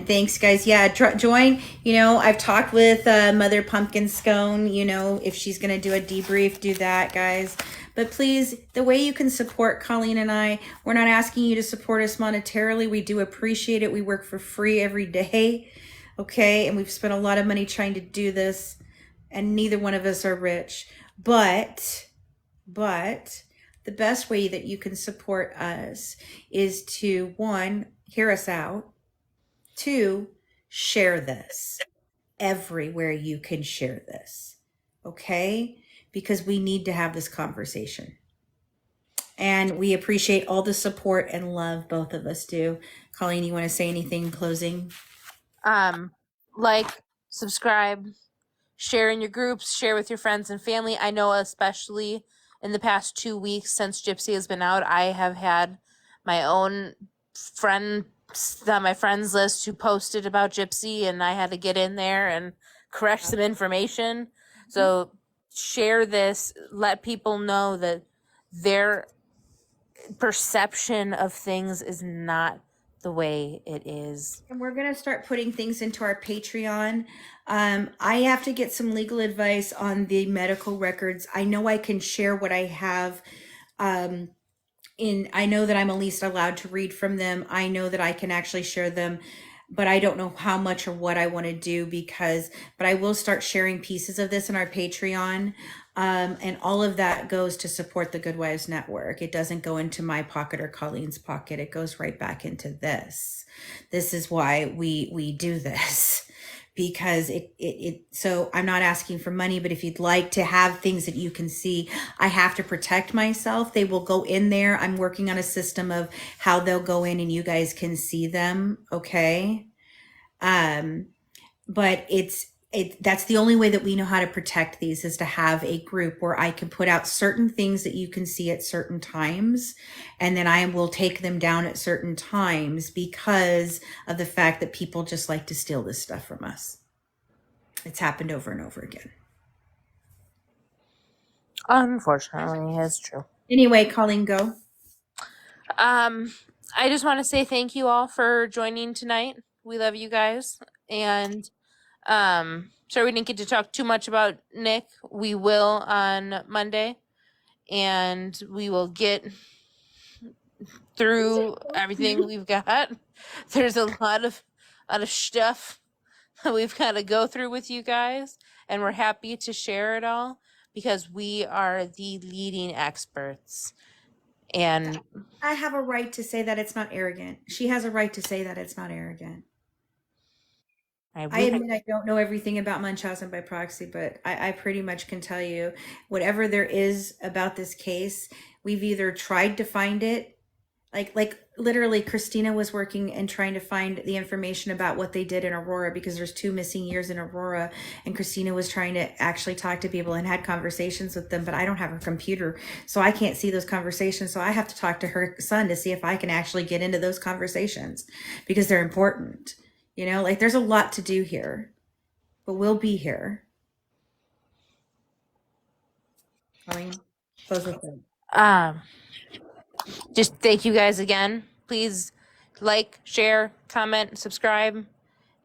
thanks, guys. Yeah, join. I've talked with Mother Pumpkin Scone. If she's gonna do a debrief, do that, guys. But please, the way you can support Colleen and I, we're not asking you to support us monetarily. We do appreciate it. We work for free every day, okay? And we've spent a lot of money trying to do this, and neither one of us are rich. But the best way that you can support us is to, 1, hear us out. 2, share this everywhere you can share this. Okay? Because we need to have this conversation. And we appreciate all the support and love both of us do. Colleen, you want to say anything in closing? Like, subscribe, share in your groups, share with your friends and family. I know especially in the past 2 weeks since Gypsy has been out, I have had my own my friends list who posted about Gypsy, and I had to get in there and correct some information. So share this, let people know that their perception of things is not the way it is. And we're going to start putting things into our Patreon. I have to get some legal advice on the medical records. I know I can share what I have. I know that I'm at least allowed to read from them. I know that I can actually share them, but I don't know how much or what I want to do but I will start sharing pieces of this in our Patreon. And all of that goes to support the Good Wives Network. It doesn't go into my pocket or Colleen's pocket. It goes right back into this. This is why we do this, because so I'm not asking for money, but if you'd like to have things that you can see, I have to protect myself. They will go in there. I'm working on a system of how they'll go in and you guys can see them. Okay. But that's the only way that we know how to protect these, is to have a group where I can put out certain things that you can see at certain times, and then I will take them down at certain times because of the fact that people just like to steal this stuff from us. It's happened over and over again. Unfortunately, it's true. Anyway, Colleen, go. I just want to say thank you all for joining tonight. We love you guys. And sorry we didn't get to talk too much about Nick. We will on Monday, and we will get through everything we've got. There's a lot of stuff that we've got to go through with you guys, and we're happy to share it all because we are the leading experts. And I have a right to say that it's not arrogant. She has a right to say that it's not arrogant. I admit I don't know everything about Munchausen by proxy, but I pretty much can tell you whatever there is about this case, we've either tried to find it, like literally Christina was working and trying to find the information about what they did in Aurora, because there's 2 missing years in Aurora, and Christina was trying to actually talk to people and had conversations with them, but I don't have her computer, so I can't see those conversations. So I have to talk to her son to see if I can actually get into those conversations because they're important. You know, like there's a lot to do here, but we'll be here. Colleen, close with it. Just thank you guys again. Please like, share, comment, subscribe,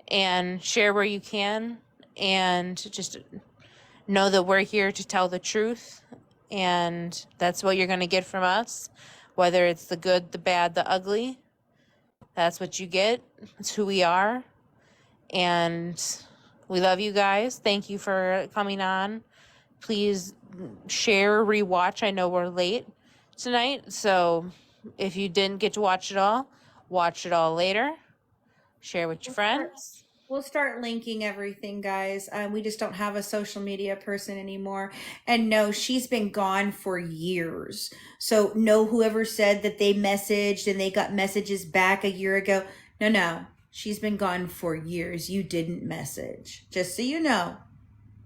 and share where you can. And just know that we're here to tell the truth. And that's what you're going to get from us, whether it's the good, the bad, the ugly. That's what you get. It's who we are. And we love you guys. Thank you for coming on. Please share, rewatch. I know we're late tonight, so if you didn't get to watch it all later. Share with your friends. We'll start linking everything, guys. We just don't have a social media person anymore. And no, she's been gone for years. So no, whoever said that they messaged and they got messages back a year ago. No. She's been gone for years. You didn't message. Just so you know.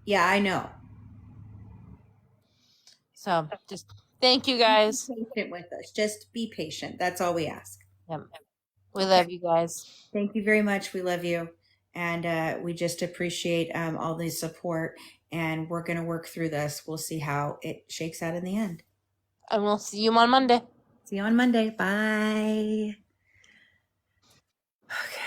Yeah, I know. So just thank you guys. Be patient with us. Just be patient. That's all we ask. Yep. We love you guys. Thank you very much. We love you. And we just appreciate all the support. And we're going to work through this. We'll see how it shakes out in the end. And we'll see you on Monday. See you on Monday. Bye. Okay.